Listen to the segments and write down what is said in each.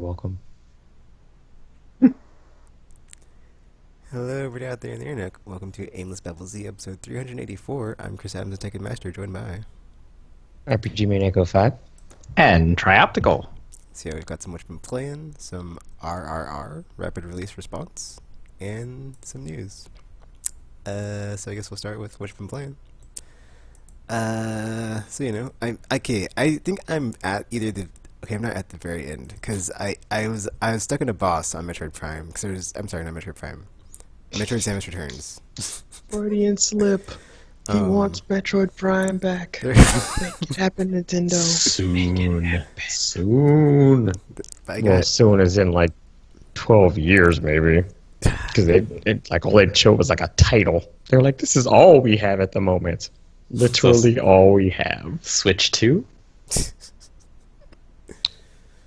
welcome. Hello, everybody out there in the internet. Welcome to Aimless Babble Z, episode 384. I'm Chris Adams, the TKKNMSTR, joined by... RPG Maniac 05. And Trioptical. So yeah, we've got some what you've been playing, some RRR, Rapid Release Response, and some news. So I guess we'll start with what you've been playing. I think I'm at either the... Okay, I'm not at the very end, because I was stuck in a boss on Metroid Prime, because I'm sorry, not Metroid Prime. Metroid Samus Returns. Freudian slip. He wants Metroid Prime back. Make it happen, Nintendo. Soon. Well, soon as in like 12 years, maybe. Because all they'd show was like a title. They're like, this is all we have at the moment. Literally all we have. Switch 2?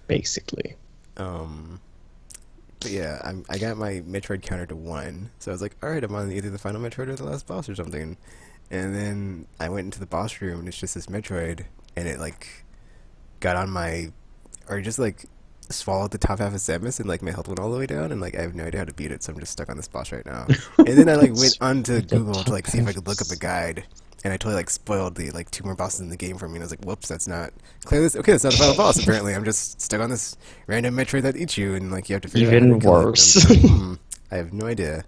Basically. But yeah, I got my Metroid counter to 1, so I was like, alright, I'm on either the final Metroid or the last boss or something. And then I went into the boss room, and it's just this Metroid, and it, like, got on my... Or just, like, swallowed the top half of Samus, and, like, my health went all the way down, and, like, I have no idea how to beat it, so I'm just stuck on this boss right now. And then I, like, went onto Google to, like, see if I could look up a guide. And I totally, like, spoiled the, like, 2 more bosses in the game for me. And I was like, whoops, that's not... Clearly, okay, that's not the final boss, apparently. I'm just stuck on this random Metroid that eats you, and, like, you have to figure out how to kill it. Worse. I have no idea.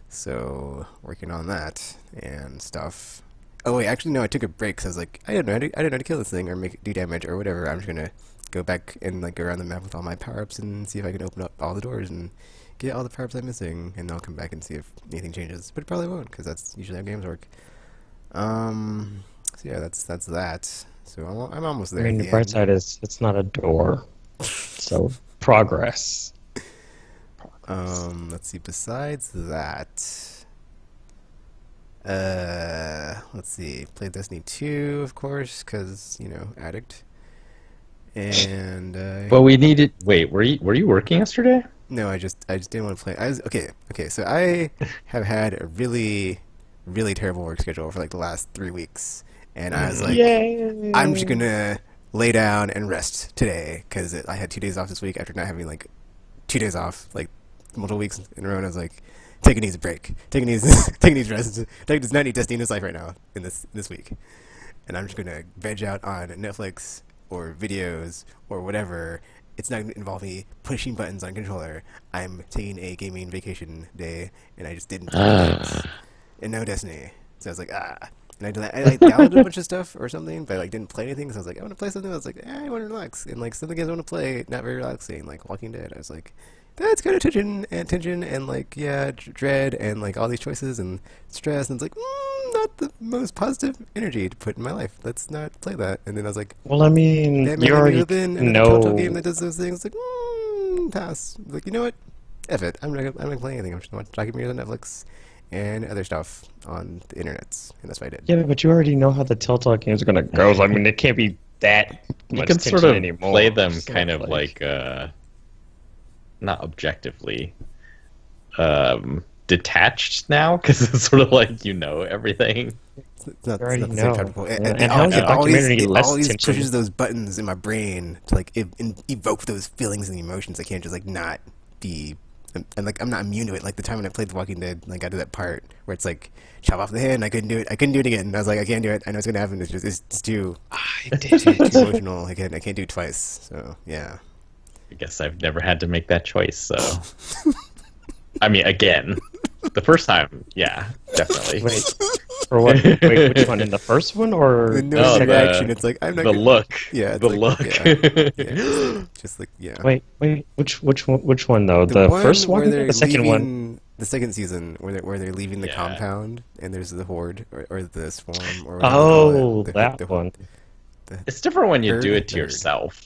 So, working on that and stuff. Oh, wait, actually, no, I took a break, because I was like, I don't know how to kill this thing, or do damage, or whatever. I'm just gonna go back and, like, go around the map with all my power-ups and see if I can open up all the doors and get all the power-ups I'm missing, and I'll come back and see if anything changes. But it probably won't, because that's usually how games work. So yeah, that's that. So I'm almost there. I mean, the bright side is it's not a door. So, progress. Let's see, besides that, let's see, played Destiny 2, of course, because, you know, addict. And, Well, we needed... Wait, were you working yesterday? No, I just didn't want to play. Okay, so I have had a really terrible work schedule for, like, the last 3 weeks. And I was like, Yay! I'm just gonna lay down and rest today, because I had 2 days off this week after not having, like, 2 days off, like, multiple weeks in a row, and I was like, take an easy break, take an easy rest, does not need Destiny in his life right now, in this week. And I'm just gonna veg out on Netflix, or videos, or whatever. It's not gonna involve me pushing buttons on a controller. I'm taking a gaming vacation day, and I just didn't play games. And no Destiny. So I was like, And I like downloaded a bunch of stuff or something, but I like didn't play anything. So I was like, I want to play something. I was like, I want to relax. And like some of the games I want to play, not very relaxing, like Walking Dead. I was like, that's kind of tension and like yeah, dread and like all these choices and stress. And it's like, not the most positive energy to put in my life. Let's not play that. And then I was like, well, I mean, Batman you already Telltale know. game that does those things. Like, pass. Like, you know what? F it. I'm not gonna play anything. I'm just gonna watch documentaries on Netflix and other stuff on the internets, and that's what I did. Yeah, but you already know how the Telltale games are gonna go. So, I mean, it can't be that You much can tension sort of anymore. play them So, kind of like not objectively detached now, because it's sort of like you know everything. It's not, You already it's not the same know. type of play. And how is a documentary less always tension? pushes those buttons in my brain to like evoke those feelings and emotions. I can't just like not be. And like I'm not immune to it. Like the time when I played The Walking Dead, like I did that part where it's like chop off the head, and I couldn't do it. I couldn't do it again. And I was like, I can't do it. I know it's gonna happen. It's too. I did too it. emotional. I can't do it twice. So yeah. I guess I've never had to make that choice, so... I mean, again. The first time, yeah, definitely. Wait, for what? Wait, which one? In the first one or The No, no the- reaction. It's like I'm not. The gonna, look. Yeah. It's The like, look. Yeah, just like yeah. Wait, which one though? The one first one, where or they're the second one? leaving- The second season where they're leaving the Yeah. compound and there's the horde or the swarm or whatever they call Oh, it. that one. It's different when you Herd, do it to herd. yourself,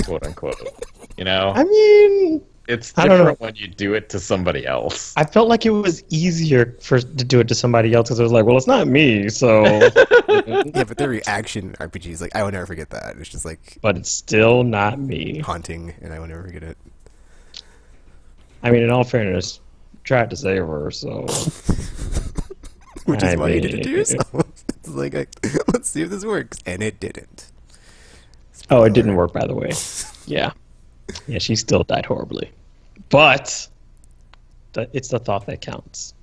quote unquote. You know? I mean, It's I don't know. different when you do it to somebody else. I felt like it was easier to do it to somebody else because it was like, well, it's not me, so. Yeah, but they're action RPGs. Like I will never forget that. It's just like But it's still not me. haunting, and I will never forget it. I mean, in all fairness, tried to save her, so. Which is I why you did it to mean- yourself. It's like let's see if this works, and it didn't. Oh, it didn't work, by the way. Yeah. Yeah, she still died horribly. But it's the thought that counts.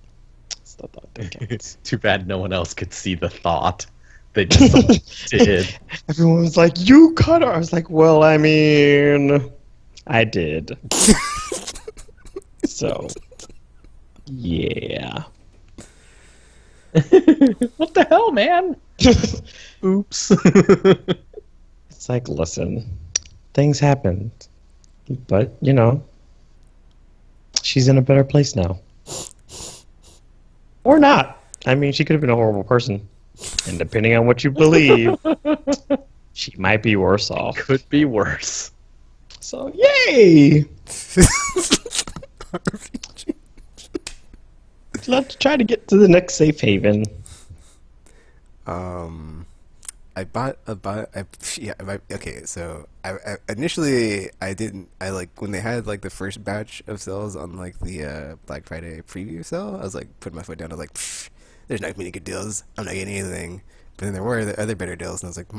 It's the thought that counts. Too bad no one else could see the thought. They just did. Everyone was like, "You cut her." I was like, "Well, I mean, I did." So, yeah. What the hell, man? Oops. It's like, listen, things happened, but you know, she's in a better place now, or not. I mean, she could have been a horrible person, and depending on what you believe, she might be worse off. Could be worse. So, yay! Let's try to get to the next safe haven. Okay, so initially I like when they had like the first batch of sales on like the Black Friday preview sale, I was like putting my foot down. I was like, there's not many good deals. I'm not getting anything. But then there were the other better deals, and I was like,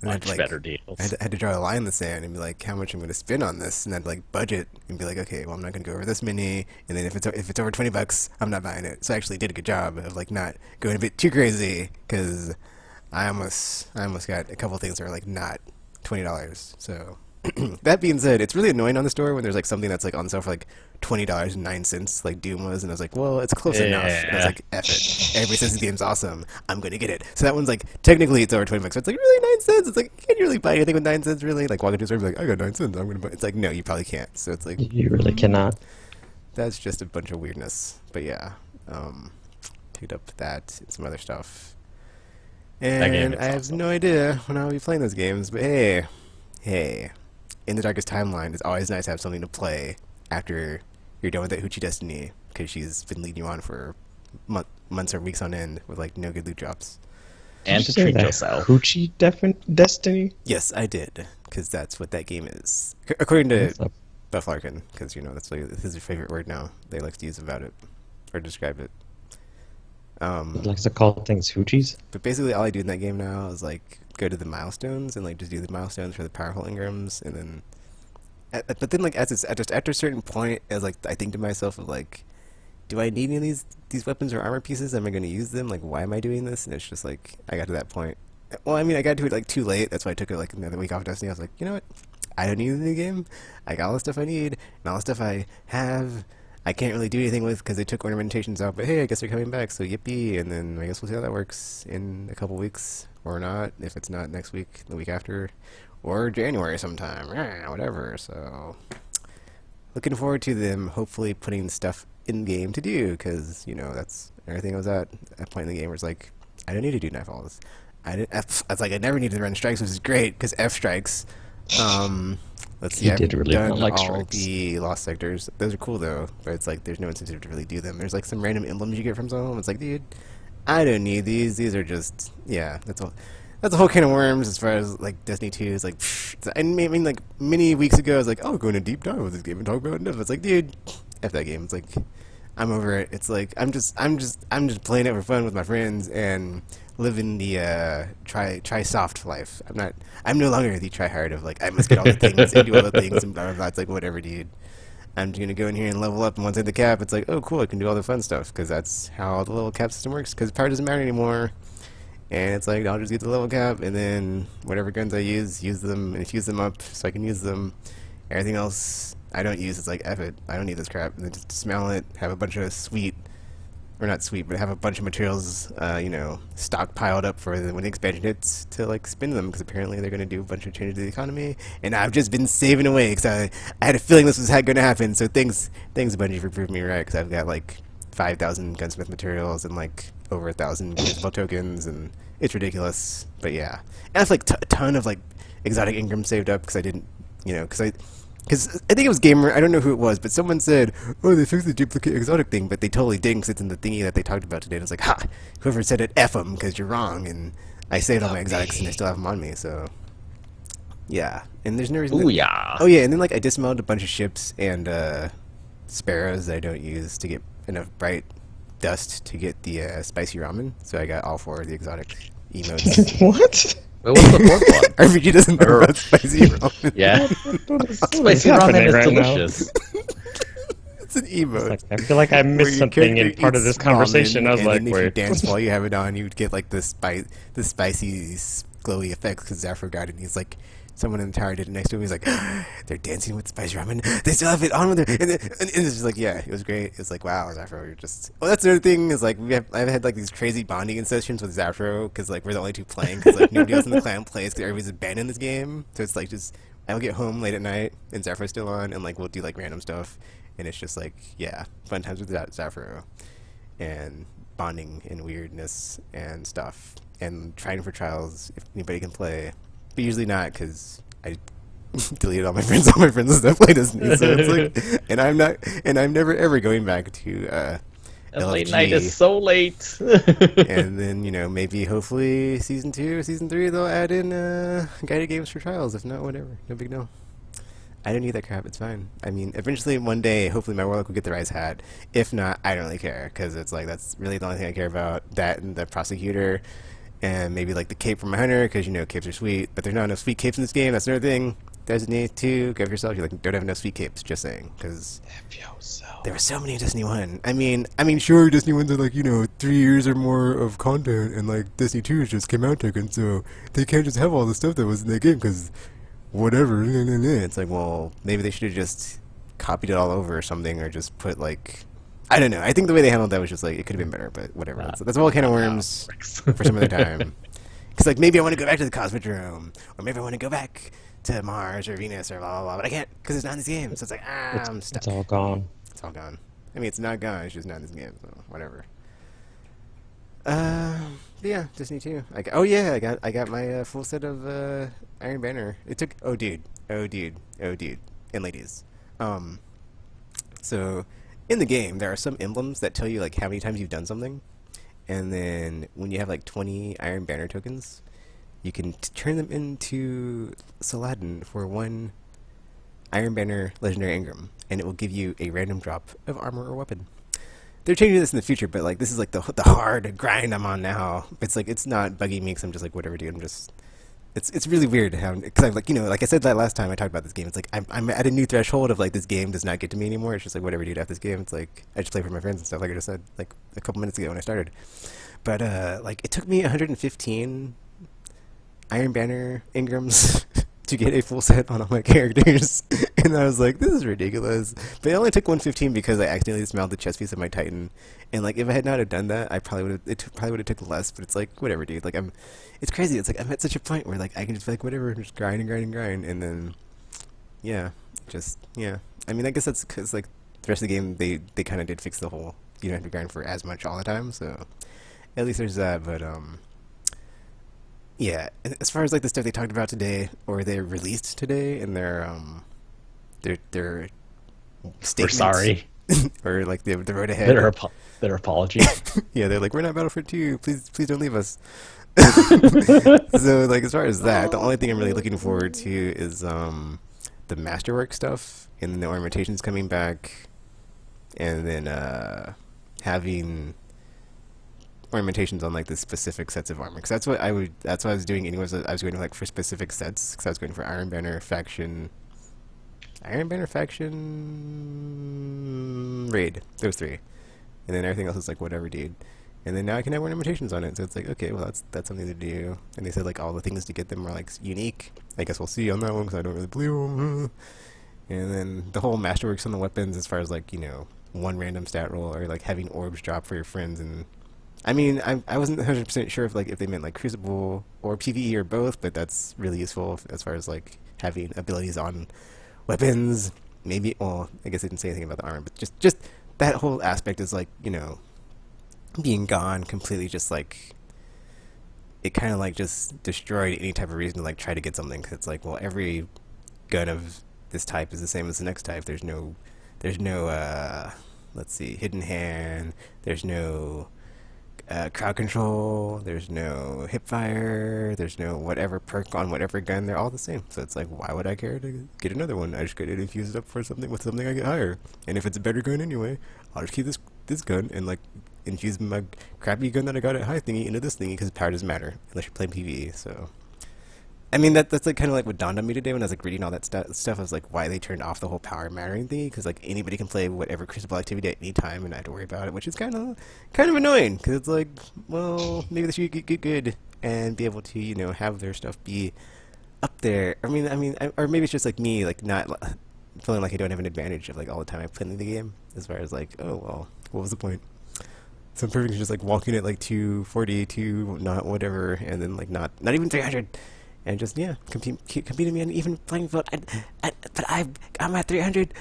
And Much better deals. I had to draw a line in the sand and be like, how much I'm going to spend on this, and I'd like budget and be like, okay, well, I'm not going to go over this many, and then if it's over $20, I'm not buying it. So I actually did a good job of like not going a bit too crazy, because I almost got a couple things that are like not $20. So that being said, it's really annoying on the store when there's like something that's like on sale for like $20.09, like Doom was, and I was like, well, it's close enough. And I was like, F it. Everybody says the game's awesome. I'm gonna get it. So that one's like, technically it's over $20, so it's like, really 9 cents? It's like, can you really buy anything with 9 cents, really? Like, walk into a store and be like, I got 9 cents, I'm gonna buy it. It's like, no, you probably can't. So it's like, You really cannot. that's just a bunch of weirdness. But yeah, picked up that and some other stuff. And I have awesome. no idea when I'll be playing those games, but hey, In the Darkest Timeline, it's always nice to have something to play after you're done with that Hoochie Destiny, because she's been leading you on for months or weeks on end with like no good loot drops. And to treat yourself. Hoochie Destiny? Yes, I did, because that's what that game is. According to Buff Larkin, because you know that's like his favorite word now. They like to use about it or describe it. He likes to call things hoochies. But basically, all I do in that game now is like go to the milestones and like just do the milestones for the powerful engrams, and then. But then, like, after a certain point, as like I think to myself of like, do I need any of these weapons or armor pieces? Am I going to use them? Like, why am I doing this? And it's just like I got to that point. Well, I mean, I got to it like too late. That's why I took it like another week off Destiny. I was like, you know what? I don't need a new game. I got all the stuff I need, and all the stuff I have, I can't really do anything with because they took ornamentations out. But hey, I guess they're coming back, so yippee! And then I guess we'll see how that works in a couple weeks or not. If it's not next week, the week after. Or January sometime, whatever. So, looking forward to them hopefully putting stuff in game to do, because you know that's everything I was at that point in the game. Was like, I don't need to do nightfalls. I was like, I never needed to run strikes, which is great because F strikes. Let's see, I've done all strikes. the lost sectors. Those are cool though, but it's like there's no incentive to really do them. There's like some random emblems you get from some. It's like, dude, I don't need these. These are just that's all. That's a whole can of worms as far as like Destiny 2 is like. I mean, like many weeks ago, I was like, "Oh, going to deep dive with this game and talk about it." It's like, dude, F that game. It's like, I'm over it. It's like I'm just playing it for fun with my friends and living the try soft life. I'm no longer the try hard of like I must get all the things and do all the things and blah blah blah. It's like whatever, dude. I'm just gonna go in here and level up, and once I hit the cap, it's like, oh cool, I can do all the fun stuff because that's how the level cap system works. Because power doesn't matter anymore. And it's like, I'll just get the level cap, and then whatever guns I use them, and fuse them up so I can use them. Everything else I don't use, it's like, F it, I don't need this crap. And then just smell it, have a bunch of not sweet, but have a bunch of materials, stockpiled up for when the expansion hits to, like, spend them, because apparently they're going to do a bunch of changes to the economy. And I've just been saving away, because I had a feeling this was going to happen, so thanks Bungie for proving me right, because I've got, like, 5,000 gunsmith materials and, like, over 1,000 usable tokens, and it's ridiculous. But yeah, and I have like a ton of like exotic Ingram saved up because I didn't, because I think it was Gamer. I don't know who it was, but someone said, "Oh, they fixed the duplicate exotic thing," but they totally didn't because it's in the thingy that they talked about today. And I was like, "Ha! Whoever said it, F them, because you're wrong." And I saved all my exotics and I still have them on me. So yeah, and there's no reason. Oh yeah. Oh yeah, and then like I dismounted a bunch of ships and sparrows that I don't use to get enough bright dust to get the spicy ramen, so I got all 4 of the exotic emotes. What? What was the fourth one? RPG doesn't know about spicy ramen. Yeah. What is Spicy ramen happening is right now? delicious. It's an emote. Like, I feel like I where missed your something character in part of eats this conversation. ramen, I was and like, then if you wait. dance while you have it on, you'd get like the spicy, glowy effects because Zafro got it. And he's like, someone in the tower did it next to him. He's like, they're dancing with spicy ramen. They still have it on with it, and it's just like, yeah, it was great. It's like, wow, Zafro, you're just. Well, that's the other thing is like I've had like these crazy bonding sessions with Zafro because like we're the only two playing because like nobody else in the clan plays because everybody's abandoned this game. So it's like just I'll get home late at night and Zafro's still on, and like we'll do like random stuff. And it's just like, yeah, fun times with Zafro, and bonding and weirdness and stuff, and trying for trials if anybody can play, but usually not because I deleted all my friends. All my friends that play Disney, so it's like, and I'm never ever going back to And LFG. late night is so late. And then maybe hopefully season 2, season 3 they'll add in guided games for trials. If not, whatever, no big deal. I don't need that crap. It's fine. I mean, eventually one day, hopefully my warlock will get the Rise hat. If not, I don't really care because it's like that's really the only thing I care about. That and the prosecutor, and maybe like the cape from my hunter because capes are sweet. But there's not enough sweet capes in this game. That's another thing. Destiny 2, go for yourself. You don't have enough sweet capes. Just saying, because there were so many in Destiny 1. I mean, sure, Destiny 1's are like 3 years or more of content, and like Destiny 2 just came out taken, so they can't just have all the stuff that was in that game because. Whatever. It's like, well, maybe they should have just copied it all over or something, or just put like, I don't know. I think the way they handled that was just like it could have been better, but whatever. That's all kind of worms for some other time. Because like maybe I want to go back to the Cosmodrome, or maybe I want to go back to Mars or Venus or blah blah blah, but I can't because it's not in this game. So it's like I'm stuck. It's all gone. It's all gone. I mean, it's not gone. It's just not in this game. So whatever. Yeah, Disney 2. I got my full set of Iron Banner. It took oh dude, and ladies. So in the game there are some emblems that tell you like how many times you've done something, and then when you have like 20 Iron Banner tokens, you can turn them into Saladin for 1 Iron Banner Legendary Engram, and it will give you a random drop of armor or weapon. They're changing this in the future, but like this is like the hard grind I'm on now. It's like it's not bugging me because I'm just like whatever, dude. I'm just it's really weird how because I'm like like I said that last time I talked about this game. It's like I'm at a new threshold of like this game does not get to me anymore. It's just like whatever, dude. After this game, it's like I just play for my friends and stuff. Like I just said like a couple minutes ago when I started. But like it took me 115 Iron Banner Engrams to get a full set on all my characters, and I was like, this is ridiculous. But it only took 115 because I accidentally smelled the chest piece of my Titan, and like if I had not have done that, I probably would have. It probably would have taken less. But it's like whatever, dude. Like it's crazy. It's like I'm at such a point where like I can just be like whatever, just grind and grind and grind, and then yeah. I mean, I guess that's because like the rest of the game they kind of did fix the whole you don't have to grind for as much all the time. So at least there's that. But yeah, as far as like the stuff they talked about today, or they released today, and their statements, We're sorry. or like the road ahead. Their apology. Yeah, they're like, we're not Battlefront 2. Please don't leave us. So like as far as that, the only thing I'm really looking forward to is the masterwork stuff, and then the ornamentations coming back, and then having ornamentations on like the specific sets of armor, because that's what I was doing anyways. I was going like for specific sets, because I was going for Iron Banner faction raid, those 3, and then everything else is like whatever, dude. And then now I can have ornamentations on it, so it's like okay, well that's something to do. And they said like all the things to get them are like unique. I guess we'll see on that one because I don't really believe them. And then the whole masterworks on the weapons, as far as like 1 random stat roll, or like having orbs drop for your friends. And I mean, I wasn't 100% sure if they meant like Crucible or PvE or both, but that's really useful as far as like having abilities on weapons. Maybe, well, I guess they didn't say anything about the armor, but just that whole aspect is like being gone completely. Just like it kind of like just destroyed any type of reason to like try to get something, because it's like, well, every gun of this type is the same as the next type. There's no let's see, hidden hand. There's no crowd control, there's no hip fire, there's no whatever perk on whatever gun. They're all the same. So it's like, why would I care to get another one? I just get it infused up for something with something I get higher. And if it's a better gun anyway, I'll just keep this gun and like infuse my crappy gun that I got at high thingy into this thingy, because power doesn't matter unless you're playing PvE. So I mean, that's like kind of like what dawned on me today when I was like reading all that stuff. I was like, why they turned off the whole power mattering thing? Because like anybody can play whatever Crucible activity at any time, and I have to worry about it, which is kind of annoying. Because it's like, well, maybe they should get good and be able to, you know, have their stuff be up there. Or maybe it's just like me, like not feeling like I don't have an advantage of like all the time I play in the game, as far as like, oh well, what was the point? So I'm perfectly just like walking at like 240, not whatever, and then like not even 300. And just, yeah, keep competing me on even playing field. But I'm at 300.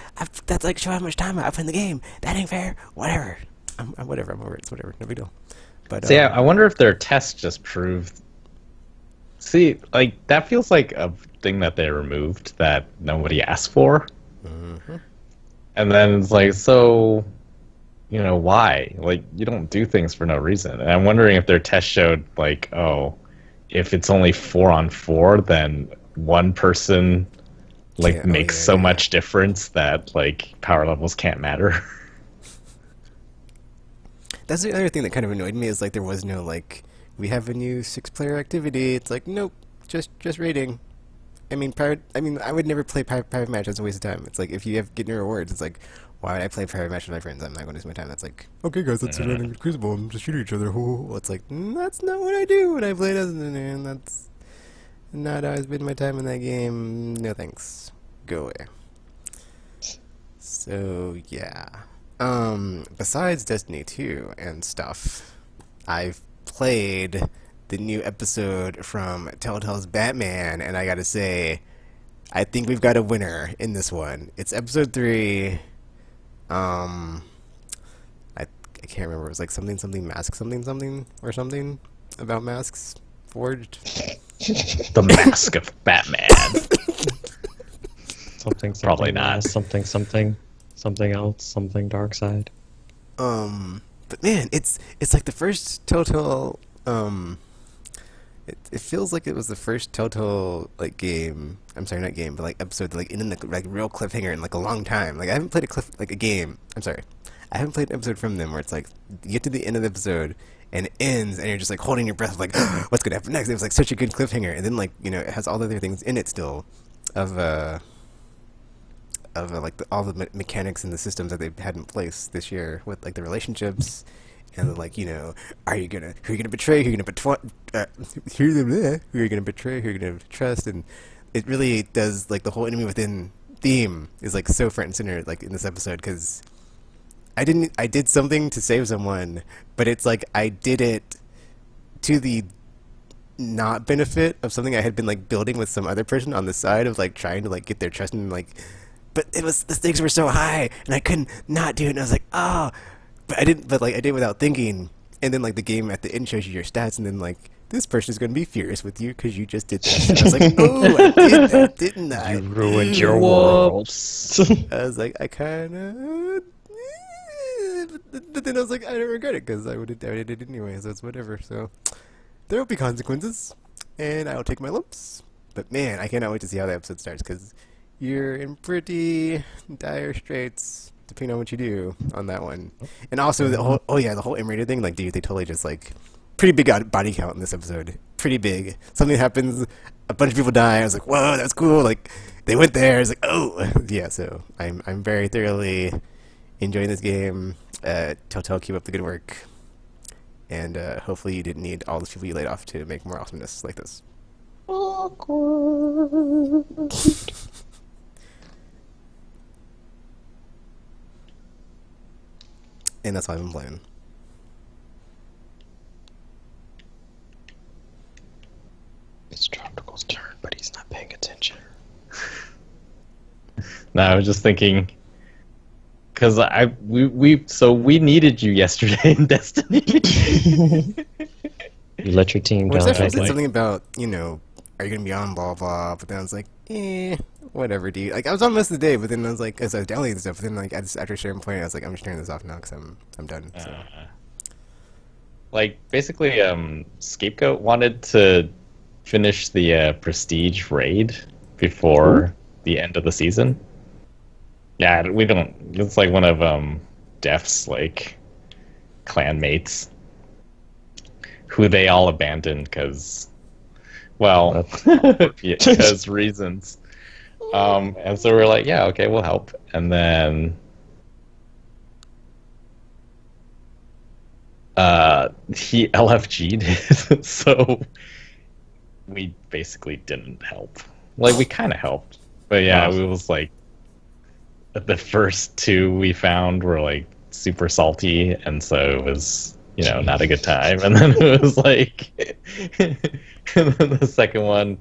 That's like show how much time I put in the game. That ain't fair. Whatever. I'm whatever. I'm over it. It's whatever. No big deal. But see, I wonder if their test just proved. See, like that feels like a thing that they removed that nobody asked for. Mm-hmm. And then it's like, so, you know, why? Like, you don't do things for no reason. And I'm wondering if their test showed like, oh, if it's only 4-on-4, then one person makes so much difference that like power levels can't matter. That's the other thing that kind of annoyed me is like there was no like we have a new 6-player activity. It's like nope, just raiding. I mean, I would never play private match. That's a waste of time. It's like if you have getting your rewards, it's like why would I play private match with my friends? I'm not going to waste my time. That's like okay, guys, let's sit down and Crucible and just shoot each other. Well, it's like that's not what I do when I play Destiny, and that's not how I spend my time in that game. No thanks. Go away. So yeah. Besides Destiny 2 and stuff, I've played the new episode from Telltale's Batman, and I gotta say, I think we've got a winner in this one. It's episode 3. I can't remember. It was like something mask something or something about masks forged. The Mask of Batman. something Probably not. Something else, something dark side. But man, it's like the first Telltale. It feels like it was the first Telltale like game. I'm sorry, not game, but like episode like in the like real cliffhanger in like a long time. Like I haven't played a game. I'm sorry, I haven't played an episode from them where it's like you get to the end of the episode and it ends and you're just like holding your breath like what's gonna happen next. It was like such a good cliffhanger, and then like you know it has all the other things in it still, of like all the mechanics and the systems that they've had in place this year with like the relationships. And then, like, you know, who are you gonna betray? Who are you gonna who are you gonna betray? Who are you gonna trust? And it really does, like, the whole enemy within theme is like so front and center, like in this episode, because I did something to save someone, but it's like I did it to the not benefit of something I had been like building with some other person on the side of like trying to like get their trust and like, but the stakes were so high and I couldn't not do it, and I was like, oh. But I did without thinking, and then like the game at the end shows you your stats, and then like this person is going to be furious with you because you just did this. And I was like, oh, I did that, didn't I? You ruined your world. I was like, I kind of, but then I was like, I don't regret it because I did it anyway, so it's whatever. So there will be consequences, and I will take my lumps. But man, I cannot wait to see how the episode starts because you're in pretty dire straits. Depending on what you do on that one. And also the whole M-rated thing, like dude, they totally just like pretty big body count in this episode. Pretty big. Something happens, a bunch of people die. I was like, whoa, that's cool. Like they went there. I was like, oh yeah. So I'm very thoroughly enjoying this game. Telltale, keep up the good work. And hopefully you didn't need all the people you laid off to make more awesomeness like this. Awkward. And that's why I've been playing. It's Trioptical's turn, but he's not paying attention. No, I was just thinking, because we needed you yesterday in Destiny. You let your team down. Well, said something about, you know, are you gonna be on blah blah? But then I was like, whatever, dude. Like I was on most of the day, but then I was like, as I was downloading stuff, but then like after a certain point, I was like, I'm just turning this off now because I'm done. So. Like basically, Scapegoat wanted to finish the Prestige raid before the end of the season. Yeah, we don't. It's like one of Def's like clan mates who they all abandoned because Well, because reasons. And so we're like, yeah, okay, we'll help. And then he LFG'd, so we basically didn't help. Like, we kind of helped. But yeah, it was like, the first two we found were like super salty, and so it was, not a good time. And then it was like, and then the second one,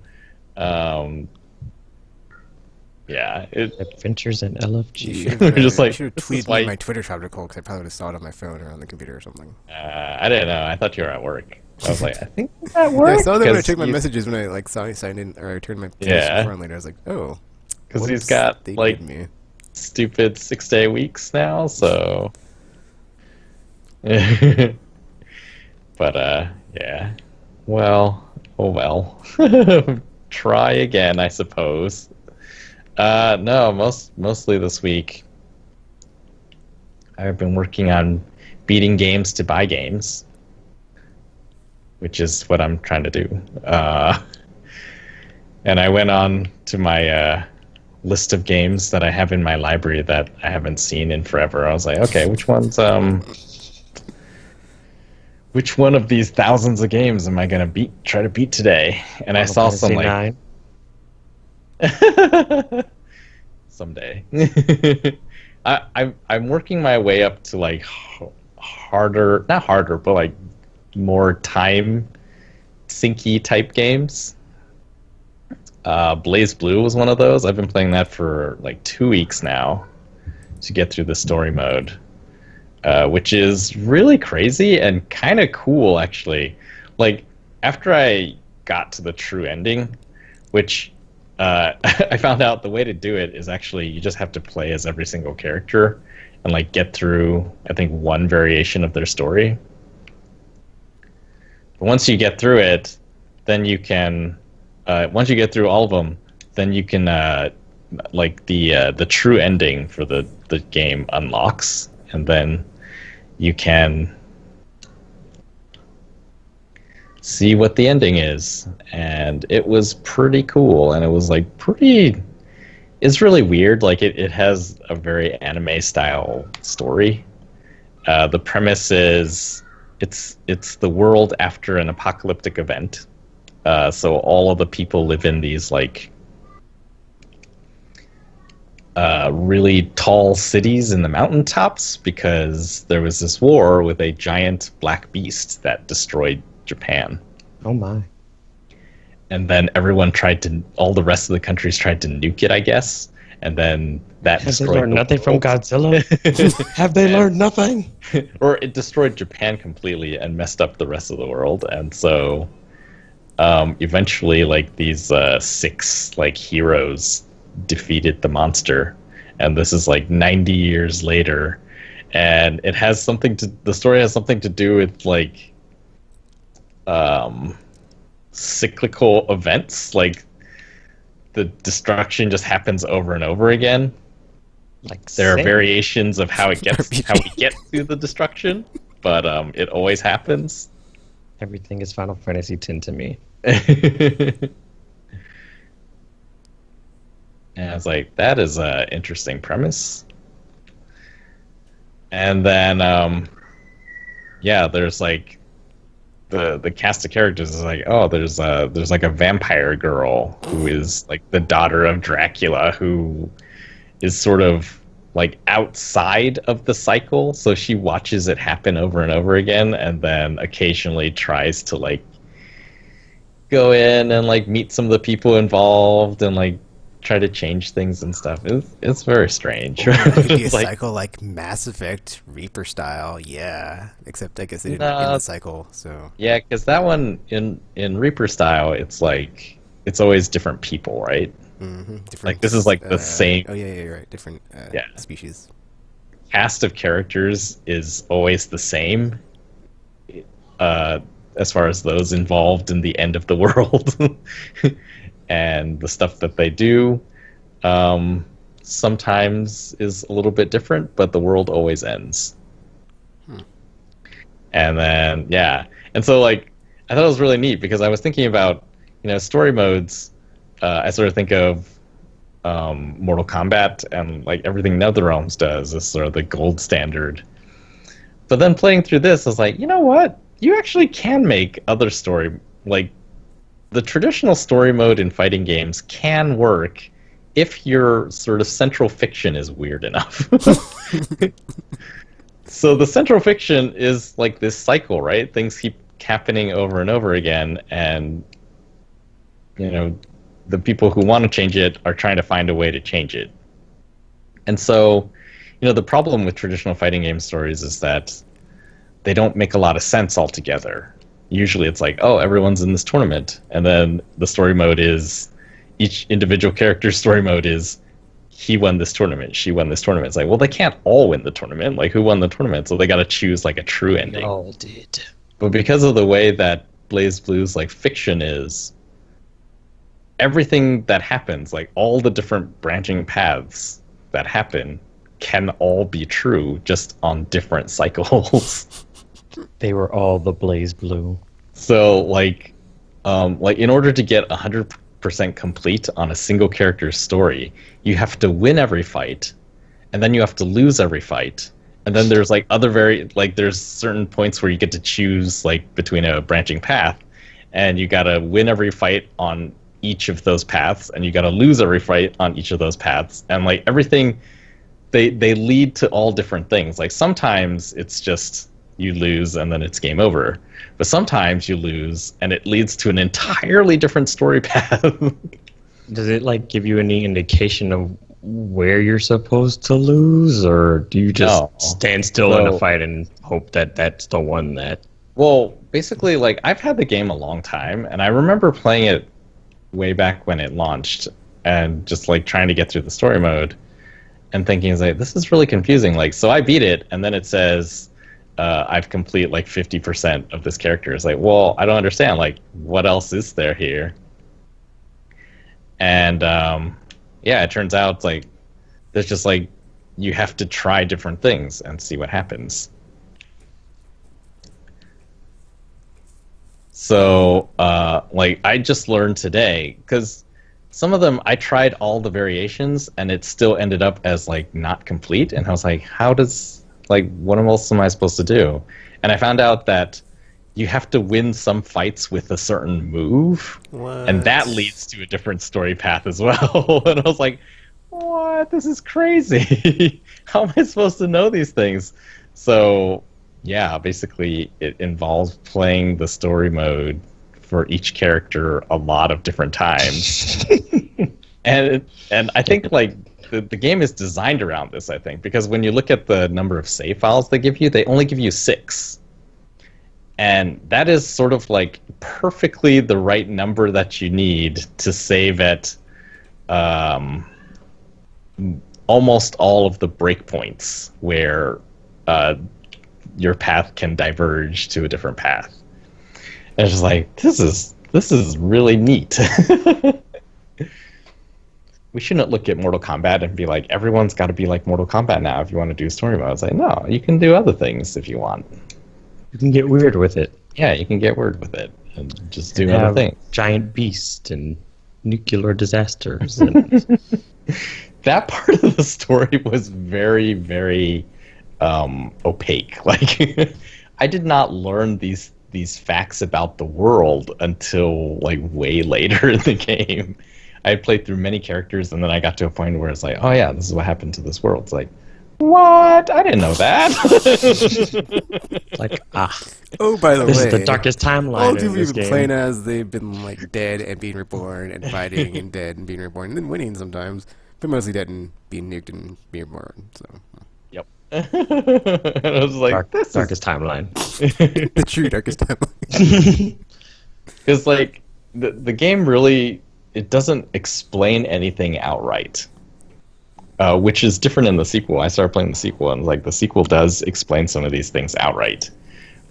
Adventures in LFG. We're just like, should have tweeted me my Twitter Tropical because I probably would have saw it on my phone or on the computer or something. I didn't know. I thought you were at work. I was like, I think that worked. Yeah, I saw that when I checked my messages when I saw you signed in, or I returned my form later. I was like, oh, because he's got like stupid 6-day weeks now, so. But yeah. Well, oh well. Try again, I suppose. No, mostly this week I've been working on beating games to buy games, which is what I'm trying to do. And I went on to my list of games that I have in my library that I haven't seen in forever. I was like, okay, which one of these thousands of games am I gonna try to beat today? And I saw some like someday. I'm working my way up to like not harder, but like more time sinky type games. Blaze Blue was one of those. I've been playing that for like 2 weeks now to get through the story mode, which is really crazy and kind of cool, actually. Like, after I got to the true ending, which I found out the way to do it is actually you just have to play as every single character and like get through, I think, one variation of their story. But once you get through it, then you can once you get through all of them, then you can like the true ending for the game unlocks, and then you can see what the ending is. And it was pretty cool, and it was like it's really weird. Like it has a very anime style story. The premise is it's the world after an apocalyptic event. So all of the people live in these like really tall cities in the mountaintops because there was this war with a giant black beast that destroyed Japan. Oh my. And then all the rest of the countries tried to nuke it, I guess. And then that destroyed. Have they learned nothing from Godzilla? Have they learned nothing? Or it destroyed Japan completely and messed up the rest of the world. And so eventually, like, these 6 like heroes defeated the monster. And this is like 90 years later. And it has the story has something to do with like cyclical events. Like the destruction just happens over and over again. Like there are variations of how we get to the destruction, but it always happens. Everything is Final Fantasy X to me. And I was like, that is an interesting premise. And then there's like the cast of characters is like, oh, there's like a vampire girl who is like the daughter of Dracula, who is sort of like outside of the cycle, so she watches it happen over and over again, and then occasionally tries to like go in and like meet some of the people involved and like try to change things and stuff. It's very strange. It could be a cycle like Mass Effect Reaper style, yeah. Except I guess they didn't end the cycle, so yeah, because that one in Reaper style, it's like it's always different people, right? Mm-hmm. Like this is like the same. Oh yeah, you're right. Different species. Cast of characters is always the same. As far as those involved in the end of the world. And the stuff that they do sometimes is a little bit different, but the world always ends. And then, and so like, I thought it was really neat because I was thinking about, story modes, I sort of think of Mortal Kombat and like everything NetherRealms does is sort of the gold standard. But then playing through this, I was like, you know what? You actually can make other story, like the traditional story mode in fighting games can work if your sort of central fiction is weird enough. So the central fiction is like this cycle, right? Things keep happening over and over again, and the people who want to change it are trying to find a way to change it. And so, the problem with traditional fighting game stories is that they don't make a lot of sense altogether. Usually it's like, oh, everyone's in this tournament, and then the story mode is, each individual character's story mode is, he won this tournament, she won this tournament. It's like, well, they can't all win the tournament. Like, who won the tournament? So they got to choose like a true ending. They all did. But because of the way that BlazBlue's like fiction is, everything that happens, like all the different branching paths that happen, can all be true, just on different cycles. They were all the BlazBlue. So like in order to get 100% complete on a single character's story, you have to win every fight, and then you have to lose every fight, and then there's like there's certain points where you get to choose like between a branching path, and you gotta win every fight on each of those paths, and you gotta lose every fight on each of those paths, and like everything, they lead to all different things. Like sometimes it's just you lose and then it's game over, but sometimes you lose and it leads to an entirely different story path. Does it like give you any indication of where you're supposed to lose, or do you just stand still in a fight and hope that that's the one that... Well, basically, like, I've had the game a long time, and I remember playing it way back when it launched, and just like trying to get through the story mode and thinking, like, this is really confusing. Like, so I beat it, and then it says I've complete like 50% of this character. It's like, well, I don't understand. Like, what else is there here? And yeah, it turns out like there's just like you have to try different things and see what happens. So like I just learned today, because some of them I tried all the variations and it still ended up as like not complete, and I was like, how does, like, what else am I supposed to do? And I found out that you have to win some fights with a certain move, and that leads to a different story path as well. And I was like, what? This is crazy. How am I supposed to know these things? So yeah, basically it involves playing the story mode for each character a lot of different times. and I think like the game is designed around this, I think, because when you look at the number of save files they give you, they only give you 6. And that is sort of like perfectly the right number that you need to save at almost all of the breakpoints where your path can diverge to a different path. And it's just like, this is really neat. We shouldn't look at Mortal Kombat and be like, everyone's got to be like Mortal Kombat now if you want to do story mode. It's like, no, you can do other things if you want. You can get weird with it. Yeah, you can get weird with it and just do other things. Giant beasts and nuclear disasters. And... that part of the story was very, very opaque. Like, I did not learn these facts about the world until like way later in the game. I had played through many characters, and then I got to a point where it's like, oh yeah, this is what happened to this world. It's like, what? I didn't know that. Like, oh, by the way, this is the darkest timeline. All the people you've been playing as, they've been like dead and being reborn, and fighting and dead and being reborn, and then winning sometimes, but mostly dead and being nuked and being reborn. So, yep. And I was like, this darkest timeline. The true darkest timeline. Because like the game really, it doesn't explain anything outright. Which is different in the sequel. I started playing the sequel, and like the sequel does explain some of these things outright.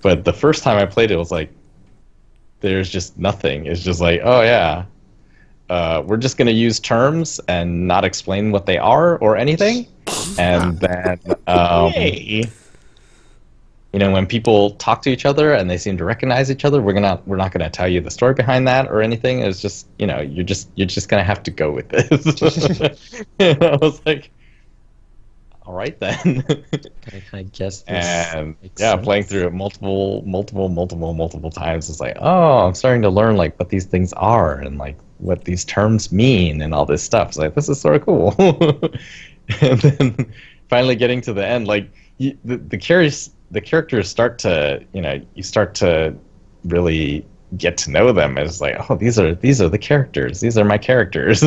But the first time I played it was like, there's just nothing. It's just like, oh yeah, we're just going to use terms and not explain what they are or anything. And then, when people talk to each other and they seem to recognize each other, we're not gonna tell you the story behind that or anything. It's just, you're just gonna have to go with this. I was like, all right then. I guess. And yeah, playing through it multiple times, it's like, oh, I'm starting to learn like what these things are and like what these terms mean and all this stuff. It's like, this is sort of cool. And then finally getting to the end, like the characters start to, you start to really get to know them as like, oh, these are the characters. These are my characters.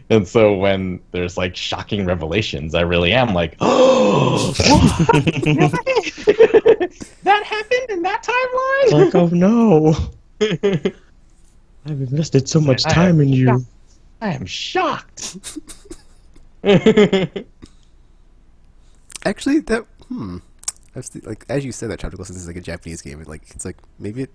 And so when there's like shocking revelations, I really am like, oh, what? That happened in that timeline? Like, oh no. I've invested so much time in you. I am shocked. Actually, that I was like, as you said, that Tropical, since it's like a Japanese game, it's like maybe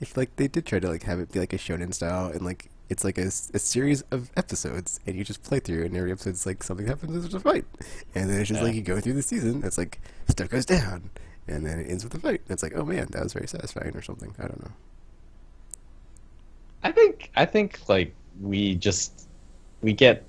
if like they did try to like have it be like a shonen style, and like it's like a series of episodes, and you just play through, and every episode's like something happens, there's a fight, and then it's just like you go through the season, it's like stuff goes down, and then it ends with a fight. It's like, oh man, that was very satisfying or something. I don't know. I think like we get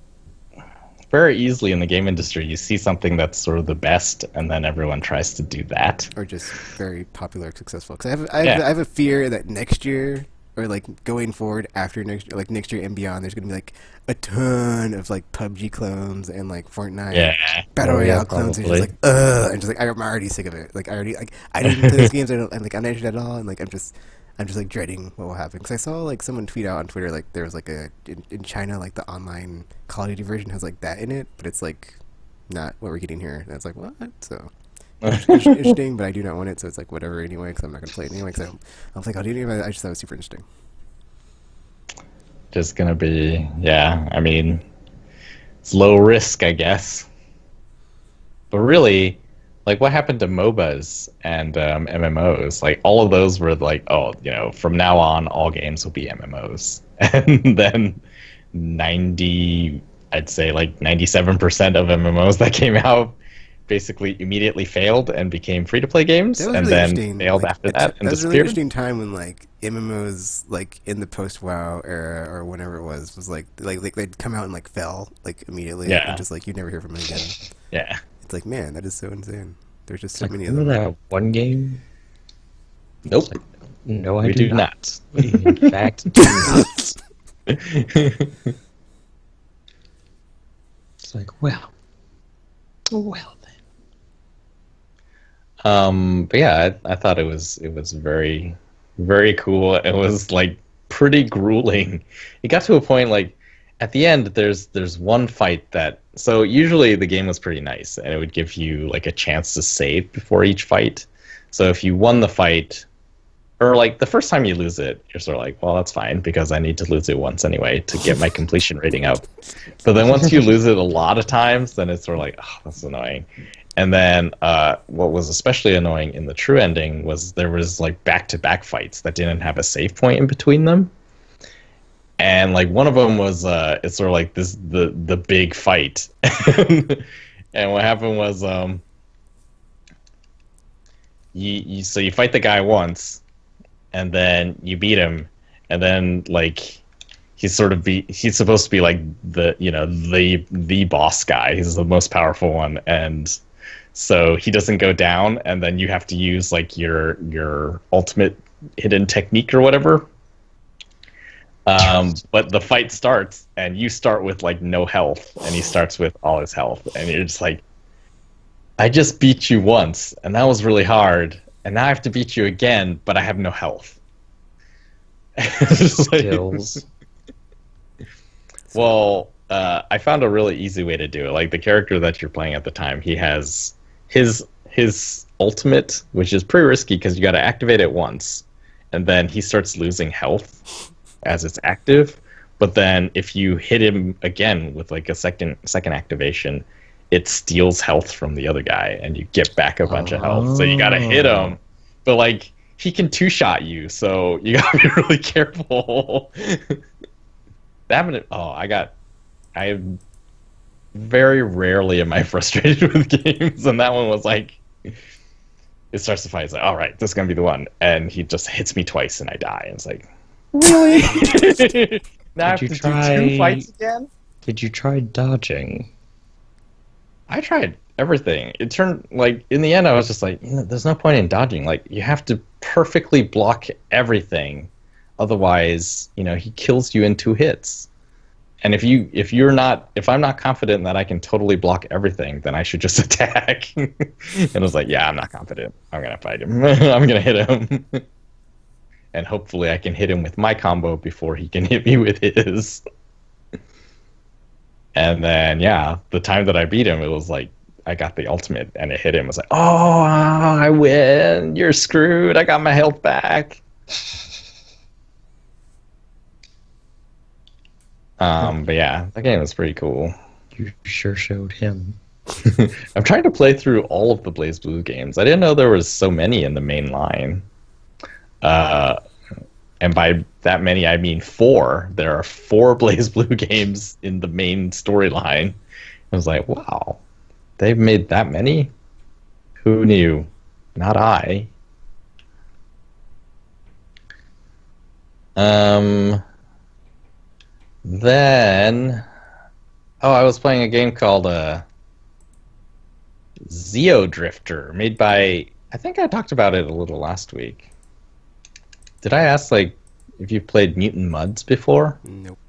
very easily in the game industry, you see something that's sort of the best, and then everyone tries to do that, or just very popular, successful. Because I have a fear that next year, or like going forward after next year and beyond, there's gonna be like a ton of like PUBG clones and like Fortnite Battle Royale clones, and just like and just like I'm already sick of it. Like I didn't play those games. I'm not interested at all, and like I'm just like dreading what will happen. Because I saw like someone tweet out on Twitter like there was like in China, like the online Call of Duty version has like that in it, but it's like not what we're getting here. And it's like, what? So interesting, but I do not want it, so it's like whatever anyway, because I'm not going to play it anyway, because I'm like, I'll do it, I just thought it was super interesting. Just going to be, I mean, it's low risk, I guess. But really, like, what happened to MOBAs and MMOs? Like, all of those were like, oh, from now on, all games will be MMOs. And then I'd say like 97% of MMOs that came out basically immediately failed and became free-to-play games, and then failed after that and disappeared. That was a really interesting time when like MMOs, like in the post-WoW era or whenever it was like they'd come out and like fell like immediately, and just like you'd never hear from them again. Yeah. It's like, man, that is so insane. There's just so many of them. Remember that one game? Nope. Like, no, I we do not. In fact, do not. It's like, well then. But yeah, I thought it was very, very cool. It was like pretty grueling. It got to a point like at the end there's one fight that, so usually the game was pretty nice and it would give you like a chance to save before each fight. So if you won the fight, or like the first time you lose it, you're sort of like, well, that's fine because I need to lose it once anyway to get my completion rating up. But then once you lose it a lot of times, then it's sort of like, oh, that's annoying. And then what was especially annoying in the true ending was there was like back-to-back fights that didn't have a save point in between them. And like one of them was it's sort of like the big fight. And what happened was you fight the guy once, and then you beat him, and then like he's supposed to be like the boss guy. He's the most powerful one, and so he doesn't go down, and then you have to use like your ultimate hidden technique or whatever. But the fight starts, and you start with like no health, and he starts with all his health, and you're just like, I just beat you once, and that was really hard, and now I have to beat you again, but I have no health. Skills. Well, I found a really easy way to do it. Like the character that you're playing at the time, he has his ultimate, which is pretty risky because you got to activate it once, and then he starts losing health as it's active. But then if you hit him again with like a second activation, it steals health from the other guy, and you get back a bunch of health. So you got to hit him, but like he can two-shot you, so you got to be really careful. I very rarely am I frustrated with games, and that one was like it starts to fight. It's like, all right, this is gonna be the one, and he just hits me twice, and I die. And it's like, really? Now I have to do 2 fights again? Did you try dodging? I tried everything. It turned, like, in the end, I was just like, there's no point in dodging. Like, you have to perfectly block everything. Otherwise, he kills you in 2 hits. And if I'm not confident that I can totally block everything, then I should just attack. And I was like, yeah, I'm not confident. I'm going to fight him. I'm going to hit him. And hopefully I can hit him with my combo before he can hit me with his. And then, yeah, the time that I beat him, it was like, I got the ultimate and it hit him. I was like, oh, I win. You're screwed. I got my health back. But yeah, that game was pretty cool. You sure showed him. I'm trying to play through all of the BlazBlue games. I didn't know there was so many in the main line. And by that many, I mean 4. There are 4 BlazBlue games in the main storyline. I was like, wow, they've made that many? Who knew? Not I. Then, I was playing a game called Zeo Drifter, made by, I think I talked about it a little last week. Did I ask, like, if you've played Mutant Mudds before? Nope.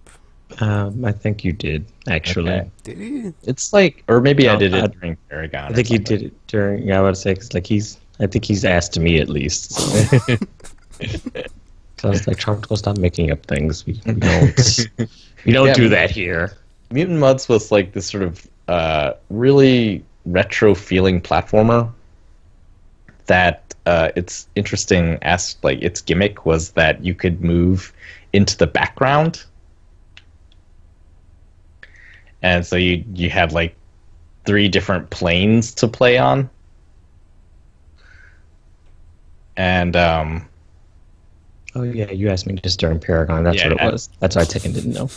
I think you did, actually. Okay. Did you? It's like, or maybe I did it during Paragon. I think you did it during, I would say, cause like I think he's asked me at least. So. So I was like, Trioptical, stop making up things. We don't do that here. Mutant Mudds was like this sort of really retro feeling platformer that it's interesting as like its gimmick was that you could move into the background. And so you had like 3 different planes to play on. And oh yeah, you asked me just during Paragon. That's what it was. That's why Tekken didn't know.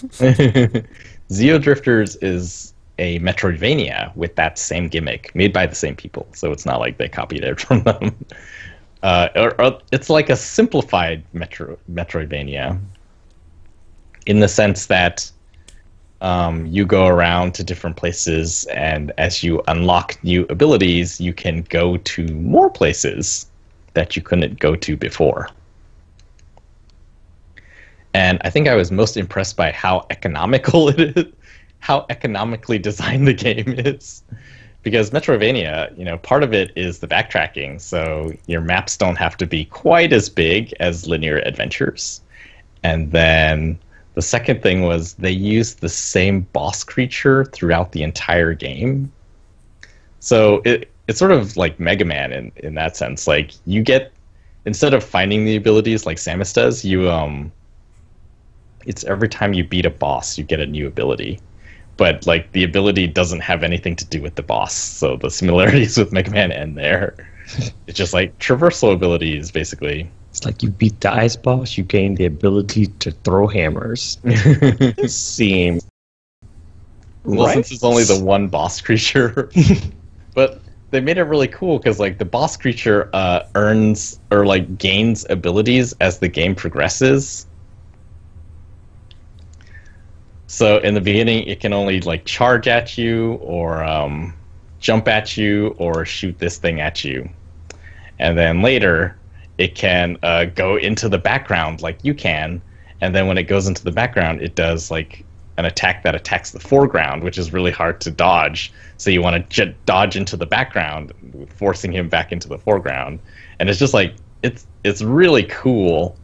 Zeo Drifters is a Metroidvania with that same gimmick, made by the same people. So it's not like they copied it from them. Or it's like a simplified Metroidvania, in the sense that you go around to different places, and as you unlock new abilities, you can go to more places that you couldn't go to before. And I think I was most impressed by how economical it is, how economically designed the game is. Because Metroidvania, part of it is the backtracking, so your maps don't have to be quite as big as linear adventures. And then the second thing was they used the same boss creature throughout the entire game. So it's sort of like Mega Man in that sense. Like, you get, instead of finding the abilities like Samus does, it's every time you beat a boss, you get a new ability. But, like, the ability doesn't have anything to do with the boss. So the similarities with Mega Man end there. It's just, like, traversal abilities, basically. It's like you beat the ice boss, you gain the ability to throw hammers. Seems well, right? Since it's only the one boss creature. But they made it really cool, because, like, the boss creature earns, or, like, gains abilities as the game progresses. So in the beginning, it can only like charge at you, or jump at you, or shoot this thing at you. And then later, it can go into the background like you can. And then when it goes into the background, it does like an attack that attacks the foreground, which is really hard to dodge. So you want to dodge into the background, forcing him back into the foreground. And it's just like, it's really cool.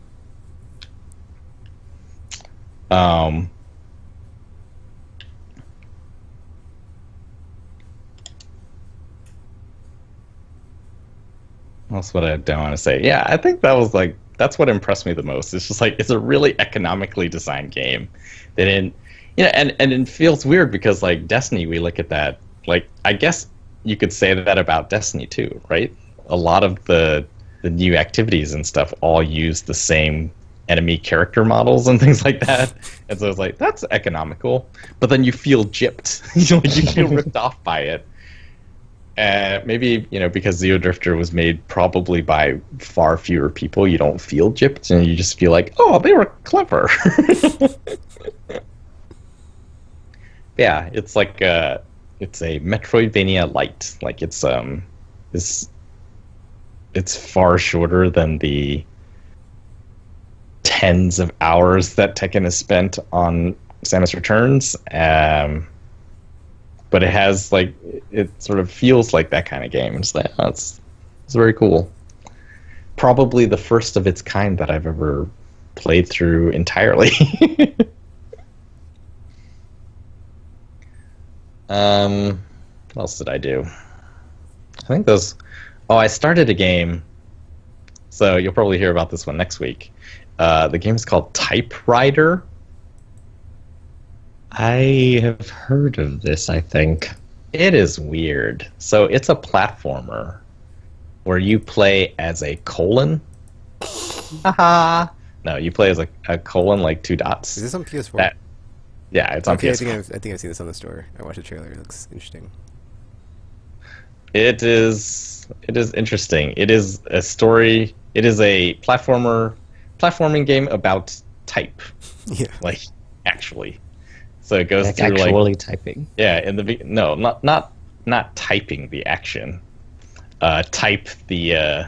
That's what I don't want to say. Yeah, I think that was like, that's what impressed me the most. It's just like, it's a really economically designed game. They didn't, and it feels weird because like Destiny, we look at that, like, I guess you could say that about Destiny too, right? A lot of the new activities and stuff all use the same enemy character models and things like that. And so it's like, that's economical. But then you feel gypped. You feel ripped off by it. maybe, because Zero Drifter was made probably by far fewer people, you don't feel gypped, and you just feel like, oh, they were clever. Yeah, it's like it's a Metroidvania light. Like it's far shorter than the tens of hours that Tekken has spent on Samus Returns. But it has it sort of feels like that kind of game. It's like, oh, it's very cool. Probably the first of its kind that I've ever played through entirely. What else did I do? I think those. Oh, I started a game. So you'll probably hear about this one next week. The game is called Typewriter. I have heard of this, I think. It is weird. So it's a platformer where you play as a colon. Haha. No, you play as a colon, like 2 dots. Is this on PS4? Yeah, it's on PS4. I think I've seen this on the store. I watched the trailer. It looks interesting. It is interesting. It is a story. It is a platforming game about type. Yeah. Actually. So it goes through actually typing. Yeah, no, not typing the action. Type the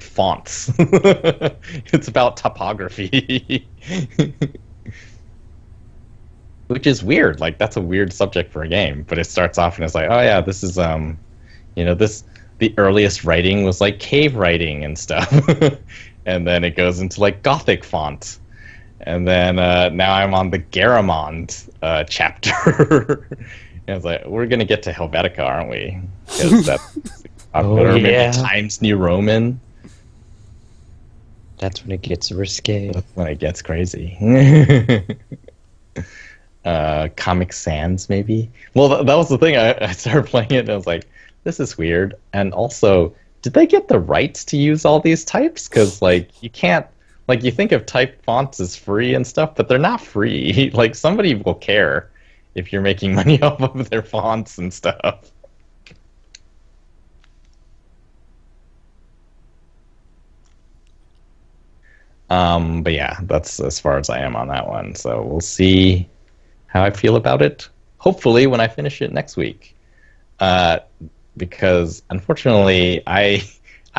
fonts. It's about topography. Which is weird. That's a weird subject for a game, but it starts off and it's like, oh yeah, this is the earliest writing was cave writing and stuff. And then it goes into Gothic font. And then now I'm on the Garamond chapter. And it's like, we're going to get to Helvetica, aren't we? Because that's Oh, yeah. Times New Roman. That's when it gets risque. That's when it gets crazy. Comic Sans, maybe? Well, that was the thing. I started playing it and I was like, this is weird. And also, did they get the rights to use all these types? Because, you can't... you think of type fonts as free and stuff, but they're not free. Somebody will care if you're making money off of their fonts and stuff. But yeah, that's as far as I am on that one. So we'll see how I feel about it. Hopefully when I finish it next week. Because unfortunately, I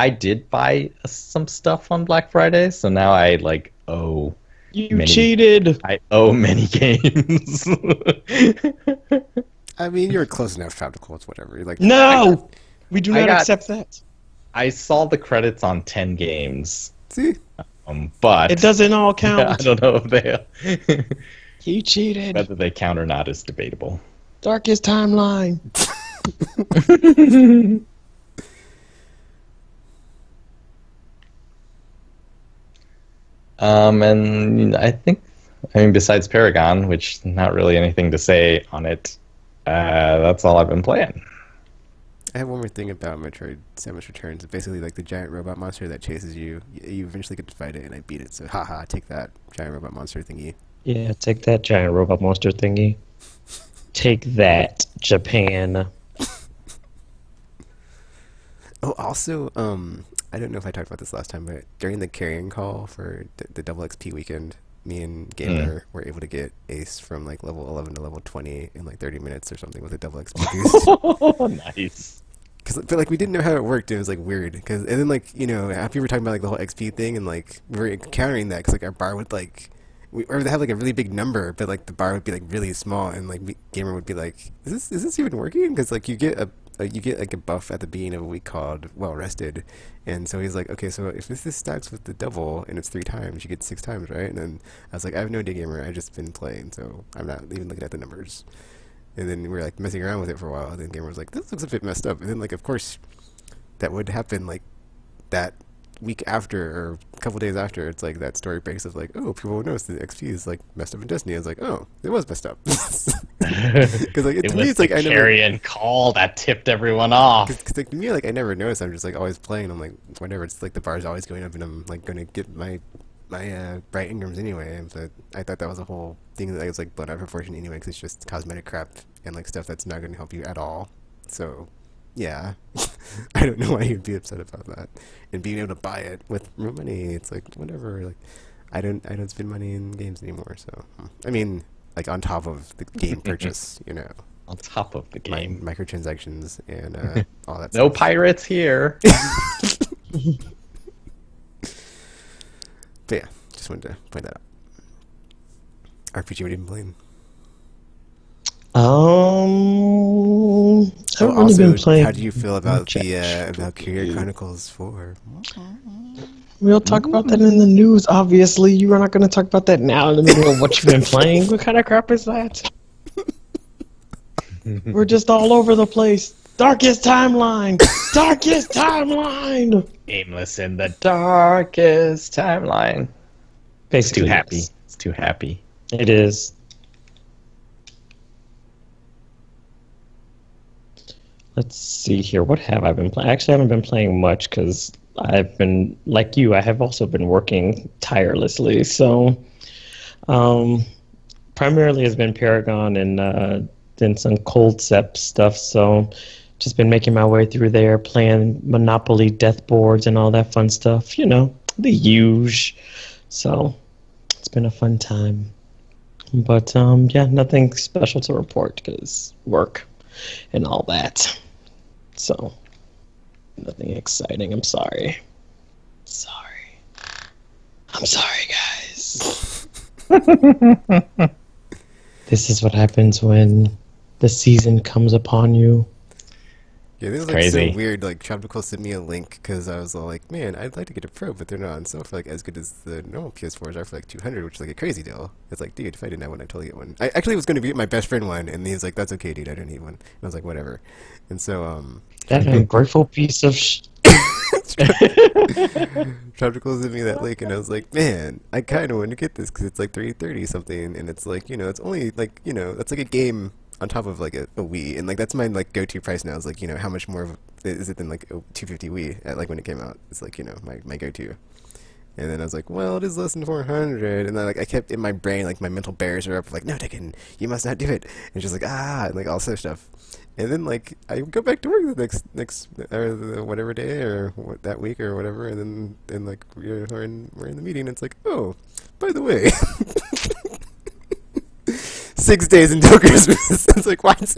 did buy some stuff on Black Friday, so now I owe. You cheated. I owe many games. I mean, you're close enough. Tropical, it's whatever. You're no, we do not accept that. I saw the credits on 10 games. See, but it doesn't all count. I don't know if they. You cheated. Whether they count or not is debatable. Darkest timeline. And I mean, besides Paragon, which not really anything to say on it, that's all I've been playing. I have one more thing about Metroid Samus Returns. It's basically the giant robot monster that chases you. You eventually get to fight it, and I beat it. So, haha, take that giant robot monster thingy. Yeah, take that giant robot monster thingy. Take that, Japan. Oh, also, I don't know if I talked about this last time, but during the carrying call for the double XP weekend, me and Gamer were able to get Ace from level 11 to level 20 in 30 minutes or something with a double XP boost. Nice. But we didn't know how it worked. And it was weird. And then after we were talking about the whole XP thing, and we were encountering that because our bar would or they have a really big number, but the bar would be really small, and Gamer would be like, is this even working? Because you get a buff at the beginning of a week called Well Rested, and so he's like, okay, so if this stacks with the double and it's 3 times, you get 6 times, right? And then I was like, I have no idea, Gamer. I've just been playing, so I'm not even looking at the numbers. And then we were messing around with it for a while, and then Gamer was like, this looks a bit messed up. And then of course, that would happen that week after, or a couple days after. It's that story breaks of oh, people will notice the XP is messed up in Destiny. I was like, oh, it was messed up. Because to me, it's I never carrion call that tipped everyone off. Because to me, I never noticed. I'm just always playing. I'm whatever. It's the bar's always going up, and I'm going to get my bright ingrams anyway. But I thought that was a whole thing that was blown out of proportion anyway, because it's just cosmetic crap and stuff that's not going to help you at all. So yeah. I don't know why you'd be upset about that. And being able to buy it with real money, it's like whatever. Like, I don't spend money in games anymore. So, I mean, like on top of the game purchase, you know. On top of the game, microtransactions and all that. No stuff. pirates here. But yeah, just wanted to point that out. RPG, what have you been playing? I've only been playing. How do you feel about the Valkyria Chronicles 4? We'll talk about that in the news, obviously. You are not going to talk about that now in the middle of what you've been playing. What kind of crap is that? We're just all over the place. Darkest timeline! Darkest timeline! Aimless in the darkest timeline. It's too happy. It's too happy. It is. Let's see here. What have I been playing? Actually, I haven't been playing much because I've been, like you, I have also been working tirelessly. So, primarily has been Paragon and then some Cold Sep stuff. So, just been making my way through there, playing Monopoly death boards and all that fun stuff. You know, the huge. So, it's been a fun time. But, yeah, nothing special to report because work and all that. So, nothing exciting. I'm sorry. I'm sorry, guys. This is what happens when the season comes upon you. Yeah, this is like crazy. So weird. Like, Trioptical sent me a link because I was all like, man, I'd like to get a Pro, but they're not on sale for like as good as the normal PS4s are for like 200, which is like a crazy deal. It's like, dude, if I didn't have one, I'd totally get one. I actually was going to get my best friend one, and he's like, that's okay, dude, I don't need one. And I was like, whatever. And so, That ungrateful piece of Trioptical sent me that link, and I was like, man, I kind of want to get this because it's like $330 something, and it's like, you know, it's only like, you know, that's like a game on top of like a Wii, and like that's my like go-to price now. Is like, you know, how much more is it than like a 250 Wii at like when it came out? It's like, you know, my go-to. And then I was like, well, it is less than 400, and then like I kept in my brain, like my mental barriers are up, like, no, Dickon, you must not do it, and she's like, and like all this other stuff. And then like I go back to work the next or whatever day or that week or whatever, and then like we're in the meeting, and it's like, oh, by the way. 6 days until Christmas. It's like, what?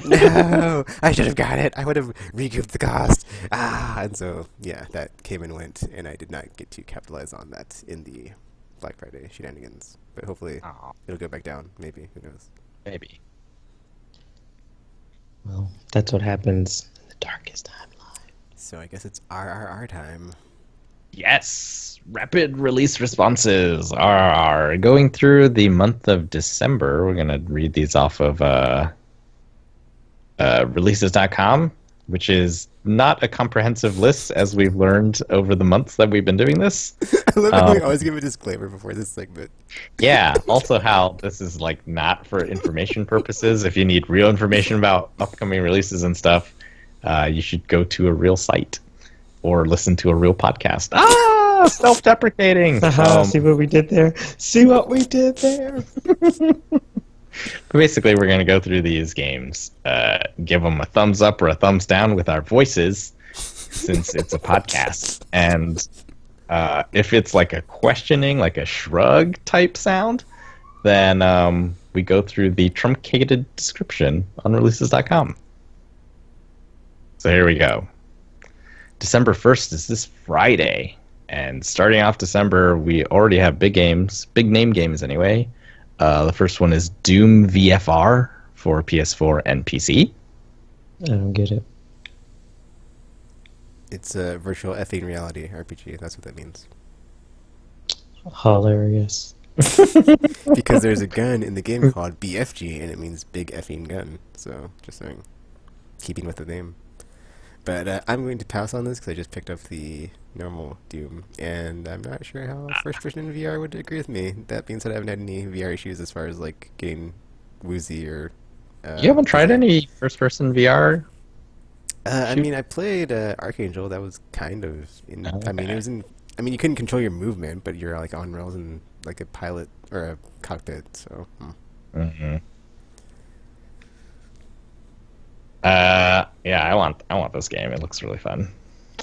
No, I should have got it. I would have recouped the cost. And so, yeah, that came and went, and I did not get to capitalize on that in the Black Friday shenanigans. But hopefully, it'll go back down. Maybe. Who knows? Maybe. Well, that's what happens in the darkest timeline. So I guess it's RRR time. Yes! Rapid release responses are going through the month of December. We're going to read these off of releases.com, which is not a comprehensive list, as we've learned over the months that we've been doing this. I love how we always give a disclaimer before this segment. Yeah, also how this is like not for information purposes. If you need real information about upcoming releases and stuff, you should go to a real site or listen to a real podcast. Self-deprecating. See what we did there? See what we did there? But basically, we're going to go through these games, give them a thumbs up or a thumbs down with our voices, since it's a podcast. And if it's like a questioning, like a shrug type sound, then we go through the truncated description on releases.com. So here we go. December 1st is this Friday. And starting off December, we already have big games, big name games anyway. The first one is Doom VFR for PS4 and PC. I don't get it. It's a virtual effing reality RPG. That's what that means. Hilarious. Because there's a gun in the game called BFG, and it means big effing gun. So, just saying. Keeping with the name. But I'm going to pass on this because I just picked up the normal Doom, and I'm not sure how first-person VR would agree with me. That being said, I haven't had any VR issues as far as like getting woozy or. You haven't tried any first-person VR? I mean, I played Archangel. That was kind of. I mean, it was in. I mean, you couldn't control your movement, but you're like on rails in like a pilot or a cockpit. So. Yeah, I about this game. It looks really fun.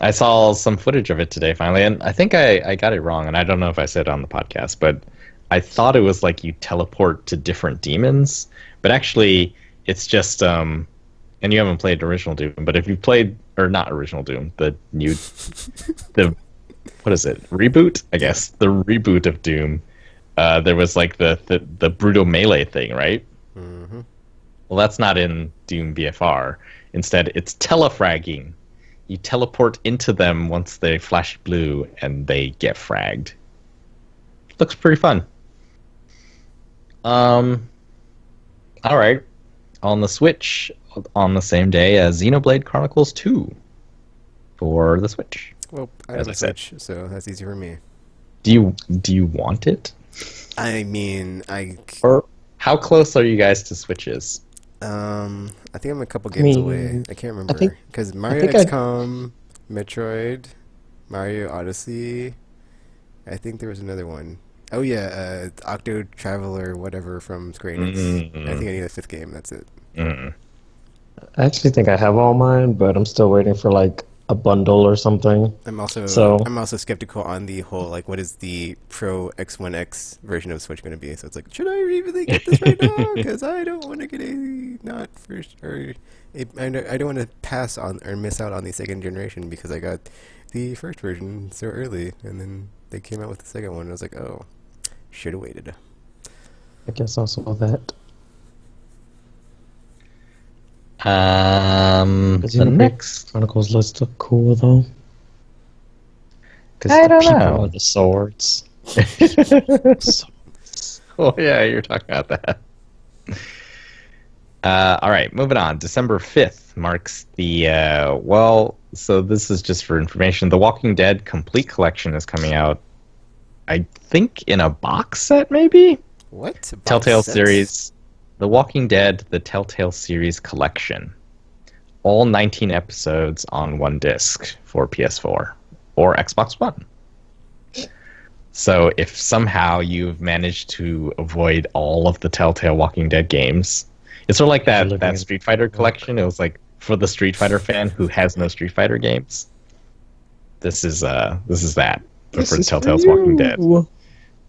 I saw some footage of it today finally, and I think I got it wrong, and I don't know if I said it on the podcast, but I thought it was like you teleport to different demons, but actually it's just and you haven't played original Doom, but if you played, or not original Doom, the what is it, reboot, I guess, the reboot of Doom, there was like the brutal melee thing, right? Mm-hmm. Well, that's not in Doom BFR. Instead, it's telefragging. You teleport into them once they flash blue and they get fragged. Looks pretty fun. Alright. On the Switch, on the same day as Xenoblade Chronicles 2 for the Switch. Well, I have a Switch, so that's easy for me. Do you want it? I mean, Or how close are you guys to Switches? I think I'm a couple games away. I can't remember. Because Mario XCOM, Metroid, Mario Odyssey, I think there was another one. Oh yeah, Octo Traveler, whatever from Square Enix. I think I need a 5th game, that's it. I actually think I have all mine, but I'm still waiting for like a bundle or something. I'm also skeptical on the whole, like, what is the Pro X1X version of Switch going to be? So it's like, should I really get this right now? Because I don't want to get a not first, or I don't want to pass on or miss out on the 2nd generation because I got the first version so early, and then they came out with the second one, and I was like, oh, should have waited. I guess also that. The next Chronicles list look cool though. I don't people know. with the swords. Oh yeah, you're talking about that. All right, moving on. December 5th marks the so this is just for information. The Walking Dead Complete Collection is coming out. I think in a box set, maybe. What? Telltale series. The Walking Dead, the Telltale series collection. All 19 episodes on one disc for PS4 or Xbox One. So if somehow you've managed to avoid all of the Telltale Walking Dead games, it's sort of like that Street Fighter collection. It was like for the Street Fighter fan who has no Street Fighter games. This is that for Telltale's Walking Dead.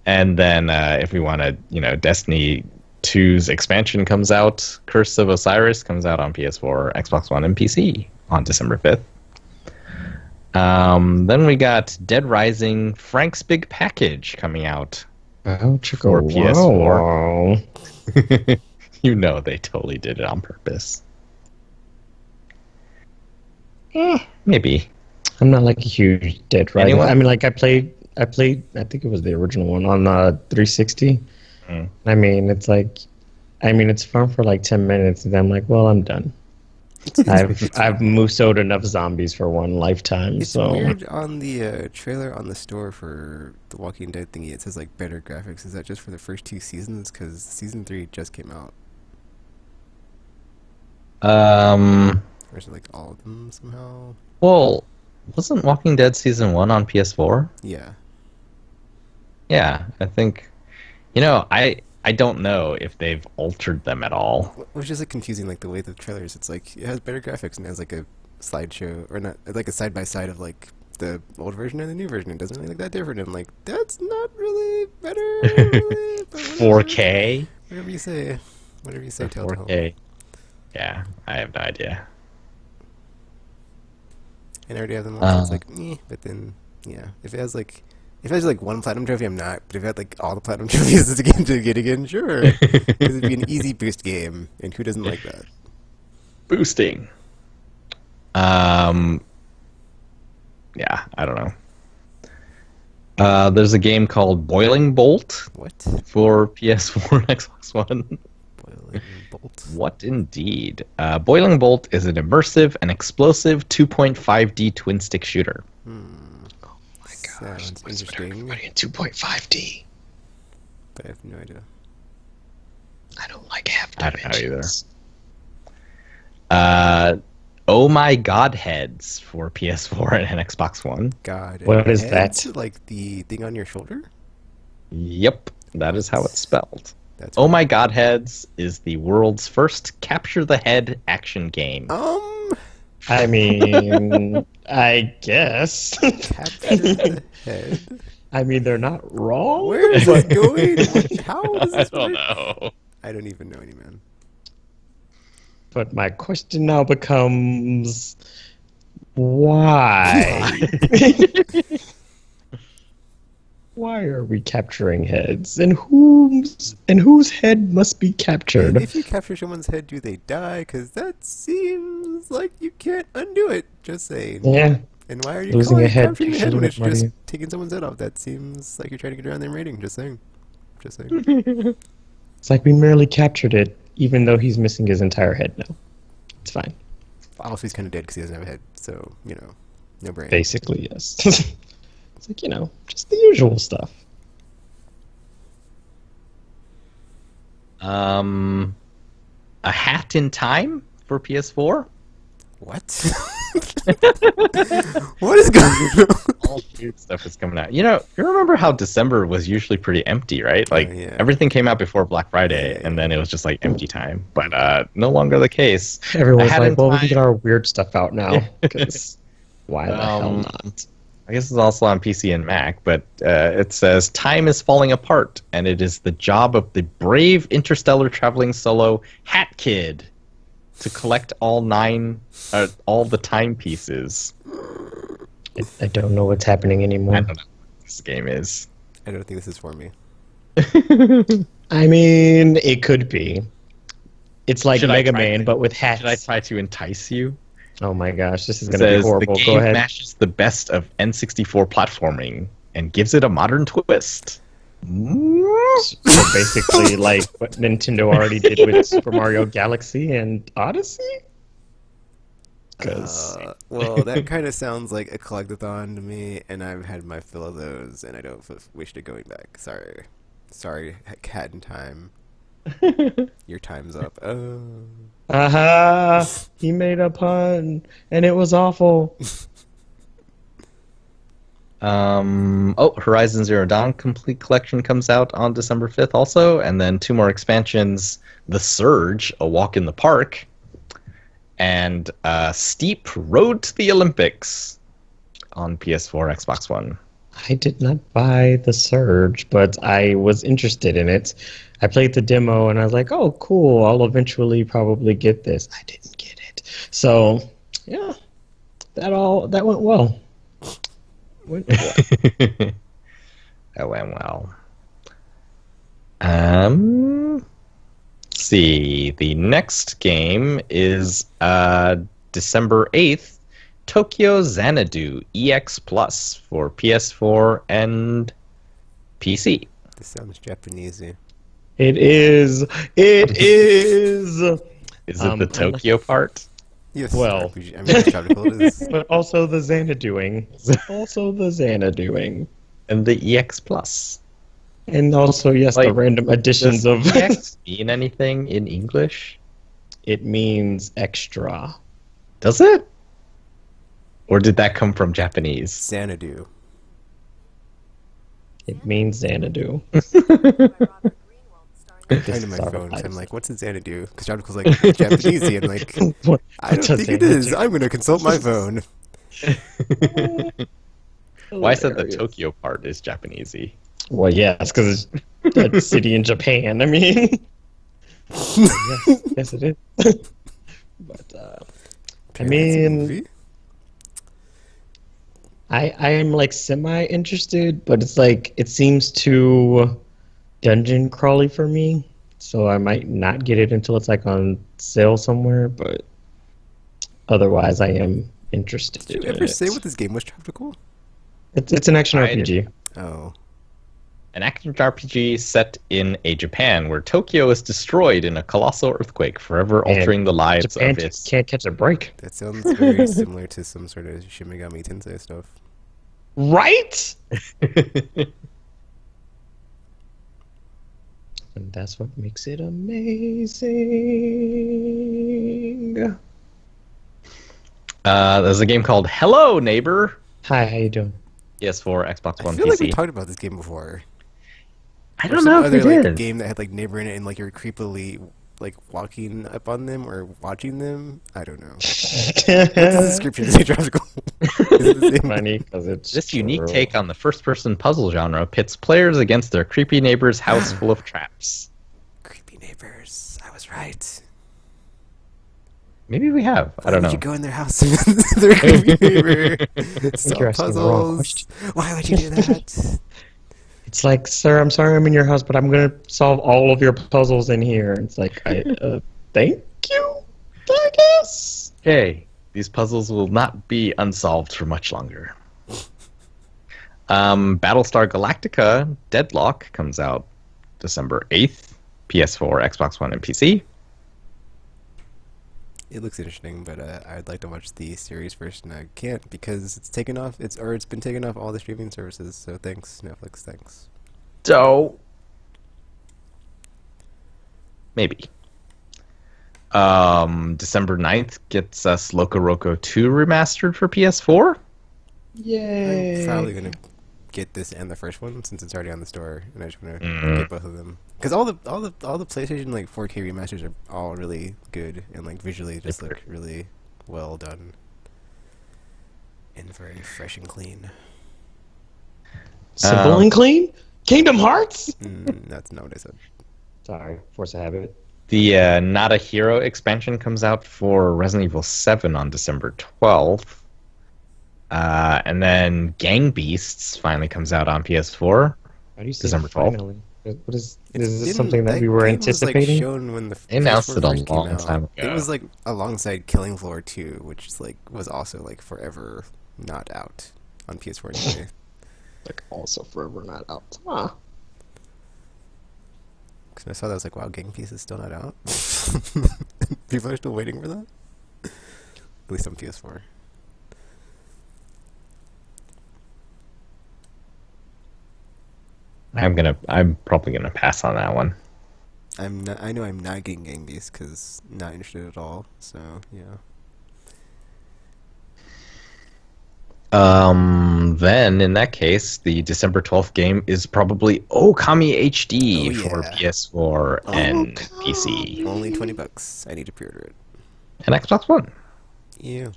And then if we want to, Destiny 2's expansion comes out. Curse of Osiris comes out on PS4, Xbox One, and PC on December 5th. Then we got Dead Rising Frank's Big Package coming out for PS4. Wow. You know they totally did it on purpose. Maybe. I'm not like a huge Dead Rising. Anyone? I mean, like I played. I think it was the original one on 360. I mean, it's fun for like 10 minutes, and then I'm like, well, I'm done. I've musoed enough zombies for one lifetime. It's so weird on the trailer on the store for the Walking Dead thingy. It says like better graphics. Is that just for the first 2 seasons? Because season 3 just came out. Or is it like all of them somehow? Well, wasn't Walking Dead season 1 on PS4? Yeah. Yeah, I think. I don't know if they've altered them at all. It was just like confusing, like the way the trailers. It's like it has better graphics and it has like a slideshow, or not, like a side by side of like the old version and the new version. It doesn't really look that different. I'm like, that's not really better. Really, but 4K. Whatever you say. Whatever you say, Telltale. 4K. Yeah, I have no idea. And I already have them all. So it's like, but then if it has like one platinum trophy, I'm not. But if it had like all the platinum trophies as a game to get again, sure. Because it'd be an easy boost game, and who doesn't like that? Boosting. Yeah, I don't know. There's a game called Boiling Bolt. What? For PS4 and Xbox One. Boiling Bolt. What indeed? Boiling Bolt is an immersive and explosive 2.5D twin stick shooter. Sounds interesting. Everybody in 2.5D. But I have no idea. I don't like half I don't know dimensions. either. Oh My Godheads for PS4 and Xbox One. God. What is heads, that? Like the thing on your shoulder? Yep, that is how it's spelled. That's Oh weird. My Godheads is the world's first capture the head action game I mean, I guess. Capture the head. I mean, they're not wrong. Where is it going? How does I this don't work? know. I don't even know any, man. But my question now becomes, why? Why are we capturing heads? And whose head must be captured? If you capture someone's head, do they die? Because that seems like you can't undo it. Just saying. Yeah. And why are you Losing calling a it head capturing a takes head a when little it's bit more just to you. taking someone's head off? That seems like you're trying to get around their rating. Just saying. Just saying. It's like we merely captured it, even though he's missing his entire head now. It's fine. Also, he's kind of dead because he doesn't have a head. So, you know, no brain. Basically, yes. It's like, just the usual stuff. A Hat in Time for PS4. What? What is going on? All weird stuff is coming out. You remember how December was usually pretty empty, right? Like yeah. everything came out before Black Friday, Yeah. and then it was just like empty time. But no longer the case. Everyone's A Hat in like, well, we can Time- get our weird stuff out now. Because why the hell not? I guess it's also on PC and Mac, but it says time is falling apart, and it is the job of the brave interstellar traveling solo Hat Kid to collect all the timepieces. I don't know what's happening anymore. I don't know what this game is. I don't think this is for me. I mean, it could be. It's like Should I Mega try Man, to- but with hats. Should I try to entice you? Oh my gosh, this is It going to be says horrible. the Go game ahead. mashes the best of N64 platforming and gives it a modern twist. So basically, like what Nintendo already did with Super Mario Galaxy and Odyssey? Well, that kind of sounds like a collectathon to me, and I've had my fill of those, and I don't wish to going back. Sorry, Cat in Time. Your time's up. Oh. Aha! He made a pun, and it was awful. Horizon Zero Dawn Complete Collection comes out on December 5th also, and then 2 more expansions, The Surge, A Walk in the Park, and Steep Road to the Olympics on PS4, Xbox One. I did not buy The Surge, but I was interested in it. I played the demo, and I was like, oh, cool, I'll eventually probably get this. I didn't get it. So, yeah, that went well. That went well. Let's see. The next game is December 8th, Tokyo Xanadu EX Plus for PS4 and PC. This sounds Japanesey. It is. It is. Is it the Tokyo part? Yes. Well. RPG. I mean, Trioptical is. But also the Xanaduing. Also the Xanaduing. And the EX Plus. And also, yes, the Like, random additions Does of... EX mean anything in English? It means extra. Does it? Or did that come from Japanese? Xanadu. It means Xanadu. I'm trying to my phone. I'm like, what's a Xanadu? Because Trioptical's like Japanesey. I'm like, I don't think it is. I'm going to consult my phone. Why said the Tokyo part is Japanesey? Well, yeah, it's because it's a city in Japan. I mean, yes, it is. But I mean, I am like semi interested, but it's like it seems too dungeon crawly for me, so I might not get it until it's like on sale somewhere. But otherwise, I am interested. Did you in ever it. say what this game was, Trioptical? It's an action RPG. Oh. An action RPG set in a Japan where Tokyo is destroyed in a colossal earthquake, forever And altering the lives Japan of its... can't catch a break, That sounds very similar to some sort of Shin Megami Tensei stuff. right? And that's what makes it amazing. There's a game called Hello Neighbor. Hi, how you doing? PS4, Xbox I One, feel like we PC. talked about this game before. I Or don't some know if other we like did. game that had like neighbor in it, and like you're creepily like walking up on them or watching them. I don't know. What's the description of Trioptical? Is it the same? Funny because it's This unique true. take on the first-person puzzle genre pits players against their creepy neighbor's house full of traps. Creepy neighbors. I was right. Maybe we have. I don't Why know. would you go in their house? They're a creepy neighbor. Solve you're asking the wrong puzzles. Why would you do that? It's like, sir, I'm sorry I'm in your house, but I'm gonna solve all of your puzzles in here. It's like, thank you, I guess. Okay, these puzzles will not be unsolved for much longer. Battlestar Galactica Deadlock comes out December 8th, PS4, Xbox One, and PC. It looks interesting, but I'd like to watch the series first, and I can't because it's taken off. It's been taken off all the streaming services. So thanks, Netflix. Thanks. So, maybe. December 9th gets us Loco Roco 2 remastered for PS4. Yay! I'm probably gonna get this and the first one since it's already on the store, and I just want to get both of them. Because all the PlayStation like 4K remasters are all really good and like visually just look really well done and very fresh and clean. Simple and clean? Kingdom Hearts? That's not what I said. Sorry, force of habit. The Not a Hero expansion comes out for Resident Evil 7 on December 12th. And then Gang Beasts finally comes out on PS4. How do you say December 12th. finally? What is this something that we were anticipating? Was, like, shown when the They announced PS4 it a first came long out. time ago. It was like alongside Killing Floor 2, which is like was also like forever not out on PS4 anyway. Like also forever not out. Huh. Because I saw that I was like, wow, Gang Beasts is still not out. People are still waiting for that. At least on PS4. I'm probably gonna pass on that one. I know I'm not getting Gang Beasts because not interested at all. So yeah. Then in that case, the December 12th game is probably Okami HD for yeah. PS4 and PC Only $20. I need to pre-order it. and Xbox One. Yeah.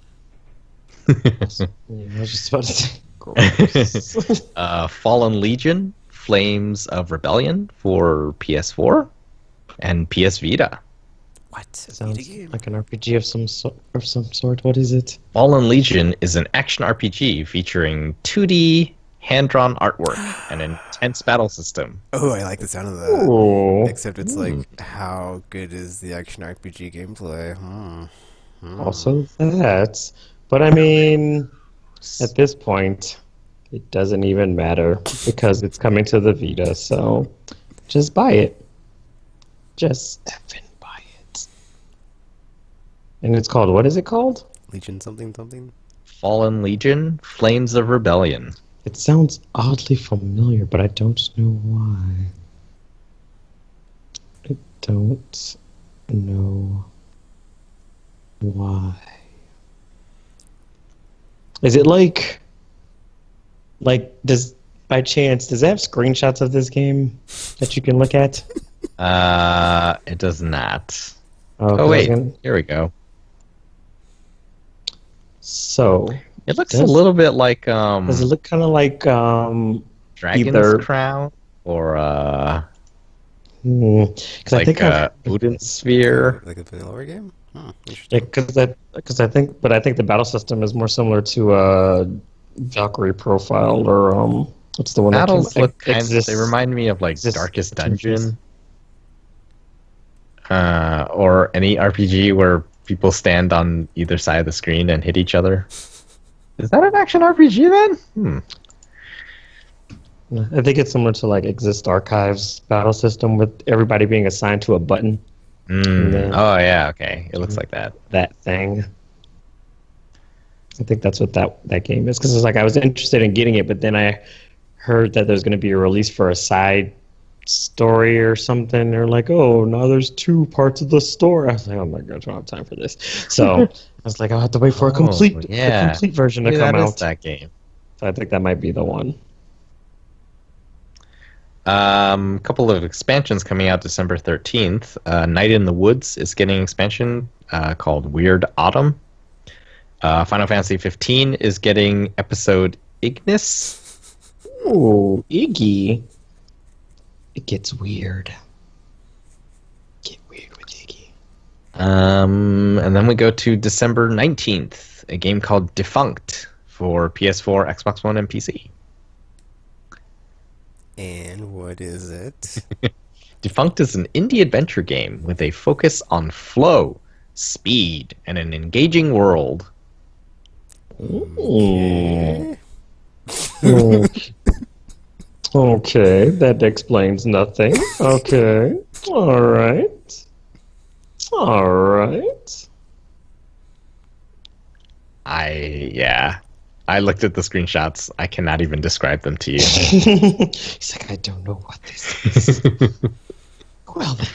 Yeah, I was just about to say. Gross. Fallen Legion, Flames of Rebellion for PS4 and PS Vita. What? Sounds like an RPG of some sort. What is it? Fallen Legion is an action RPG featuring 2D hand-drawn artwork and an intense battle system. Oh, I like the sound of that. Ooh. Except it's like, how good is the action RPG gameplay? Also that. But I mean, at this point, it doesn't even matter because it's coming to the Vita, so just buy it. Just effing buy it. And it's called, what is it called? Legion something something? Fallen Legion, Flames of Rebellion. It sounds oddly familiar, but I don't know why. I don't know why. Is it like does by chance does it have screenshots of this game that you can look at? It does not. Oh, Wait, here we go. So It looks a little bit like does it look kind of like Dragon's either- Crown or because I like think Odin Sphere. Like a vanilla game? Interesting. because I think the battle system is more similar to Valkyrie Profile or what's the one Battles that look came, kind of, they remind me of like Darkest Dungeon. Or any RPG where people stand on either side of the screen and hit each other. Is that an action RPG then? I think it's similar to like Exist Archives battle system with everybody being assigned to a button. then- Oh yeah, okay. It looks like that. That thing. I think that's what that game is because it's like I was interested in getting it, but then I heard that there's going to be a release for a side story or something. They're like, oh, now there's 2 parts of the story. I was like, oh my god, I don't have time for this. So I was like, I'll have to wait for a complete version to Maybe come that is out. that game. So I think that might be the one. Couple of expansions coming out December 13th. Night in the Woods is getting an expansion called Weird Autumn. Final Fantasy 15 is getting episode Ignis. Ooh, Iggy. It gets weird. Get weird with Iggy. And then we go to December 19th, a game called Defunct for PS4, Xbox One, and PC. And what is it? Defunct is an indie adventure game with a focus on flow, speed, and an engaging world. Okay. Okay, that explains nothing. Okay. Alright. Alright. I looked at the screenshots. I cannot even describe them to you. He's like, I don't know what this is. Well then.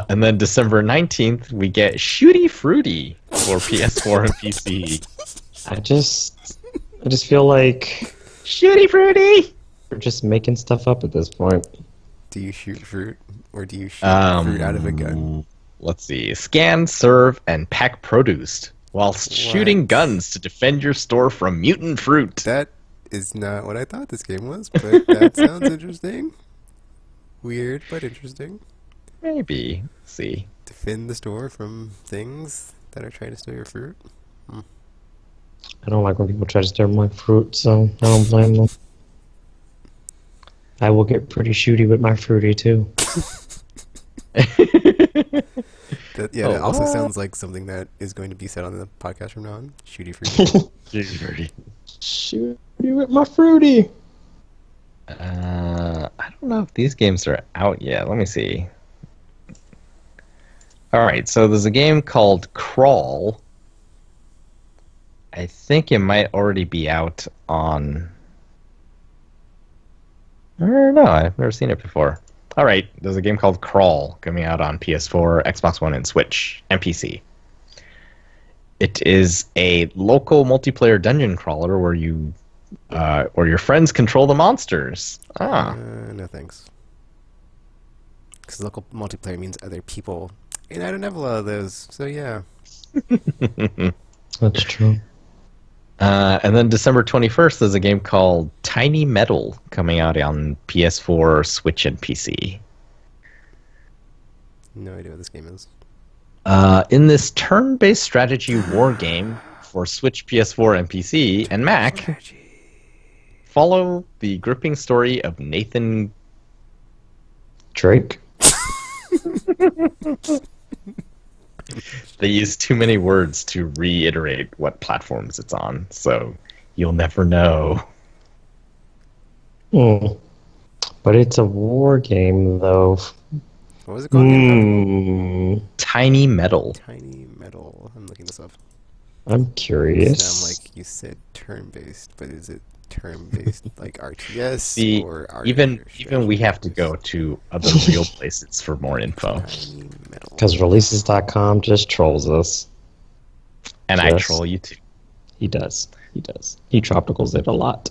And then December 19th, we get Shooty Fruity for PS4 and PC. I just feel like Shooty Fruity! we're just making stuff up at this point. Do you shoot fruit, or do you shoot fruit out of a gun? Let's see. Scan, serve, and pack produce whilst shooting guns to defend your store from mutant fruit. That is not what I thought this game was, but that sounds interesting. Weird, but interesting. Maybe. Let's see. Defend the store from things that are trying to steal your fruit. I don't like when people try to steal my fruit, so I don't blame them. I will get pretty shooty with my fruity too. That also sounds like something that is going to be said on the podcast from now on. Shooty fruit. Shooty Fruity. Shooty with my fruity. I don't know if these games are out yet. Let me see. Alright, so there's a game called Crawl. I think it might already be out on... I don't know, I've never seen it before. Alright, there's a game called Crawl coming out on PS4, Xbox One, and Switch, and PC. It is a local multiplayer dungeon crawler where you or your friends control the monsters. No thanks. Because local multiplayer means other people. And I don't have a lot of those, so yeah. That's true. And then December 21st, there's a game called Tiny Metal coming out on PS4, Switch, and PC. No idea what this game is. In this turn-based strategy war game for Switch, PS4, and PC, and Mac, follow the gripping story of Nathan Drake. They use too many words to reiterate what platforms it's on, so you'll never know. But it's a war game, though. What was it called? Tiny Metal. Tiny Metal. I'm looking this up. I'm curious. Sound like you said turn-based, but is it turn-based like RTS See, or even we have to go to other real places for more info. Because releases.com just trolls us. And I troll you too. He does. He does. He tropicals it a lot.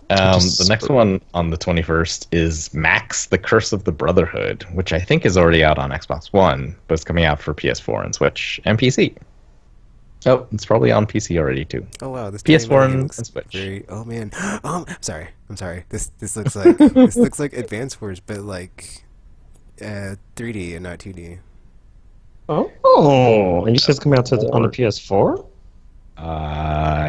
The next one on the 21st is Max, The Curse of the Brotherhood, which I think is already out on Xbox One, but it's coming out for PS4 and Switch and PC. Oh, it's probably on PC already too. Oh wow, this PS4 and Switch. Oh man, I'm sorry. This looks like this looks like Advance Wars, but like 3D and not 2D. Oh, and you said it's coming out on the PS4?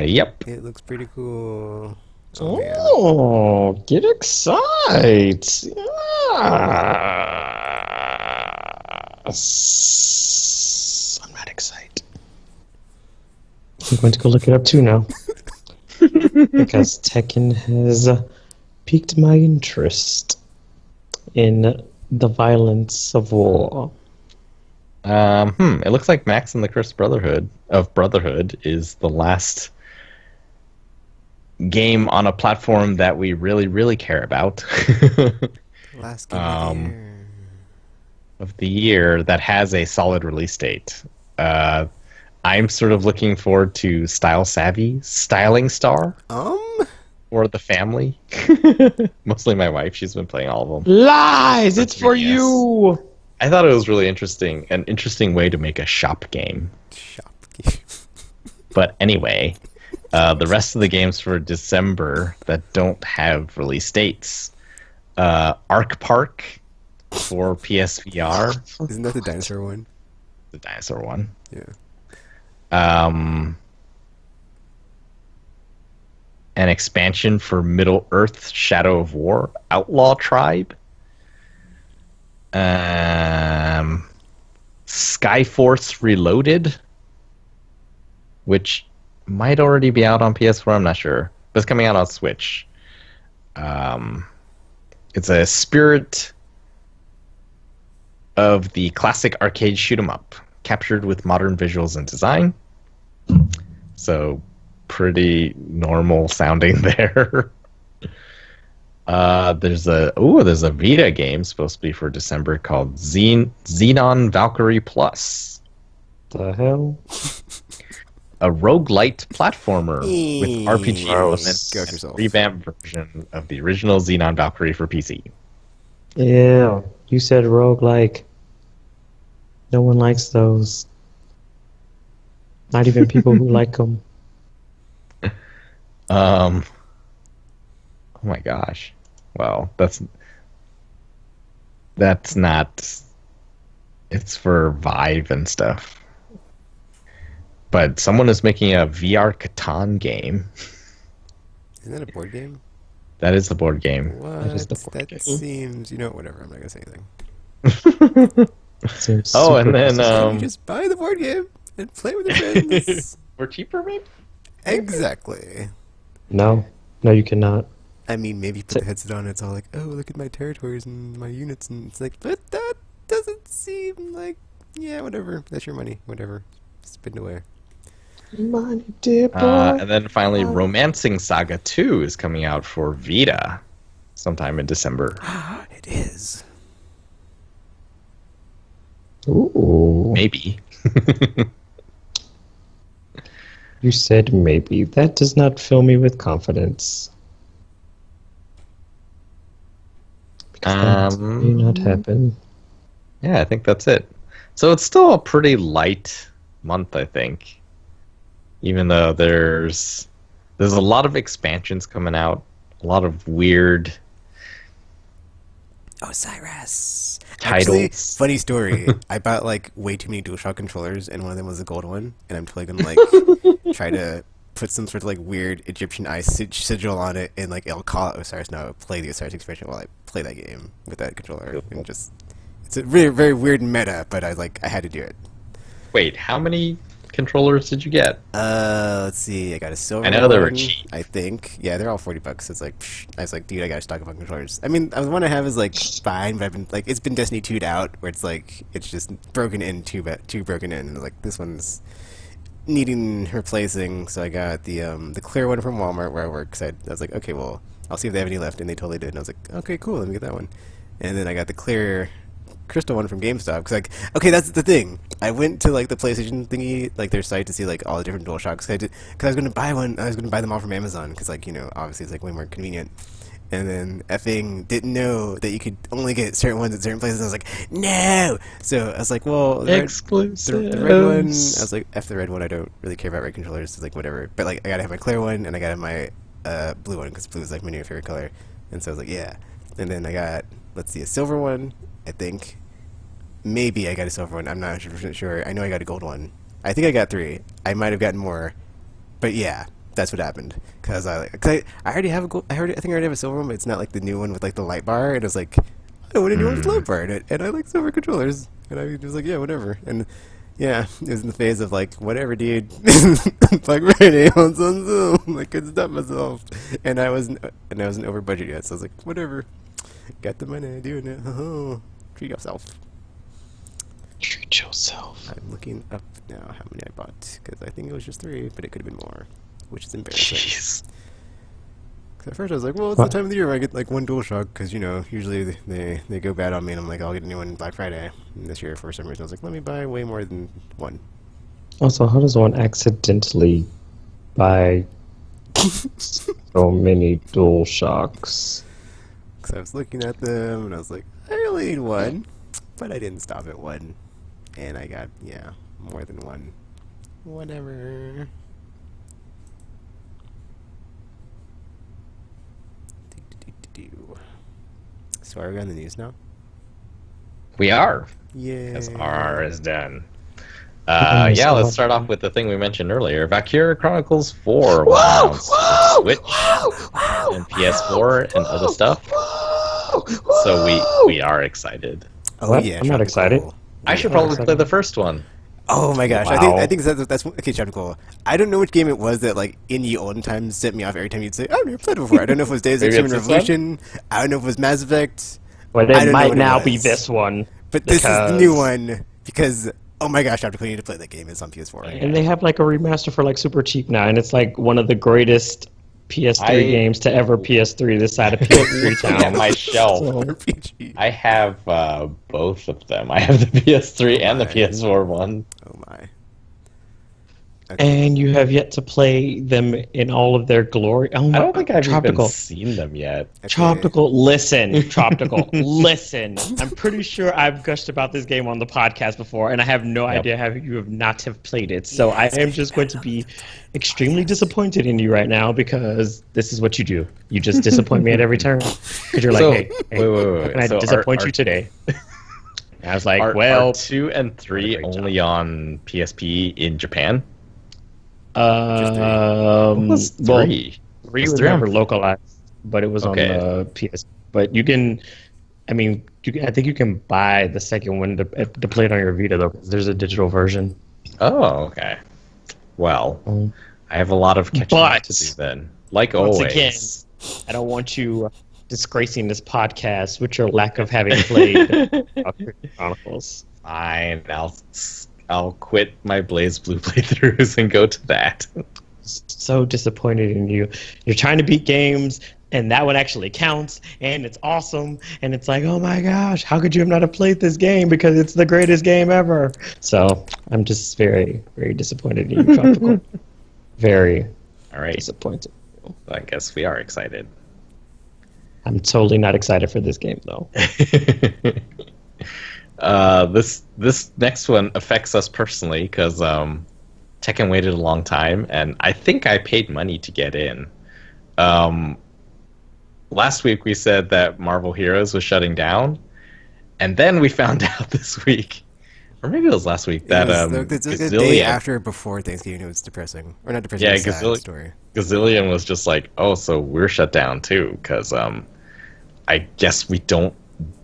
Yep. It looks pretty cool. Oh, get excited! Yes. I'm not excited. I'm going to go look it up too now. Because Tekken has piqued my interest in the violence of war. It looks like Max and the Cursed Brotherhood is the last game on a platform that we really, really care about. Last game of the year that has a solid release date. I'm sort of looking forward to Style Savvy Styling Star. or the family. Mostly my wife. She's been playing all of them. Lies! It's for 3DS. you! I thought it was really interesting. An interesting way to make a shop game. Shop game. But anyway, the rest of the games for December that don't have release dates. Arc Park for PSVR. Isn't that the dinosaur one? The dinosaur one. Yeah. An expansion for Middle-earth Shadow of War Outlaw Tribe. Skyforce Reloaded, which might already be out on PS4, I'm not sure. But it's coming out on Switch. It's a spirit of the classic arcade shoot-'em-up, captured with modern visuals and design. So, pretty normal sounding there. There's a Vita game supposed to be for December called Xenon Valkyrie Plus. The hell? A roguelite platformer with RPG elements, Go yourself. revamped version of the original Xenon Valkyrie for PC. Yeah, you said roguelike. No one likes those. Not even people who like them. Oh my gosh. Well, that's not. It's for Vive and stuff. But someone is making a VR Catan game. Isn't that a board game? That is the board game. What? That is the board That game. seems... You know, whatever. I'm not going to say anything. Seems Oh, and super then You just buy the board game and play with your friends. for cheaper, maybe. Exactly. No, you cannot. I mean, maybe you put the headset on and it's all like, oh, look at my territories and my units. And it's like, but that doesn't seem like... Yeah, whatever. That's your money. Whatever. Spend away. Money dipper. And then finally, Romancing Saga 2 is coming out for Vita sometime in December. It is. Ooh. Maybe. You said maybe. That does not fill me with confidence. Because that may not happen. Yeah, I think that's it. So it's still a pretty light month, I think. Even though there's a lot of expansions coming out, a lot of weird Osiris. titles. Actually, funny story. I bought like way too many DualShock controllers, and one of them was a gold one, and I'm totally gonna like try to put some sort of like weird Egyptian eye sigil on it, and like it'll call out Osiris now. Play the Osiris expansion while I play that game with that controller, and just it's a very very weird meta, but I had to do it. Wait, how many controllers did you get? Let's see. I got a silver. I know they were one, cheap. I think. Yeah, they're all $40. It's like, I was like, dude, I gotta stock up on controllers. I mean, the one I have is like fine, but I've been like, it's been Destiny 2'd out, where it's like, it's just broken in, too broken in, and like, this one's needing replacing. So I got the clear one from Walmart where I work. Cause I was like, okay, well, I'll see if they have any left, and they totally did. And I was like, okay, cool, let me get that one. And then I got the clear crystal one from GameStop. Cause like, okay, that's the thing. I went to like the PlayStation thingy, like their site, to see like all the different DualShocks. Cause I was gonna buy one. I was gonna buy them all from Amazon. Cause like, you know, obviously it's like way more convenient. And then effing didn't know that you could only get certain ones at certain places. I was like, no. So I was like, well, Exclusive. the red one. I was like, F the red one. I don't really care about red controllers. It's like whatever. But like, I gotta have my clear one, and I gotta have my blue one, because blue is like my new favorite color. And so I was like, yeah. And then I got, let's see, a silver one, I think. Maybe I got a silver one. I'm not 100% sure. I know I got a gold one. I think I got 3. I might have gotten more. But yeah, that's what happened. Cause I already have a gold. I think I already have a silver one, but it's not like the new one with like the light bar. And I was like, I want a new one with light bar in it, and I like silver controllers. And I was like, yeah, whatever. And yeah, it was in the phase of like, whatever, dude. Black Friday on Zoom. I couldn't stop myself. And I wasn't over budget yet, so I was like, whatever. Got the money, doing it. Treat yourself. Treat yourself. I'm looking up now how many I bought, because I think it was just 3, but it could have been more, which is embarrassing. Jeez. Cause at first I was like, well, it's the time of the year where I get like one DualShock, because, you know, usually they go bad on me, and I'm like, I'll get a new one Black Friday. And this year, for some reason, I was like, let me buy way more than one. Also, how does one accidentally buy So many dual shocks. Because I was looking at them and I was like, I really need one, but I didn't stop at one, and I got more than one. Whatever. So are we on the news now? We are. Yeah. As RR is done. Yeah, let's start off with the thing we mentioned earlier. Valkyria Chronicles 4 was announced for Switch and PS4 and other stuff. So we are excited. Oh What? yeah, I'm not excited. I should probably play the first one. Oh my gosh, Wow. I think that's okay. Trioptical. I don't know which game it was that like in the olden times set me off every time you'd say, "I've never played it before." I don't know if it was Deus Ex Maybe Human it's this Revolution. I don't know if it was Mass Effect. But I it don't know might what it now be was. this one. But this is the new one because oh my gosh, Trioptical, you need to play that game. It's on PS4. And they have like a remaster for like super cheap now, and it's like one of the greatest PS3 games to ever PS3 this side of PS3 On town. my shelf, RPG. I have both of them. I have the PS3 and the PS4 one. Oh my. And you have yet to play them in all of their glory. Oh my, I don't think I've Tropical. even seen them yet. Tropical, listen, Tropical, listen. I'm pretty sure I've gushed about this game on the podcast before, and I have no idea how you have not have played it. So I am just going to be extremely disappointed in you right now because this is what you do. You just disappoint me at every turn. Because you're like, So, hey, wait. how can I So disappoint are- you today? And I was like, Are well, 2 and 3 great only on PSP in Japan? well, Was 3? 3 Was was 3 on- never localized, but it was Okay. on the PS. But you can, I mean, I think you can buy the second one to play it on your Vita though, 'cause there's a digital version. Oh, okay. Well, Um, I have a lot of catching up But- to do then. Like Once always. again, I don't want you disgracing this podcast with your lack of having played Valkyria Chronicles. Fine, I'll quit my Blaze Blue playthroughs and go to that. So disappointed in you. You're trying to beat games, and that one actually counts, and it's awesome, and it's like, oh my gosh, how could you have not have played this game because it's the greatest game ever? So I'm just very, very disappointed in you, Tropical. Very All right, disappointed. I guess we are excited. I'm totally not excited for this game though. This next one affects us personally because Tekken waited a long time, and I think I paid money to get in. Last week we said that Marvel Heroes was shutting down, and then we found out this week, or maybe it was last week, that the day Gazillion, after before Thanksgiving, it was depressing, or not depressing. Yeah, it was a sad story. Gazillion was just like, oh, so we're shut down too, because I guess we don't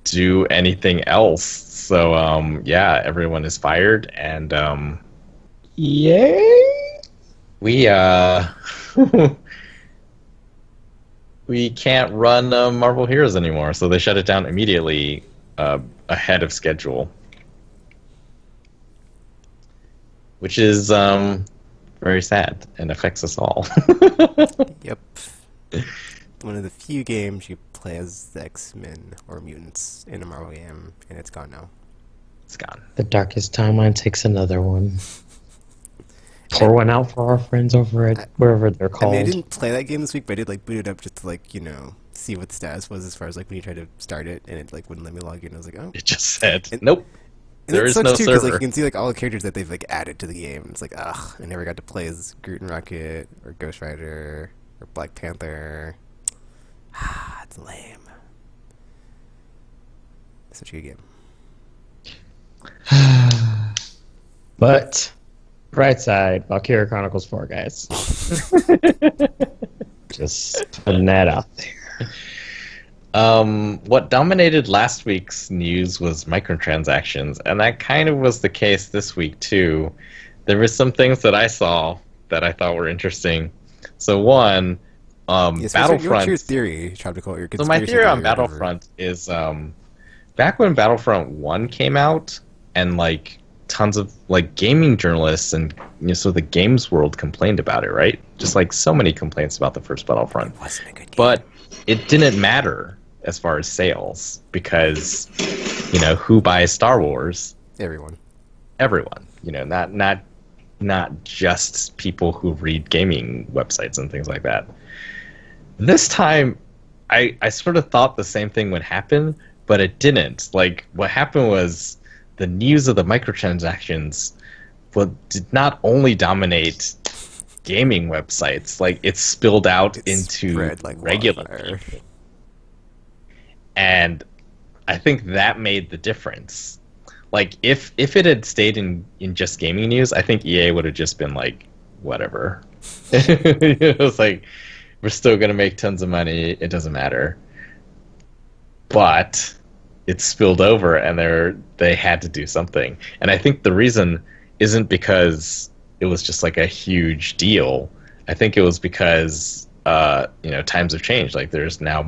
do anything else. So yeah, everyone is fired, and Yay! we we can't run Marvel Heroes anymore. So they shut it down immediately ahead of schedule, which is very sad and affects us all. Yep. One of the few games you play as the X-Men or mutants in a Marvel game, and it's gone now. It's gone. The darkest timeline takes another one. Pour one out for our friends over at wherever they're I called. mean, I didn't play that game this week, but I did like boot it up just to like see what the status was as far as like when you tried to start it, and it like wouldn't let me log in. I was like, oh. It just said, And- nope. And There it is sucks no too, 'cause, server. like, you can see like all the characters that they've like added to the game. It's like, ugh, I never got to play as Groot and Rocket or Ghost Rider or Black Panther. Ah, it's lame. Such a good game. But, bright side, Valkyria Chronicles 4, guys. Just putting that out there. What dominated last week's news was microtransactions, and that kind of was the case this week too. There were some things that I saw that I thought were interesting. So one, Yes, Battlefront. what's your theory, Tropical? Your So my conspiracy theory on or whatever? Battlefront is, back when Battlefront 1 came out, and like tons of like gaming journalists and so the games world complained about it, right? Just like so many complaints about the first Battlefront. It wasn't a good game. But it didn't matter as far as sales because, who buys Star Wars? Everyone. Everyone. Not just people who read gaming websites and things like that. This time, I sort of thought the same thing would happen, but it didn't. Like, what happened was the news of the microtransactions did not only dominate gaming websites, like, it spilled out into like regular people. And I think that made the difference. Like, if it had stayed in just gaming news, I think EA would have just been like, whatever. It was like, we're still going to make tons of money. It doesn't matter. But it spilled over, and they had to do something. And I think the reason isn't because it was just like a huge deal. I think it was because times have changed. Like, there's now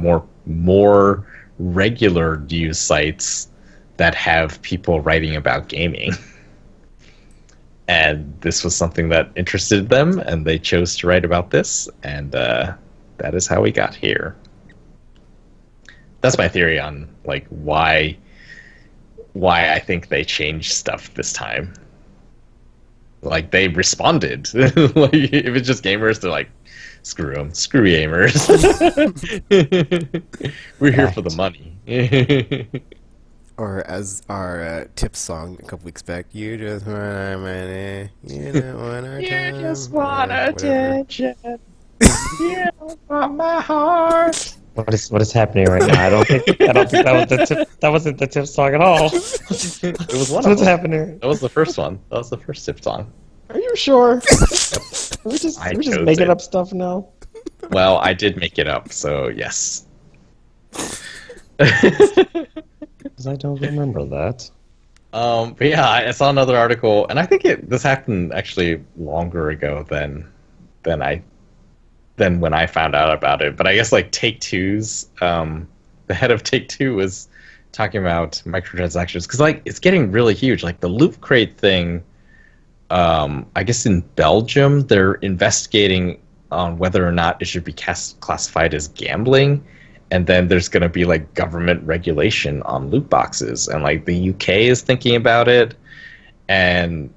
more regular news sites that have people writing about gaming. And this was something that interested them, and they chose to write about this, and that is how we got here. That's my theory on like why I think they changed stuff this time. Like, they responded. Like, if it's just gamers, they're like, screw them, screw gamers. We're here for the money. Or as our Tips song a couple weeks back, you just want our money, you don't want our time. You just want attention. You don't want my heart. What is happening right now? I don't think that was the tip. That wasn't the Tip song at all. It was one of What's them. happening? That was the first one. That was the first Tip song. Are you sure? We're just I making chose it. up stuff now. Well, I did make it up, so yes. Because I don't remember that. But yeah, I saw another article, and I think this happened actually longer ago than when I found out about it. But I guess like Take-Two's the head of Take-Two was talking about microtransactions because like it's getting really huge. Like the Loot Crate thing, I guess in Belgium they're investigating on whether or not it should be classified as gambling. And then there's going to be like government regulation on loot boxes, and like the UK is thinking about it, and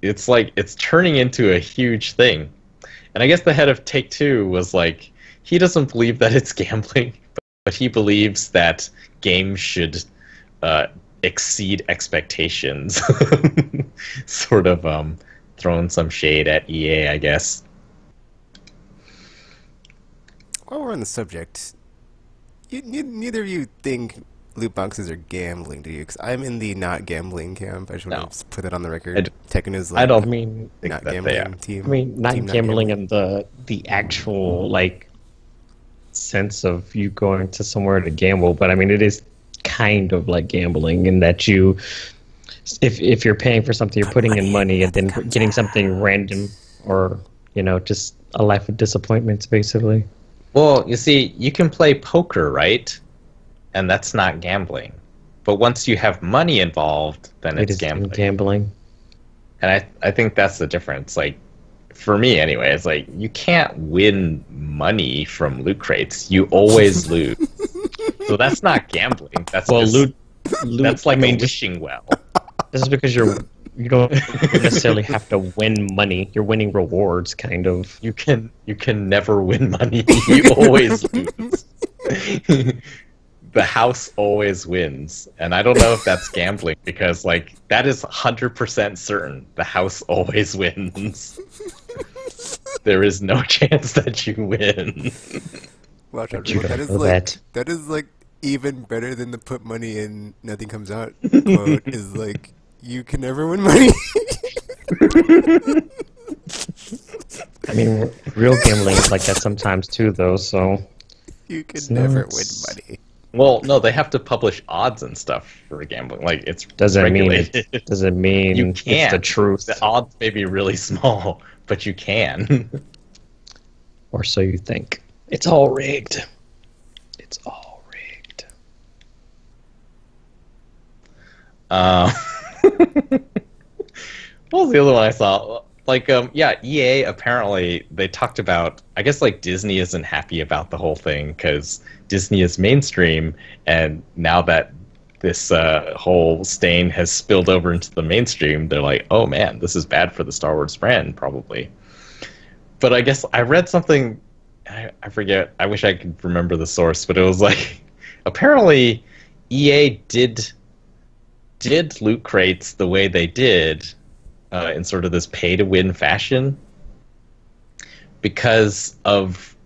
it's like it's turning into a huge thing. And I guess the head of Take-Two was like, he doesn't believe that it's gambling, but he believes that games should exceed expectations. Sort of throwing some shade at EA, I guess. While we're on the subject, neither of you think loot boxes are gambling, do you? Because I'm in the not gambling camp. I just want to put that on the record. Tekken is like, I mean, not gambling team. I mean, not team gambling in the actual like sense of you going to somewhere to gamble, but I mean, it is kind of like gambling in that you, if you're paying for something, you're putting in money and then getting something random, or just a life of disappointments, basically. Well, you see, you can play poker, right? And that's not gambling. But once you have money involved, then it's gambling. And I think that's the difference. Like, for me anyway, it's like, you can't win money from loot crates. You always lose. So that's not gambling. That's loot. That's like a wishing well. This is because you don't necessarily have to win money. You're winning rewards, kind of. You can never win money. You always lose. The house always wins. And I don't know if that's gambling, because like that is 100% certain. The house always wins. There is no chance that you win. Watch out, You that don't is know like that. that is like even better than the put money in, nothing comes out quote is like, you can never win money. I mean, real gambling is like that sometimes too, though. So You can never win money. Well, no, they have to publish odds and stuff for gambling. Like, it's doesn't regulated. mean You it's can't. the truth, The odds may be really small, but you can. or so you think. It's all rigged. It's all rigged. What was the other one I saw? Like, yeah, EA, apparently, they talked about, I guess, like, Disney isn't happy about the whole thing, because Disney is mainstream, and now that this whole stain has spilled over into the mainstream, they're like, oh man, this is bad for the Star Wars brand, probably. But I guess I read something I forget. I wish I could remember the source, but it was like apparently EA did loot crates the way they did in sort of this pay-to-win fashion because of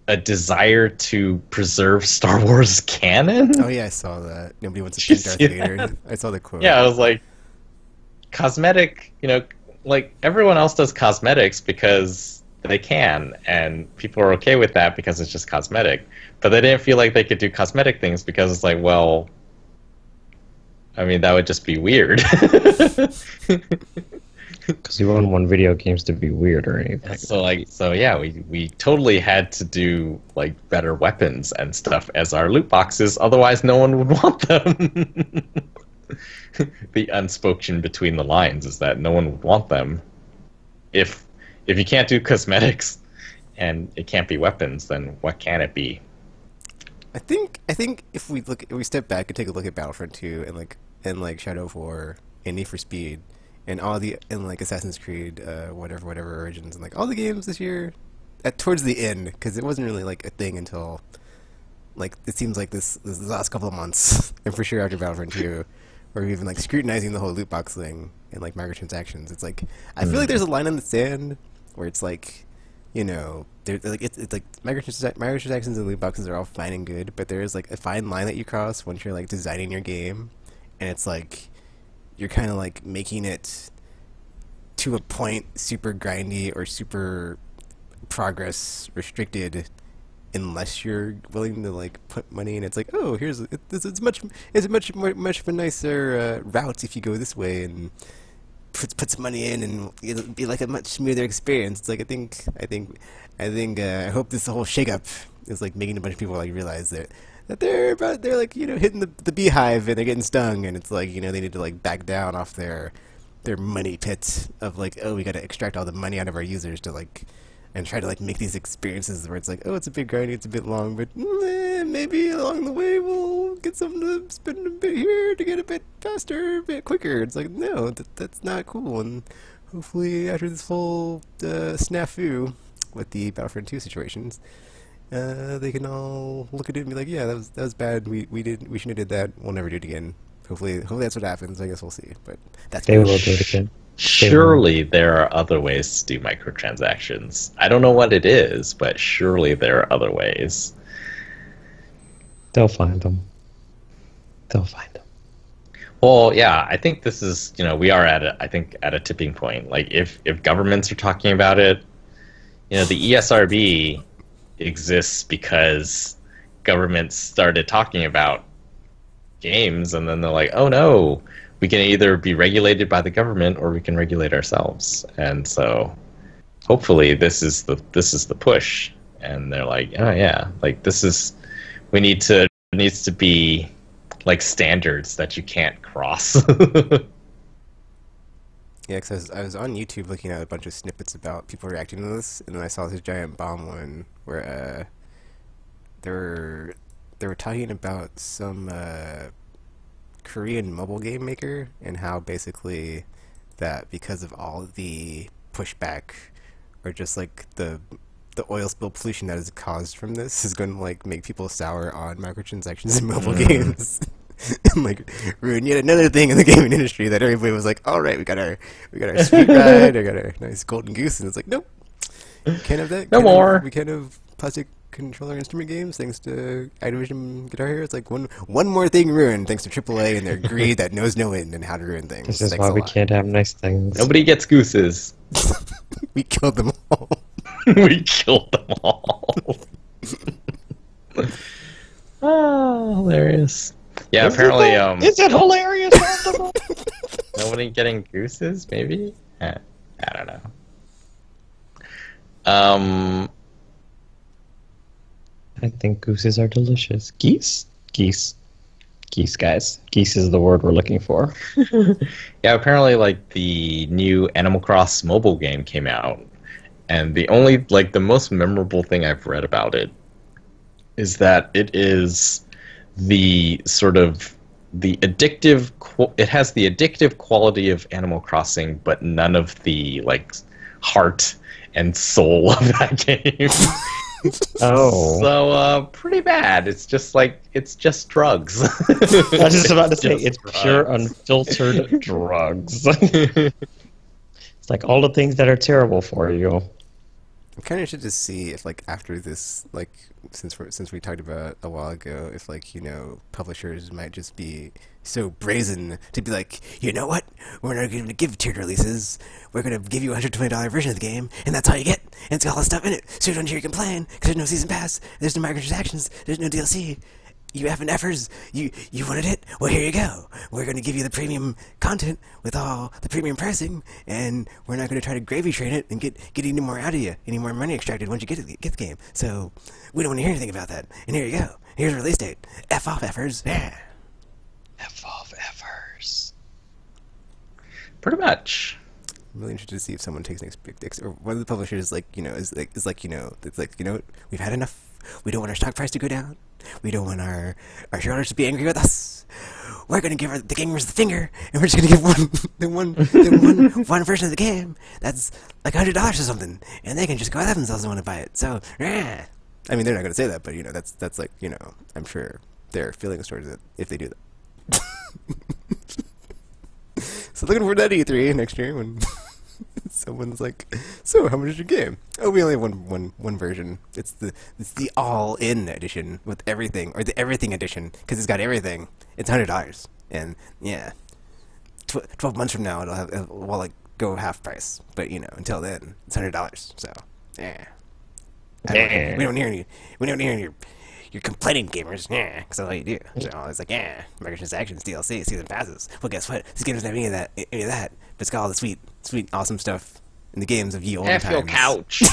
a desire to preserve Star Wars canon. Oh yeah, I saw that. Nobody wants to paint Darth Vader. I saw the quote. Yeah, I was like, cosmetic, like everyone else does cosmetics because they can, and people are okay with that because it's just cosmetic. But they didn't feel like they could do cosmetic things because it's like, well, I mean, that would just be weird. Because you wouldn't want video games to be weird or anything. So yeah, we totally had to do like better weapons and stuff as our loot boxes. Otherwise, no one would want them. The unspoken between the lines is that no one would want them. If you can't do cosmetics and it can't be weapons, then what can it be? I think if we step back and take a look at Battlefront 2 and Shadow of War and Need for Speed and Assassin's Creed whatever Origins and like all the games this year towards the end, because it wasn't really like a thing until like it seems like this last couple of months and for sure after Battlefront 2, where we've been like scrutinizing the whole loot box thing and like microtransactions. It's like I feel like there's a line in the sand where it's like, it's like microtransactions and loot boxes are all fine and good, but there is like a fine line that you cross once you're like designing your game, and it's like you're kind of like making it to a point super grindy or super progress restricted unless you're willing to like put money in. It's like, oh, it's much of a nicer route if you go this way and put some money in, and it'll be like a much smoother experience. It's like I hope this whole shakeup is like making a bunch of people like realize that they're like hitting the beehive and they're getting stung, and it's like they need to like back down off their money pit of like, oh, we got to extract all the money out of our users to like and try to like make these experiences where it's like, oh, it's a bit grindy, it's a bit long, but maybe along the way we'll get something to spend a bit here to get a bit faster, a bit quicker. It's like, no, that's not cool. And hopefully after this whole snafu with the Battlefront 2 situations, they can all look at it and be like, yeah, that was bad. We shouldn't have did that. We'll never do it again. Hopefully that's what happens. I guess we'll see. But they will do it again. Surely there are other ways to do microtransactions. I don't know what it is, but surely there are other ways. They'll find them. Well, yeah, I think this is, we are at a tipping point. Like if governments are talking about it, the ESRB exists because governments started talking about games, and then they're like, oh no, we can either be regulated by the government or we can regulate ourselves. And so hopefully this is the push, and they're like, oh yeah, like there needs to be like standards that you can't cross. Yeah, because I was on YouTube looking at a bunch of snippets about people reacting to this, and then I saw this giant bomb one where they were talking about some Korean mobile game maker, and how basically that because of all the pushback or just like the oil spill pollution that is caused from this is going to like make people sour on microtransactions in mobile games. And like ruin yet another thing in the gaming industry that everybody was like, all right, we got our sweet ride, we got our nice golden goose, and it's like, nope, can't have that. No more. We can't have plastic controller instrument games thanks to Activision Guitar Hero. It's like one more thing ruined thanks to AAA and their greed that knows no end and how to ruin things. This is why we can't have nice things. Nobody gets gooses. We killed them all. We killed them all. Oh, hilarious. Yeah, apparently, Is it hilarious? nobody getting gooses, maybe? I don't know. I think gooses are delicious. Geese, guys. Geese is the word we're looking for. Yeah, apparently, like, the new Animal Cross mobile game came out, and the most memorable thing I've read about it is that it is the sort of it has the addictive quality of Animal Crossing, but none of the like heart and soul of that game. Oh. So, pretty bad. It's just drugs. I was just about to say, Just it's drugs. pure unfiltered drugs. It's like all the things that are terrible for you. I'm kind of interested to see if, like, after this, like, since we talked about a while ago, if, like, you know, publishers might just be so brazen to be like, you know what? We're not going to give tiered releases. We're going to give you a $120 version of the game, and that's all you get. And it's got all this stuff in it. So you don't hear you complain, because there's no season pass, there's no microtransactions, there's no DLC. You have an effers. You wanted it? Well, here you go. We're going to give you the premium content with all the premium pricing, and we're not going to try to gravy train it and get any more out of you, any more money extracted once you get the game. So we don't want to hear anything about that. And here you go. Here's a release date. F off, effers. Yeah. F off effers. Pretty much. I'm really interested to see if someone takes an or one of the publishers, like, you know, is like, you know, it's like, you know, we've had enough. We don't want our stock price to go down. We don't want our shareholders to be angry with us. We're going to give the gamers the finger, and we're just going to give one version of the game that's like $100 or something, and they can just go out themselves and want to buy it. So, I mean, they're not going to say that, but, you know, that's like, you know, I'm sure their feelings towards it if they do that. So looking forward to that E3 next year when someone's like, "So, how much is your game?" Oh, we only have one version. It's the all-in edition with everything, or the everything edition, because it's got everything. It's $100, and yeah, 12 months from now will like go half price. But you know, until then, it's $100. So yeah, we don't hear any. You're complaining, gamers, yeah, because that's all you do. So it's like, yeah, microtransactions, DLC, season passes. Well, guess what? This game doesn't have any of that, but it's got all the sweet, awesome stuff in the games of ye olden times. F your couch.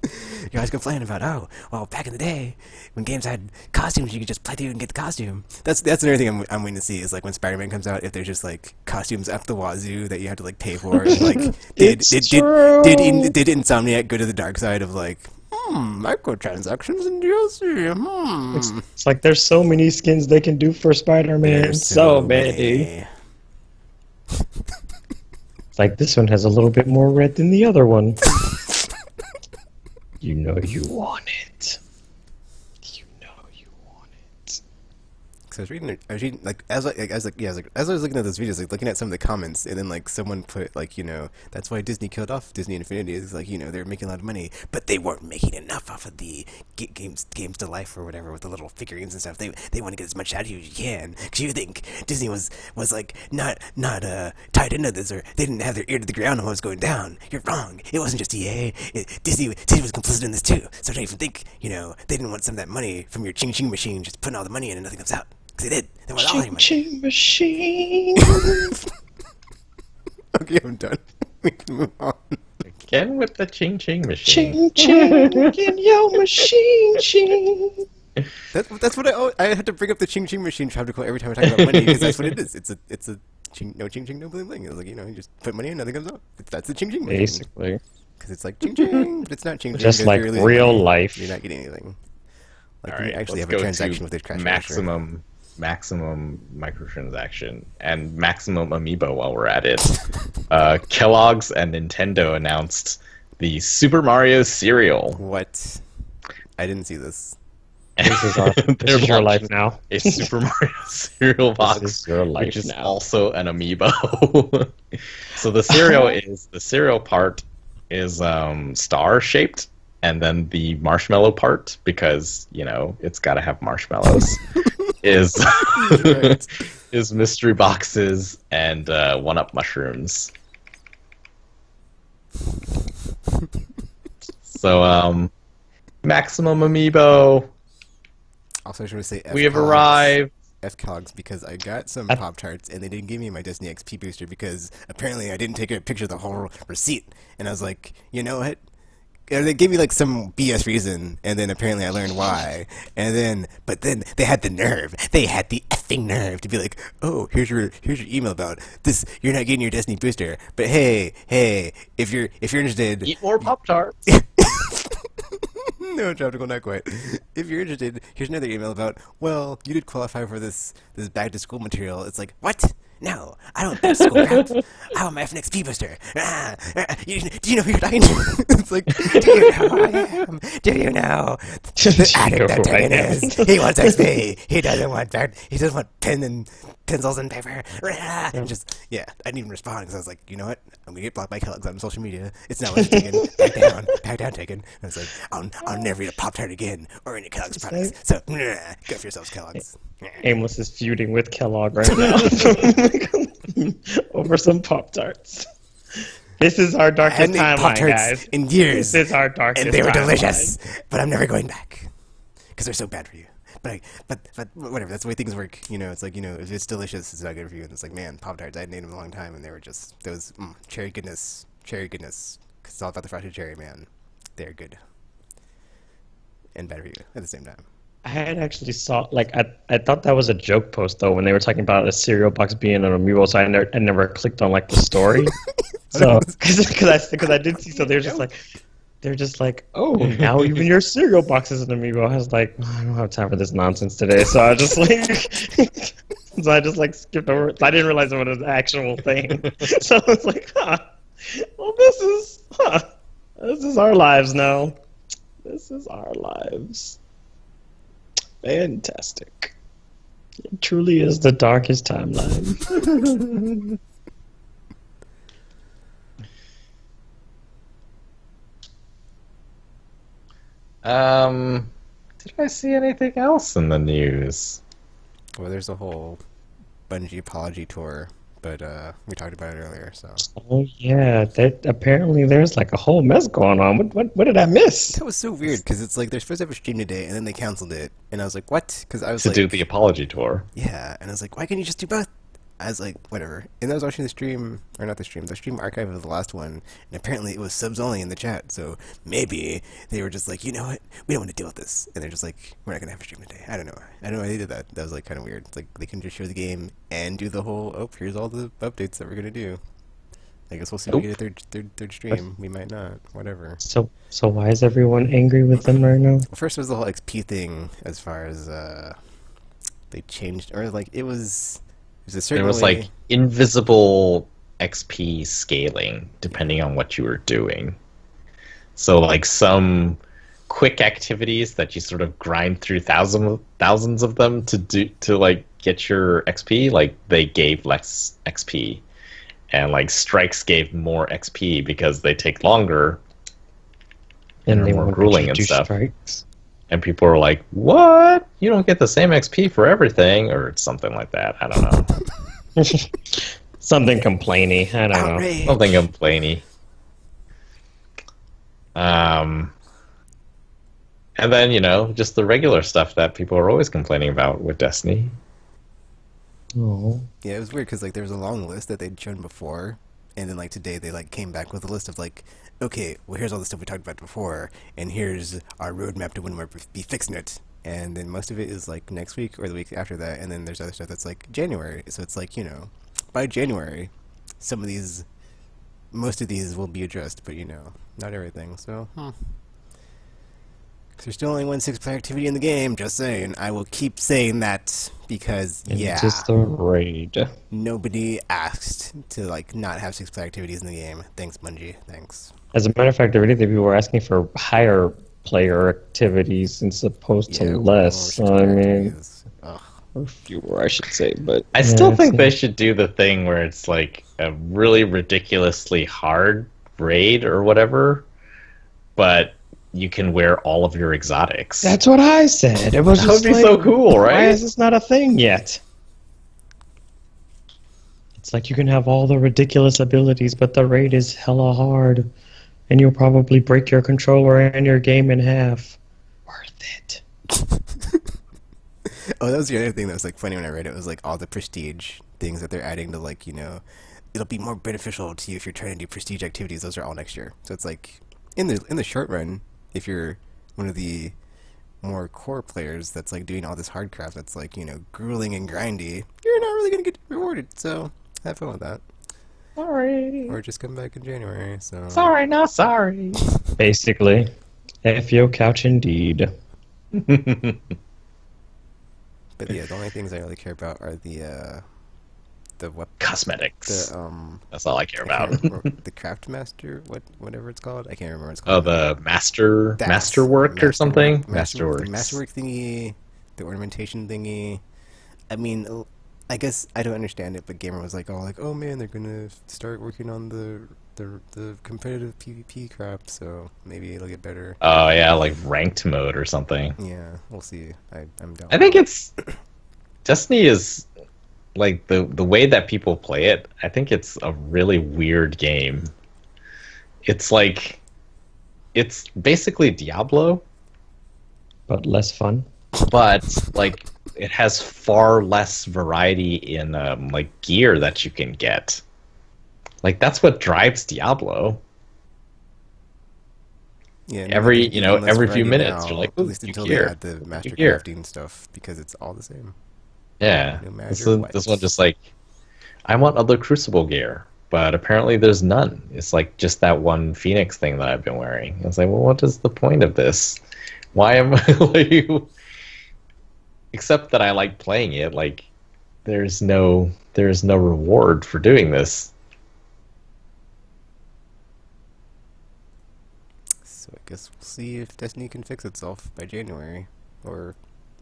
You guys complain about, oh, well, back in the day, when games had costumes, you could just play through and get the costume. That's another thing I'm waiting to see is, like, when Spider-Man comes out, if there's just, like, costumes up the wazoo that you have to, like, pay for. And, like, did Insomniac go to the dark side of, like, microtransactions and DLC? It's like there's so many skins they can do for Spider-Man. There's So many. It's like this one has a little bit more red than the other one. You know you want it. You know you want it. So I was reading, like, as I was looking at those videos, like, looking at some of the comments, and then, like, someone put, like, you know, that's why Disney killed off Disney Infinity. It's like, you know, they were making a lot of money, but they weren't making enough off of the games to life or whatever with the little figurines and stuff. They want to get as much out of you as you can, because you think Disney was like not tied into this, or they didn't have their ear to the ground on what was going down. You're wrong. It wasn't just EA. Disney was complicit in this too. So don't even think, you know, they didn't want some of that money from your ching ching machine just putting all the money in and nothing comes out. They did. They want all your money. Ching machine. Okay, I'm done. We can move on. Again with the ching ching machine. Ching ching in your machine, ching. That's what I had to bring up the ching ching machine Tropical every time I talk about money, because that's what it is. It's a ching, no ching ching, no bling bling. It's like, you know, you just put money in, nothing comes out. That's the ching ching machine. Basically. Because it's like ching ching, but it's not ching ching. Just like you're losing real money. life. You're not getting anything. Like, All you right, actually let's have a go transaction to with this crash maximum microtransaction and maximum amiibo while we're at it. Kellogg's and Nintendo announced the Super Mario cereal. What? I didn't see this. This is your life now. A Super Mario cereal box, This is your life which is now. also an amiibo. So the cereal part is star shaped, and then the marshmallow part, because, you know, it's got to have marshmallows, is is mystery boxes and 1-up mushrooms. So maximum amiibo. Also, I should say We have arrived. F-Cogs, because I got some Pop-Tarts and they didn't give me my Destiny XP booster because apparently I didn't take a picture of the whole receipt. And I was like, you know what? And they gave me like some BS reason, and then apparently I learned why. But then they had the effing nerve to be like, oh, here's your email about this. You're not getting your Destiny booster, but hey, if you're interested, Eat more Pop-Tarts. No, Tropical, not quite. If you're interested, here's another email about, well, you did qualify for this back to school material. It's like, what? No, I don't want that school crap. I want my FNXP booster. Do you know who you're talking to? It's like, do you know who I am? Do you know the addict that Tekken is? He wants XP. He doesn't want pen and pencils and paper. And just, yeah, I didn't even respond because I was like, you know what? I'm gonna get blocked by Kellogg's on social media. It's not worth taking. Back down, Tekken. And I was like, I'll never eat a Pop-Tart again or any Kellogg's products. So, go for yourselves, Kellogg's. Aimless is feuding with Kellogg right now over some Pop-Tarts. This is our darkest timeline, guys. In years. This is our darkest timeline. And they were delicious, but I'm never going back because they're so bad for you. But whatever. That's the way things work. You know, it's like, you know, if it's delicious, it's not good for you. And it's like, man, Pop-Tarts, I hadn't eaten them in a long time, and they were just those cherry goodness. Because it's all about the frosted cherry, man. They're good and bad for you at the same time. I had actually saw, like, I thought that was a joke post, though, when they were talking about a cereal box being an amiibo, so I never clicked on, like, the story. So, because I did see, so they're just like, oh, now even your cereal box is an amiibo. I was like, I don't have time for this nonsense today, so I just, like, skipped over it. I didn't realize it was an actual thing. So I was like, well, this is our lives now. This is our lives. Fantastic. It truly is the darkest timeline. Did I see anything else in the news? Well, there's a whole Bungie apology tour, but we talked about it earlier, so. Oh yeah, apparently there's like a whole mess going on. What did I miss? That was so weird because it's like they're supposed to have a stream today, and then they canceled it, and I was like, what? Because I was to like, do the apology tour. Yeah, and I was like, why can't you just do both? I was like, whatever. And I was watching the stream, or not the stream archive of the last one, and apparently it was subs only in the chat, so maybe they were just like, you know what, we don't want to deal with this, and they're just like, we're not going to have a stream today. I don't know why they did that. That was like kind of weird. It's like, they can just show the game and do the whole, oh, here's all the updates that we're going to do. I guess we'll see if we get a third stream. We might not. Whatever. So why is everyone angry with them right now? Well, first was the whole XP thing, as far as, they changed, or like, it was... There was like invisible XP scaling depending on what you were doing. So like some quick activities that you sort of grind through thousands of them to like get your XP, like they gave less XP, and like strikes gave more XP because they take longer and are more grueling and stuff. Strikes. And people are like, what? You don't get the same XP for everything? Or something like that. I don't know. Something complainy. I don't know. Something complainy. And then, you know, just the regular stuff that people are always complaining about with Destiny. Oh. Yeah, it was weird because, like, there was a long list that they'd shown before. And then, like, today they, like, came back with a list of, like, okay, well, here's all the stuff we talked about before, and here's our roadmap to when we'll be fixing it. And then most of it is, like, next week or the week after that, and then there's other stuff that's, like, January. So it's like, you know, by January, most of these will be addressed, but, you know, not everything, so, There's still only one six-player activity in the game, just saying. I will keep saying that, because, yeah. It's just a raid. Nobody asked to, like, not have six-player activities in the game. Thanks, Bungie. Thanks. As a matter of fact, already people were asking for higher player activities as opposed to less. So, I mean, or fewer, I should say. But I still think they should do the thing where it's like a really ridiculously hard raid or whatever, but you can wear all of your exotics. That's what I said. It was that would be like, so cool, right? Why is this not a thing yet? It's like you can have all the ridiculous abilities, but the raid is hella hard. And you'll probably break your controller and your game in half. Worth it. Oh, that was the other thing that was like funny when I read it. It was like all the prestige things that they're adding to, like, you know, it'll be more beneficial to you if you're trying to do prestige activities. Those are all next year. So it's like in the short run, if you're one of the more core players that's like doing all this hard crap that's like, you know, grueling and grindy, you're not really gonna get rewarded. So have fun with that. Sorry. Or just come back in January. So sorry, not sorry. Basically, F your couch indeed. But yeah, the only things I really care about are the the what cosmetics. the That's all I care about. The craft master, whatever it's called. I can't remember what it's Oh, called. the masterwork or something. The Masterworks. masterwork thingy, the ornamentation thingy. I mean, I guess I don't understand it, but Gamer was like, oh man, they're gonna start working on the competitive PvP crap, so maybe it'll get better. Oh yeah, like ranked mode or something. Yeah, we'll see. I'm down. I think it's Destiny is like the way that people play it. I think it's a really weird game. It's like it's basically Diablo, But less fun. but like it has far less variety in like gear that you can get. Like that's what drives Diablo. Yeah, Every every few variety minutes now, you're like, at least new until gear, they add the master gear. crafting stuff, because it's all the same. Yeah, No matter this what. one just like I want other Crucible gear, but apparently there's none. It's like just that one Phoenix thing that I've been wearing. I was like, well, what is the point of this? Why am I like? Except that I like playing it. Like, there's no reward for doing this. So I guess we'll see if Destiny can fix itself by January, or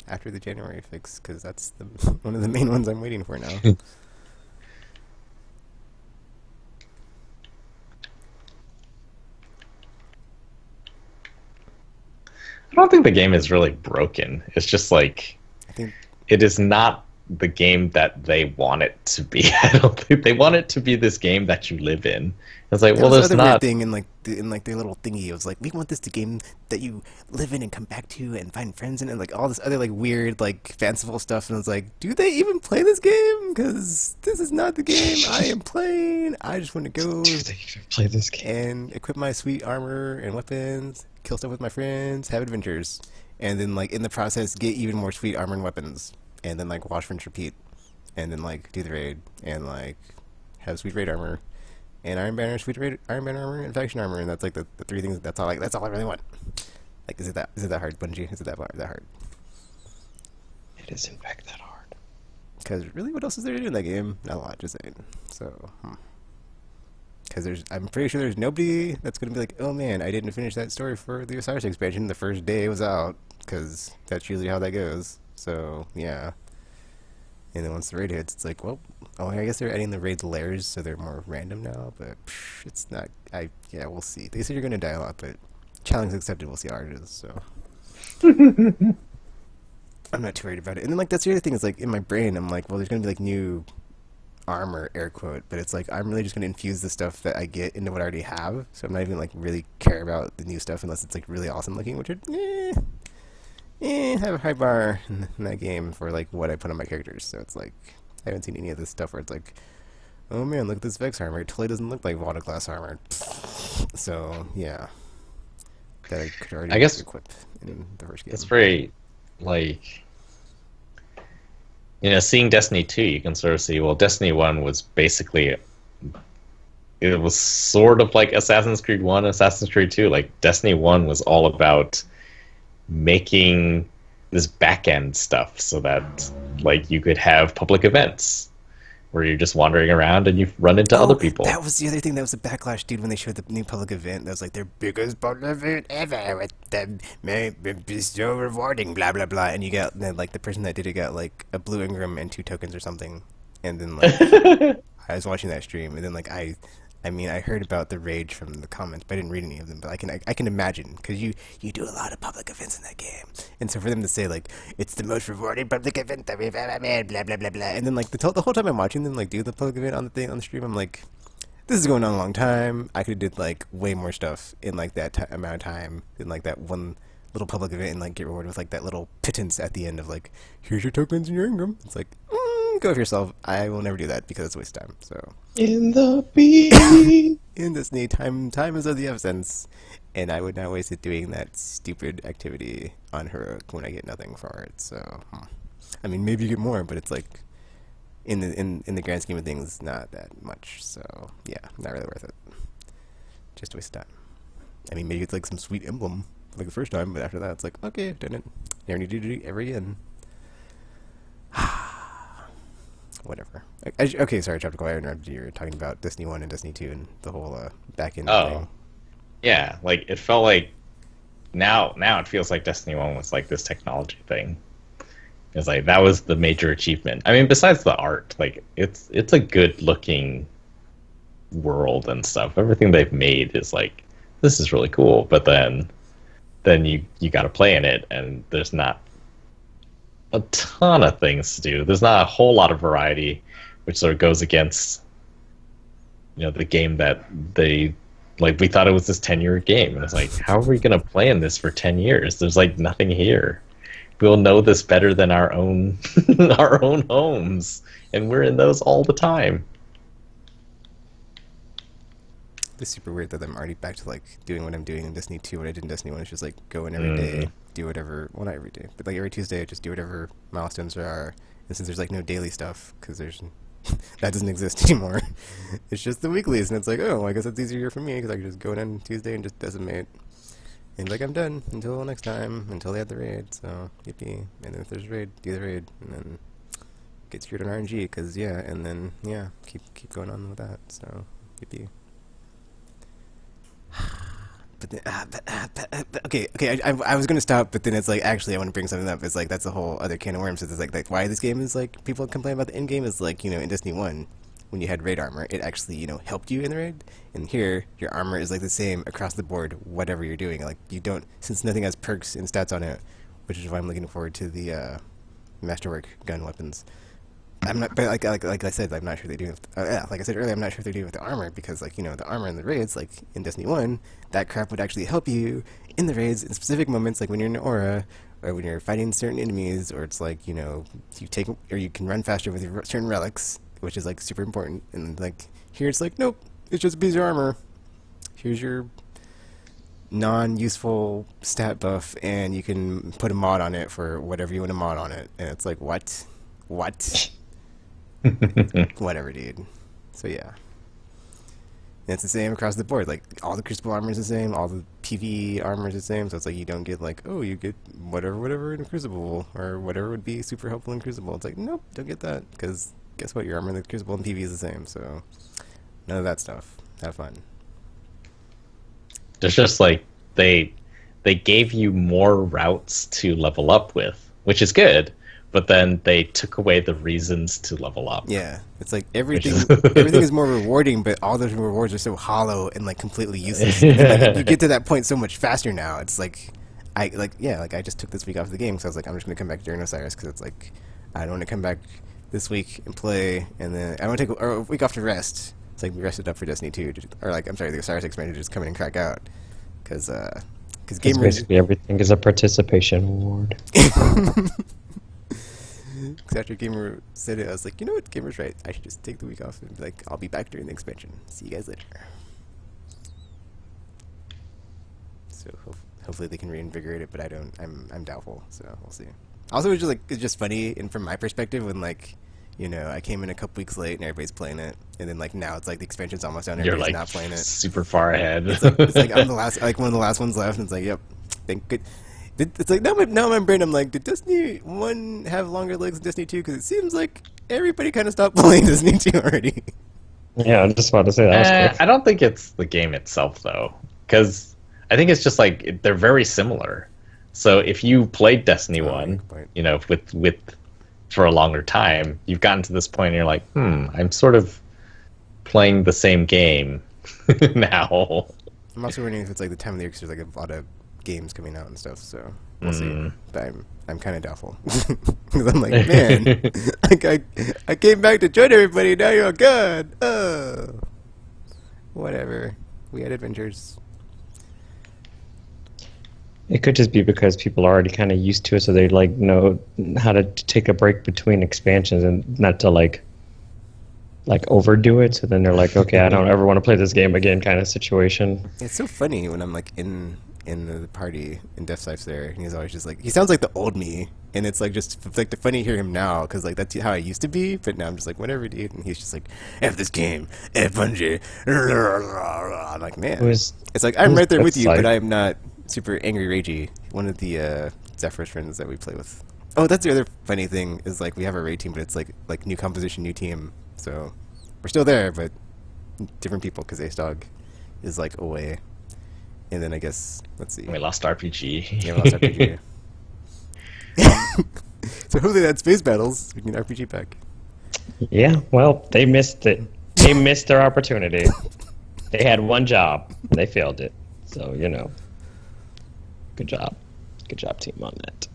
after the January fix, because that's one of the main ones I'm waiting for now. I don't think the game is really broken. It's just like I think it is not the game that they want it to be. I don't think they want it to be this game that you live in. It's like, well, there's other weird not. thing in their little thingy. It was like, we want this to game that you live in and come back to and find friends in, and like all this other like weird like fanciful stuff. And I was like, do they even play this game? Because this is not the game I am playing. I just want to go Do they even play this game? and equip my sweet armor and weapons, kill stuff with my friends, have adventures, and then like in the process get even more sweet armor and weapons, and then like wash, rinse, repeat, and then like do the raid and like have sweet raid armor and Iron Banner, sweet raid, Iron Banner armor, and faction armor, and that's like the three things. That's all I really want. Like, is it that hard, Bungie? Is it that hard? It is in fact that hard. Because really, what else is there to do in that game? Not a lot, just saying. So, because I'm pretty sure there's nobody that's gonna be like, oh man, I didn't finish that story for the Osiris expansion the first day it was out, because that's usually how that goes. So yeah. And then once the raid hits, it's like, well, I guess they're adding the raid's layers, so they're more random now. But it's not. Yeah, we'll see. They said you're gonna die a lot, but challenge accepted. We'll see how hard it is. So. I'm not too worried about it. And then, like, that's the other thing is, like, in my brain, I'm like, well, there's going to be, like, new armor, air quote, but it's like, I'm really just going to infuse the stuff that I get into what I already have, so I'm not even, like, really care about the new stuff unless it's, like, really awesome looking, which would, I have a high bar in that game for, like, what I put on my characters, so it's like, I haven't seen any of this stuff where it's like, oh man, look at this Vex armor, it totally doesn't look like Vata class armor. So, yeah. That I could already equip in the first game. It's very, like, seeing Destiny 2, you can sort of see, well, Destiny 1 was basically, it was sort of like Assassin's Creed 1, Assassin's Creed 2. Like, Destiny 1 was all about making this back-end stuff so that, like, you could have public events where you're just wandering around and you run into other people. That was the other thing that was a backlash, dude, when they showed the new public event. That was like their biggest public event ever. With them, may be so rewarding, blah, blah, blah. And you got, like, the person that did it got, like, a blue Ingram and 2 tokens or something. And then, like, I was watching that stream, and then, like, I mean, I heard about the rage from the comments, but I didn't read any of them. But I can imagine, because you do a lot of public events in that game, and so for them to say like it's the most rewarding public event that we've ever made, blah blah blah blah, and then like the whole time I'm watching them like do the public event on the stream, I'm like, this is going on a long time. I could have did like way more stuff in like that amount of time in like that one little public event and like get rewarded with like that little pittance at the end of like, here's your tokens and your Ingram. It's like, go for yourself. I will never do that because it's a waste of time. So In the beat. in Disney, time is of the essence, and I would not waste it doing that stupid activity on Heroic when I get nothing for it. So, I mean, maybe you get more, but it's like in the grand scheme of things, not that much. So yeah, not really worth it. Just a waste of time. I mean, maybe it's like some sweet emblem like the first time, but after that, it's like, okay, I've done it. Never need to do it ever again. whatever. Okay, sorry, Tropical. I interrupted you. You were talking about Destiny 1 and Destiny 2 and the whole back end thing. Yeah, like it felt like now it feels like Destiny 1 was like this technology thing. It's like that was the major achievement. I mean, besides the art, like it's a good looking world and stuff. Everything they've made is like, this is really cool. But then you got to play in it, and there's not a ton of things to do. There's not a whole lot of variety, which sort of goes against, you know, the game that they like. We thought it was this 10-year game, and it's like, how are we gonna play in this for 10 years? There's like nothing here. We'll know this better than our own our own homes, and we're in those all the time. It's super weird that I'm already back to like doing what I'm doing in Destiny 2. What I did in Destiny 1 is just like go in every day, do whatever. Well, not every day, but like every Tuesday, I just do whatever milestones there are. And since there's like no daily stuff, because there's that doesn't exist anymore, it's just the weeklies, and it's like, oh, I guess it's easier for me because I can just go in on Tuesday and just decimate. And like I'm done until next time, until they have the raid. So yippee! And then if there's a raid, do the raid, and then get screwed on RNG because yeah, and then yeah, keep going on with that. So yippee! But then, okay. I was gonna stop, but then it's like actually I want to bring something up. It's like that's a whole other can of worms. It's like why this game is like people complain about the end game is like, you know, in Destiny 1 when you had raid armor, it actually, you know, helped you in the raid. And here your armor is like the same across the board, whatever you're doing. Like you don't, since nothing has perks and stats on it, which is why I'm looking forward to the masterwork gun weapons. I'm not, but like I said, I'm not sure they do. Like I said earlier, I'm not sure if they do with the armor because, like, you know, the armor in the raids, like in Destiny 1, that crap would actually help you in the raids in specific moments, like when you're in an aura or when you're fighting certain enemies, or it's like, you know, you take or you can run faster with your certain relics, which is like super important. And like here, it's like, nope, it's just a piece of armor. Here's your non-useful stat buff, and you can put a mod on it for whatever you want to mod on it. And it's like, what? Whatever, dude. So yeah, and it's the same across the board. Like all the Crucible armor is the same, all the PvE armor is the same. So it's like you don't get like, oh, you get whatever in Crucible, or whatever would be super helpful in Crucible. It's like, nope, don't get that, because guess what? Your armor in the Crucible and PvE is the same. So none of that stuff. Have fun. There's just like they gave you more routes to level up with, which is good. But then they took away the reasons to level up. Yeah, it's like everything is more rewarding, but all those rewards are so hollow and like completely useless. Like, you get to that point so much faster now. It's like, I just took this week off the game, so I was like, I'm just gonna come back during Osiris because it's like, I don't want to come back this week and play, and then I want to take a week off to rest. It's like we rested up for Destiny 2, or like, I'm sorry, the Osiris expansion to just come in and crack out, because gamers, basically everything is a participation award. Because after Gamer said it, I was like, you know what, Gamer's right. I should just take the week off and be like, I'll be back during the expansion. See you guys later. So hopefully they can reinvigorate it, but I'm doubtful. So we'll see. Also, it's just funny, and from my perspective, when like, you know, I came in a couple weeks late and everybody's playing it, and then like now it's like the expansion's almost done. Everybody's not playing it. Super far ahead. It's like I'm the last, like one of the last ones left, and it's like, yep, thank good. It's like now in my brain I'm like, did Destiny 1 have longer legs than Destiny 2? Because it seems like everybody kind of stopped playing Destiny 2 already. Yeah, I'm just about to say that. I don't think it's the game itself though, because I think it's just like they're very similar. So if you played Destiny 1, you know, with for a longer time, you've gotten to this point and you're like, I'm sort of playing the same game now. I'm also wondering if it's like the time of the year, because there's like a lot of games coming out and stuff, so we'll see. But I'm kind of doubtful, because I'm like, man, I came back to join everybody. Now you're all gone. Oh, whatever. We had adventures. It could just be because people are already kind of used to it, so they like know how to take a break between expansions and not to like overdo it. So then they're like, okay, I don't ever want to play this game again, kind of situation. It's so funny when I'm like in the party and Death Sife's there, and he's always just like, he sounds like the old me, and it's like just like the funny to hear him now, because like that's how I used to be, but now I'm just like, whatever, dude. And he's just like, F this game, F Bungie. I'm like, man, it's like I'm right there with you, but I am not super angry ragey. One of the Zephyr's friends that we play with Oh, that's the other funny thing is like we have a raid team, but it's like new composition, new team. So we're still there, but different people because Ace Dog is like away. And then I guess let's see. We lost RPG. Yeah, we lost RPG. So hopefully that Space Battles we can RPG pack. Yeah, well, they missed it. They missed their opportunity. They had one job, and they failed it. So, you know, good job. Good job, team, on that.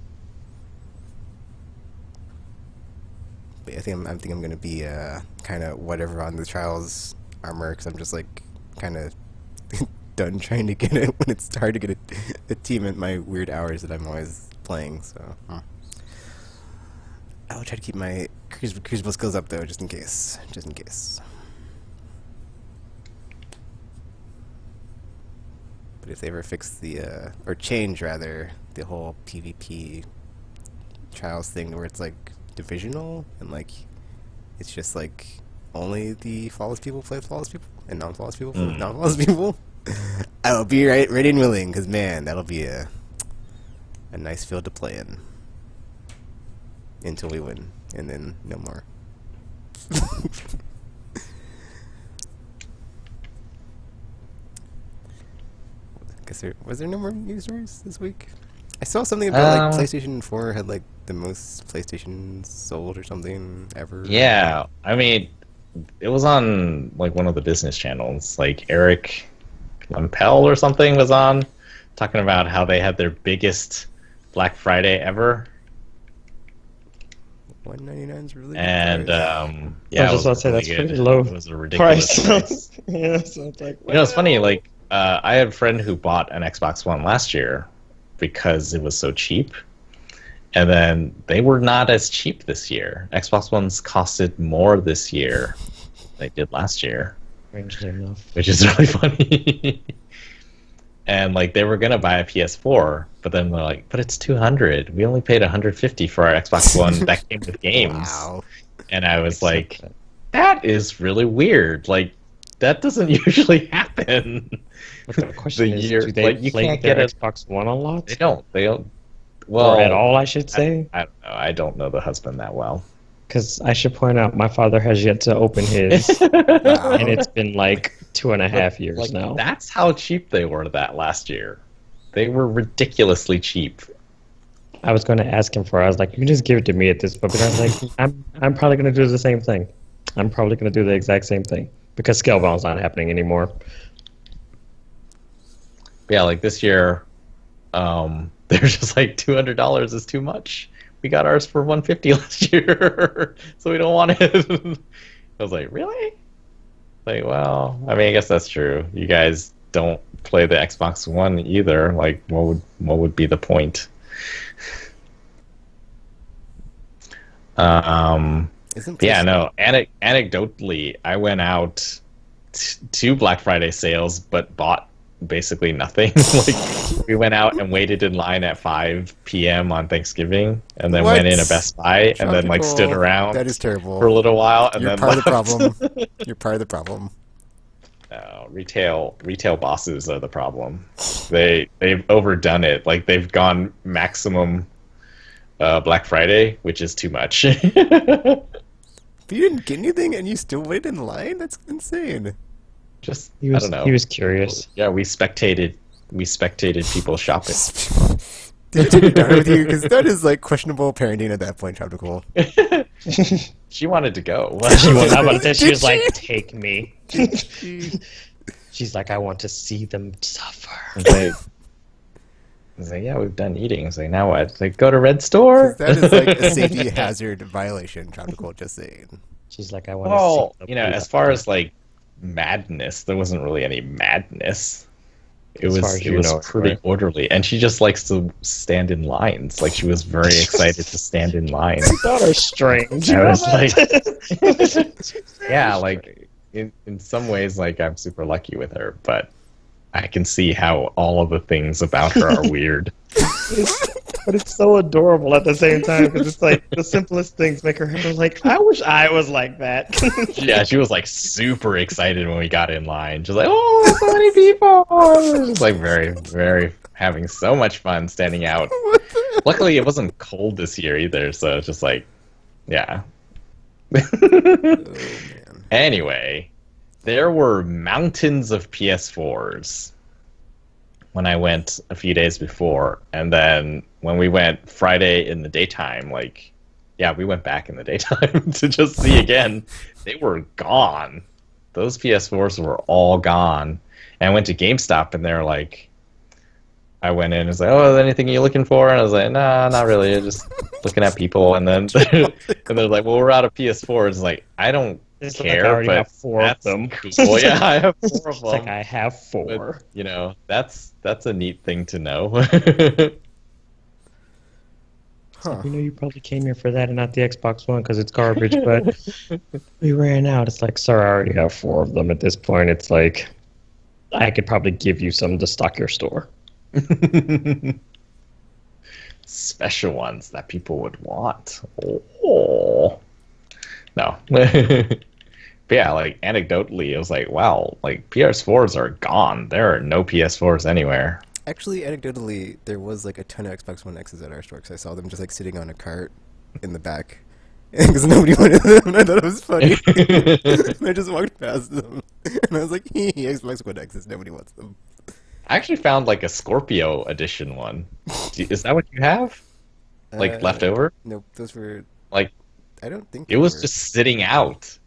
But I think I'm gonna be kind of whatever on the Trials armor because I'm just like kind of done trying to get it when it's hard to get a team at my weird hours that I'm always playing. So I'll try to keep my crucible skills up though, just in case. Just in case. But if they ever fix the or change rather the whole PvP Trials thing where it's like divisional and like it's just like only the flawless people play with flawless people and non-flawless people play with non-flawless people, I will be ready and willing because man, that'll be a nice field to play in until we win and then no more. Was there no more news stories this week? I saw something about like PlayStation 4 had like the most PlayStations sold or something ever. Yeah, I mean, it was on like one of the business channels. Like Eric Lampel or something was on talking about how they had their biggest Black Friday ever. $199 is really good and price. yeah, I was just about to say really that's good. pretty low It was a ridiculous price. Yeah, so it's like, You know, it's funny. Like I had a friend who bought an Xbox One last year because it was so cheap, and then they were not as cheap this year. Xbox Ones costed more this year than they did last year, strangely enough. which is really funny. And like they were gonna buy a PS4, but then they're like, "But it's $200. We only paid $150 for our Xbox One that came with games." Wow. And I was like, "That is really weird. Like that doesn't usually happen." But the question is, year- do they like, you play can't their get a- Xbox One a lot? They don't. They don't. Well, Or at all, I should say? I don't know. I don't know the husband that well. Because I should point out, my father has yet to open his, and it's been like 2.5 years Like, now. that's how cheap they were that last year. They were ridiculously cheap. I was going to ask him for it. I was like, you can just give it to me at this point. But I was like, I'm probably going to do the same thing. I'm probably going to do the exact same thing. Because Scalebound's not happening anymore. But yeah, like this year, they're just like $200 is too much. We got ours for $150 last year, so we don't want it. I was like, really? Like, well, I mean, I guess that's true. You guys don't play the Xbox One either. Like, what would be the point? Yeah, no. Anecdotally, I went out to Black Friday sales, but bought basically nothing. Like, we went out and waited in line at 5 p.m. on Thanksgiving, and then went in a Best Buy, and then like stood around. That is terrible. For a little while, and You're then part left. of the problem. You're part of the problem. No, retail bosses are the problem. They've overdone it. Like they've gone maximum Black Friday, which is too much. But you didn't get anything, and you still waited in line? That's insane. Just He was, I don't know. He was curious. Yeah, we spectated people shopping. Did you take your daughter with you? Because that is like questionable parenting at that point, Tropical. She wanted to go. She was, I was about to say, she Did was like, she? take me. She's like, I want to see them suffer. I was like, yeah, we've done eating. I was like, now what? It's like, go to Red Store? That is like a safety hazard violation, Tropical, just saying. She's like, I want Well, to see them. you know, as far as like madness, there wasn't really any madness. It As far was as you know, pretty right? orderly, and she just likes to stand in lines. Like she was very excited to stand in line. daughter's strange. I was like, yeah, like in some ways, like I'm super lucky with her, but I can see how all of the things about her are weird. But it's so adorable at the same time because it's like the simplest things make her happy. Like, I wish I was like that. Yeah, she was like super excited when we got in line. She was like, "Oh, so many people!" Just like very, very having so much fun standing out. What the Luckily, it wasn't cold this year either, so it's just like, yeah. Man. Anyway, there were mountains of PS4s when I went a few days before, and then when we went Friday in the daytime, like, yeah, we went back in the daytime to just see again. They were gone. Those PS4s were all gone. And I went to GameStop, and they're like, I went in and was like, "Oh, is there anything you're looking for?" And I was like, "Nah, not really. I'm just looking at people." And then they're like, "Well, we're out of PS4s." It's like, I don't care, I already but have 4 of that's them. cool. Yeah, I have 4 of It's them. like I have 4. But, you know, that's a neat thing to know. Huh. You know, you probably came here for that and not the Xbox One because it's garbage, but we ran out. It's like, sir, I already have 4 of them at this point. It's like, I could probably give you some to stock your store. Special ones that people would want. Oh. No. But yeah, like, anecdotally, it was like, wow, like, PS4s are gone. There are no PS4s anywhere. Actually, anecdotally, there was like a ton of Xbox One X's at our store because I saw them just like sitting on a cart in the back because nobody wanted them, and I thought it was funny. And I just walked past them, and I was like, Xbox One X's, nobody wants them. I actually found, like, a Scorpio edition one. Is that what you have? Like, left over? Nope, those were... Like, I don't think it was just sitting out.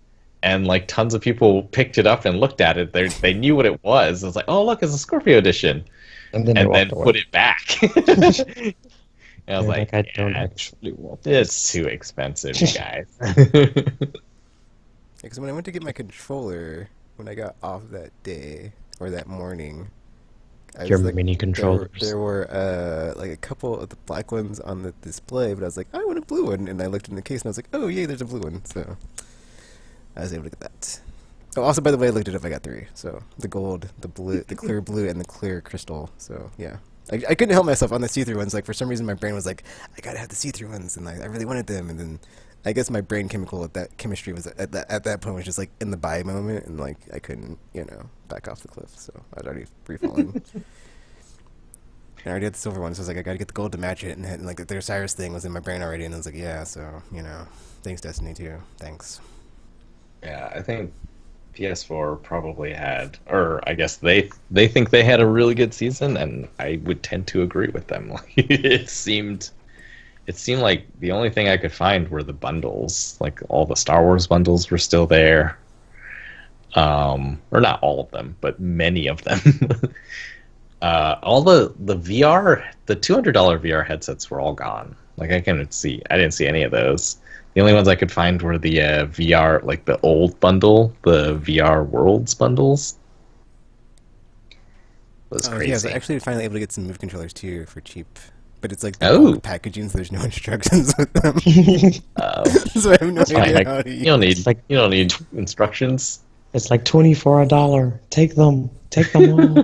And, like, tons of people picked it up and looked at it. They knew what it was. It was like, oh, look, it's a Scorpio edition. And then, Put it back. And I was like, I don't yeah, actually want it's too expensive, guys. Because when I went to get my controller, when I got off that day, or that morning... your mini controllers. There were like a couple of the black ones on the display, but I was like, I want a blue one, and I looked in the case and I was like, oh yay, there's a blue one. So I was able to get that. Oh, also, by the way, I looked it up. I got 3. So the gold, the blue, the clear blue, and the clear crystal. So yeah, I couldn't help myself on the see-through ones. Like for some reason, my brain was like, I gotta have the see-through ones, and I really wanted them. And then I guess my brain chemistry was at that point was just like in the buy moment, and like I couldn't back off the cliff. So I'd already free-fallen. And I already had the silver one, so I was like, I gotta get the gold to match it, and like the Osiris thing was in my brain already, and I was like, yeah, so thanks Destiny 2, thanks. Yeah, I think PS4 probably had, or I guess they think they had a really good season, and I would tend to agree with them. Like, it seemed like the only thing I could find were the bundles. Like, all the Star Wars bundles were still there. Or not all of them, but many of them. All the VR, the $200 VR headsets were all gone. Like, I didn't see any of those. The only ones I could find were the VR, like the old bundle, the VR Worlds bundles. It was crazy. Yeah, I was actually finally able to get some Move controllers too for cheap. But it's like the old packaging, so there's no instructions with them. So I have no idea how to use. You don't need instructions. It's like 20 for $1. Take them all.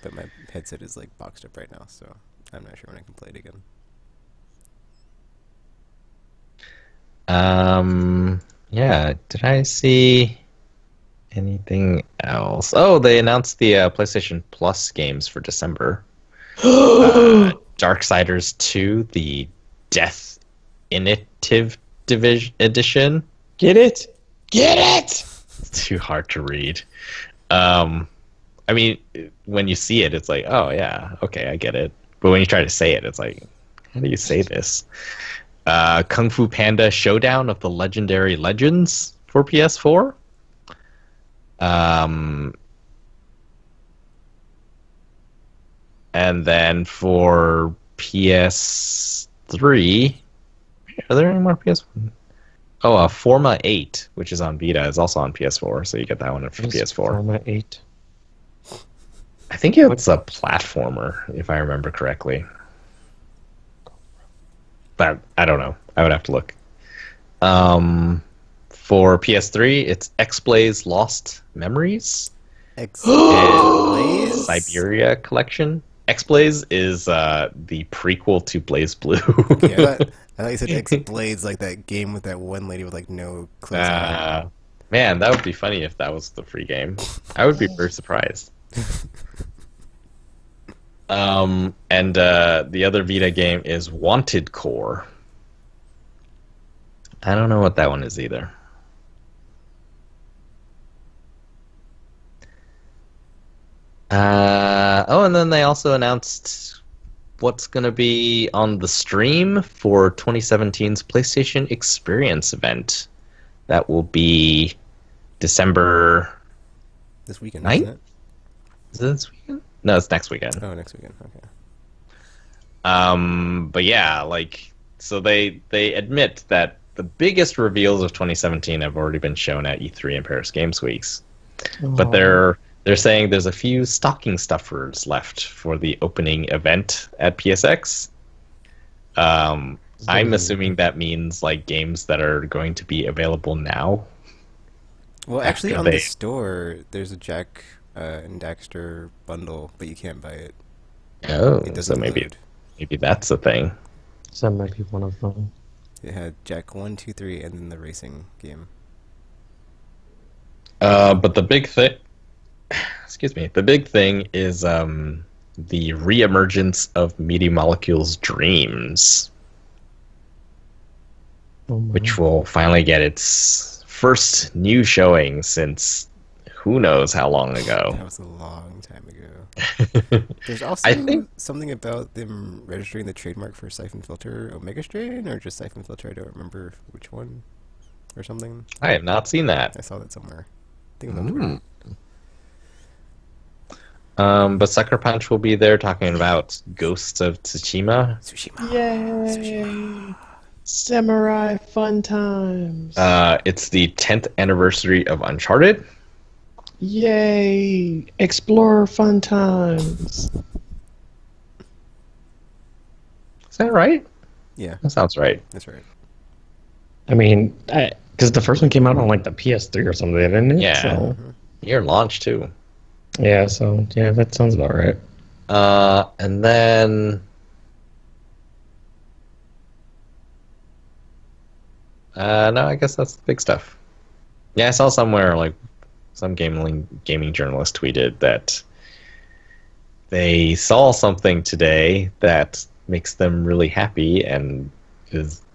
But my headset is like boxed up right now, so I'm not sure when I can play it again. Yeah, did I see anything else? Oh, they announced the PlayStation Plus games for December. Darksiders 2, the Death Definitive Edition. Get it? It's too hard to read. I mean, when you see it, it's like, oh yeah, okay, I get it. But when you try to say it, it's like, how do you say this? Kung Fu Panda Showdown of the Legendary Legends for PS4. And then for PS3, are there any more PS1? Oh, Forma 8, which is on Vita, is also on PS4, so you get that one for PS4. Forma 8. I think it's a platformer, if I remember correctly. But I don't know. I would have to look. For PS3, it's X-Blaze Lost Memories. X-Blaze? Siberia Collection. X-Blaze is the prequel to Blaze Blue. Yeah, I thought you said X-Blades, like that game with that one lady with like no clothes on. Man, that would be funny if that was the free game. I would be very surprised. And the other Vita game is Wanted Core. I don't know what that one is either. And then they also announced what's going to be on the stream for 2017's PlayStation Experience event. That will be December This weekend, 9th? isn't it? Is it this weekend? No, it's next weekend. Oh, next weekend. Okay. But yeah, so they admit that the biggest reveals of 2017 have already been shown at E3 and Paris Games Weeks. But they're saying there's a few stocking stuffers left for the opening event at PSX. I'm assuming that means games that are going to be available now. Well, actually, on the store, there's a Jack and Daxter bundle, but you can't buy it. Oh, It doesn't so maybe load. that's the thing. So that might be one of them. It had Jack 1, 2, 3, and then the racing game. But the big thing, excuse me, the big thing is the reemergence of Media Molecule's Dreams, which will finally get its first new showing since who knows how long ago. That was a long time ago. There's also something about them registering the trademark for Siphon Filter Omega Strain, or just Siphon Filter, I don't remember which one, or something. I have not seen that. I saw that somewhere. I think it was on Twitter. But Sucker Punch will be there talking about Ghosts of Tsushima. Tsushima. Yay! Samurai fun times. It's the 10th anniversary of Uncharted. Yay! Explorer fun times. Is that right? Yeah, That sounds right. that's right. I mean, because the first one came out on the PS3 or something, didn't it? Yeah. So, Year launch too. yeah. So yeah, that sounds about right. And then no, I guess that's the big stuff. Yeah, I saw somewhere some gaming journalist tweeted that they saw something today that makes them really happy, and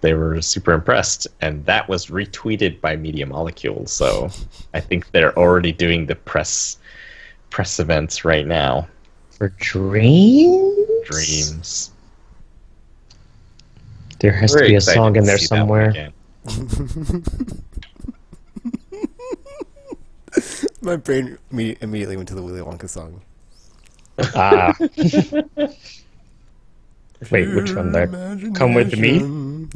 they were super impressed, and that was retweeted by Media Molecule. So I think they're already doing the press events right now. For Dreams? Dreams. There has Very to be a excited song in to there see that one somewhere. again. My brain immediately went to the Willy Wonka song. Ah. Wait, which one there? Come with me?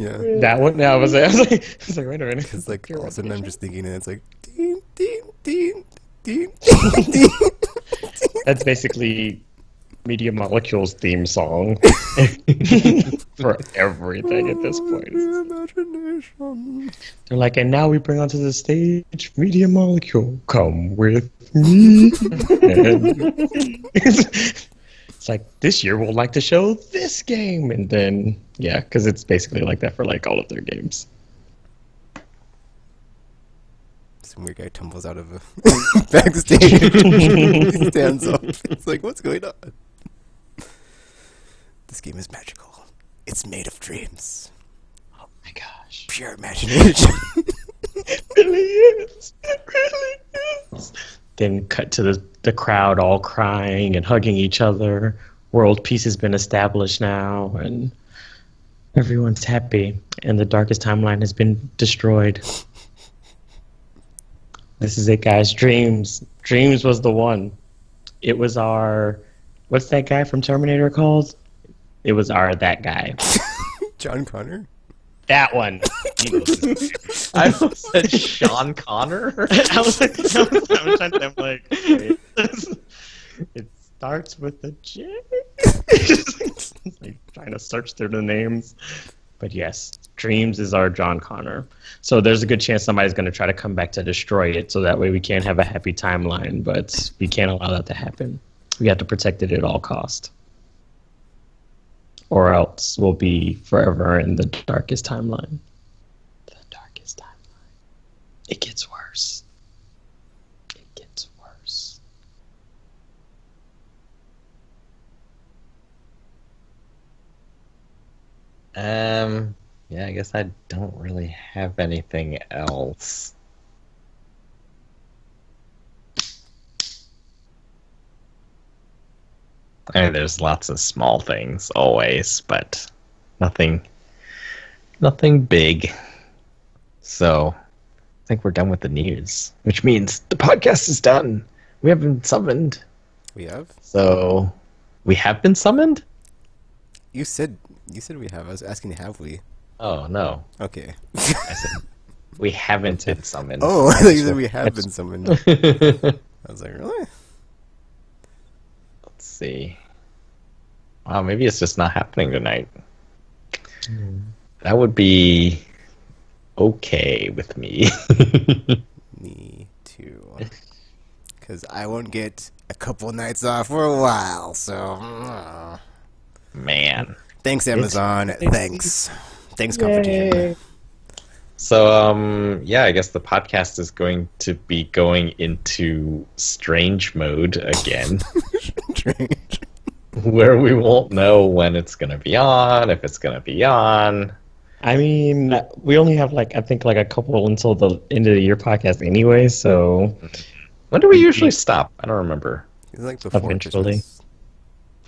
Yeah. That one? Yeah, I was like, wait a minute. Because all of a sudden I'm just thinking, and it's like, ding, ding, ding, ding, ding, ding. That's basically Media Molecule's theme song for everything at this point. Imagination. They're like, and now we bring onto the stage Media Molecule. Come with me. It's like, this year we'll like to show this game. And then, yeah, because it's basically like that for all of their games. Some weird guy tumbles out of a backstage. He stands up. It's like, what's going on? This game is magical. It's made of dreams. Oh my gosh. Pure imagination. It really is. It really is. Then cut to the crowd all crying and hugging each other. World peace has been established now, and everyone's happy. And the darkest timeline has been destroyed. This is it, guys. Dreams. Dreams was the one. It was our... What's that guy from Terminator called? It was that guy. John Connor? That one. I said Sean Connor. I was trying to... I'm like, wait. It starts with a J. Trying to search through the names. But yes, Dreams is our John Connor. So there's a good chance somebody's going to try to come back to destroy it, so that way we can't have a happy timeline, but we can't allow that to happen. We have to protect it at all cost. Or else we'll be forever in the darkest timeline. The darkest timeline. It gets worse. It gets worse. Yeah, I guess I don't really have anything else. I mean, there's lots of small things always, but nothing big. So, I think we're done with the news, which means the podcast is done. We have been summoned. We have? So, we have been summoned? You said we have. I was asking, have we? Oh, no. Okay. I said, we haven't been summoned. Oh, I thought you said we have been summoned. I was like, really? Let's see. Wow, maybe it's just not happening tonight. That would be okay with me. Me too. Because I won't get a couple nights off for a while, so... Man. Thanks, Amazon. Thanks. Thanks, competition. So, yeah, I guess the podcast is going to be going into strange mode again. Strange. Where we won't know when it's going to be on, if it's going to be on. I mean, we only have I think a couple until the end of the year podcast anyway, so... When do we usually stop? I don't remember. It's like before Eventually. Christmas.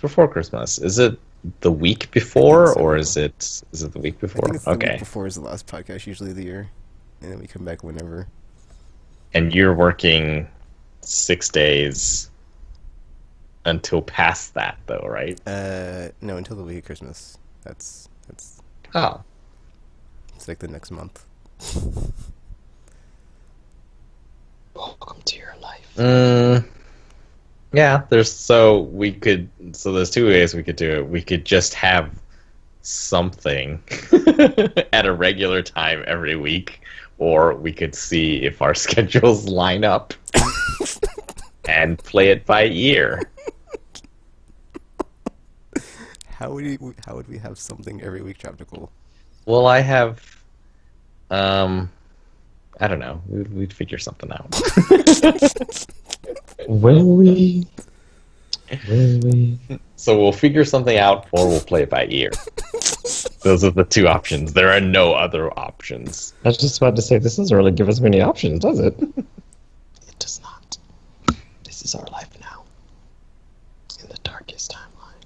Before Christmas. Is it the week before, or is it the week I before? think it's the Okay. week before is the last podcast usually of the year. And then we come back whenever. And you're working 6 days until past that, though, right? No, until the week of Christmas. That's Oh. it's like the next month. Welcome to your life. Yeah, there's there's two ways we could do it. We could just have something at a regular time every week, or we could see if our schedules line up and play it by ear. How would we have something every week, Trioptical? Well, I have, I don't know. We'd figure something out. Will we? So we'll figure something out, or we'll play it by ear. Those are the two options. There are no other options. I was just about to say, this doesn't really give us many options, does it? It does not. This is our life now. In the darkest timeline.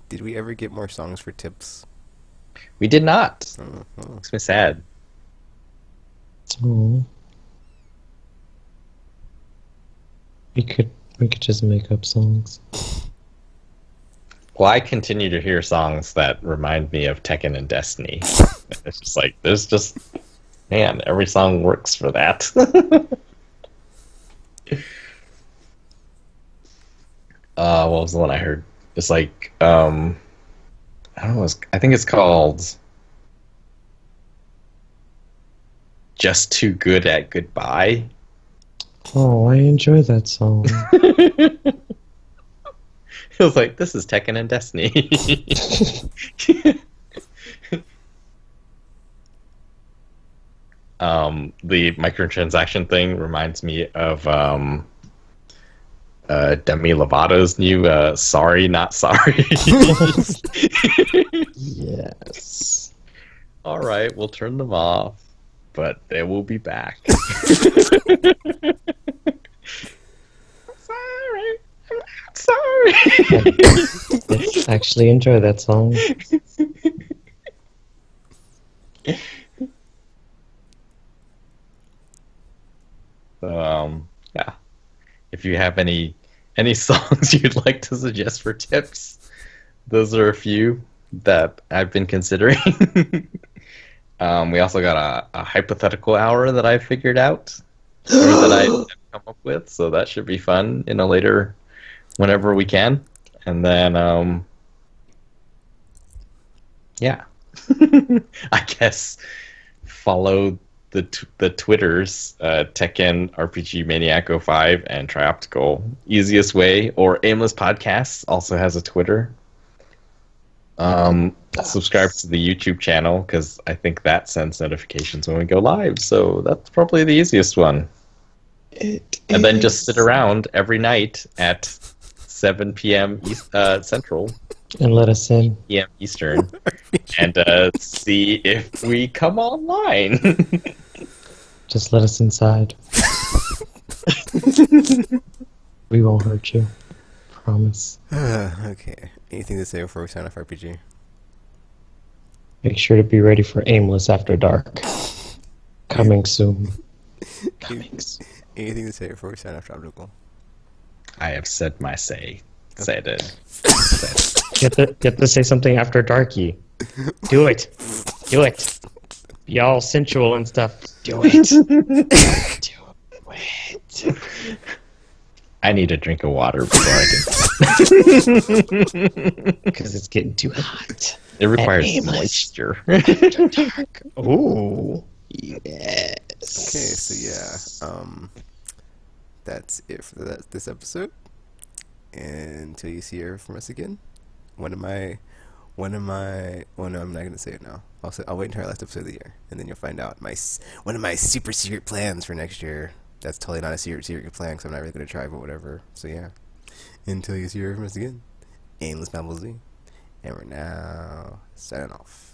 Did we ever get more songs for tips? We did not. Oh. Makes me sad. Oh. We could just make up songs. Well, I continue to hear songs that remind me of Tekken and Destiny. It's just like, man, every song works for that. What was the one I heard? It's like, I don't know, I think it's called Just Too Good at Goodbye. Oh, I enjoy that song. It was like, this is Tekken and Destiny. The microtransaction thing reminds me of Demi Lovato's new Sorry Not Sorry. Yes. Alright, we'll turn them off, but they will be back. Sorry. I actually enjoy that song. Yeah. If you have any songs you'd like to suggest for tips, those are a few that I've been considering. We also got a hypothetical hour that I figured out, or that I have come up with, so that should be fun in a later, whenever we can. And then, yeah. I guess follow the Twitters, Tekken RPG Maniac 05 and Trioptical. Easiest way, or Aimless Podcasts also has a Twitter. Subscribe to the YouTube channel, because I think that sends notifications when we go live, so that's probably the easiest one. And then just sit around every night at 7 p.m. Central And let us in. p.m. Eastern, and see if we come online. Just let us inside. We won't hurt you. Promise. Okay. Anything to say before we sign off RPG? Make sure to be ready for Aimless After Dark. Coming soon. Coming soon. Anything to say before we sign off Trioptical? I have said my say. Said it. Get to say something after Darky. Do it. Do it. Be all sensual and stuff. Do it. Do it. I need a drink of water before I can. Because it's getting too hot. It requires Aimless. moisture. After Dark. Ooh. Yes. Okay, so yeah, that's it for this episode. And until you hear from us again, well, no, I'm not gonna say it now. I'll wait until our last episode of the year, and then you'll find out one of my super secret plans for next year. That's totally not a secret plan, because I'm not really gonna try, but whatever. So yeah, until you hear from us again, Aimless Babble Z, and we're now signing off.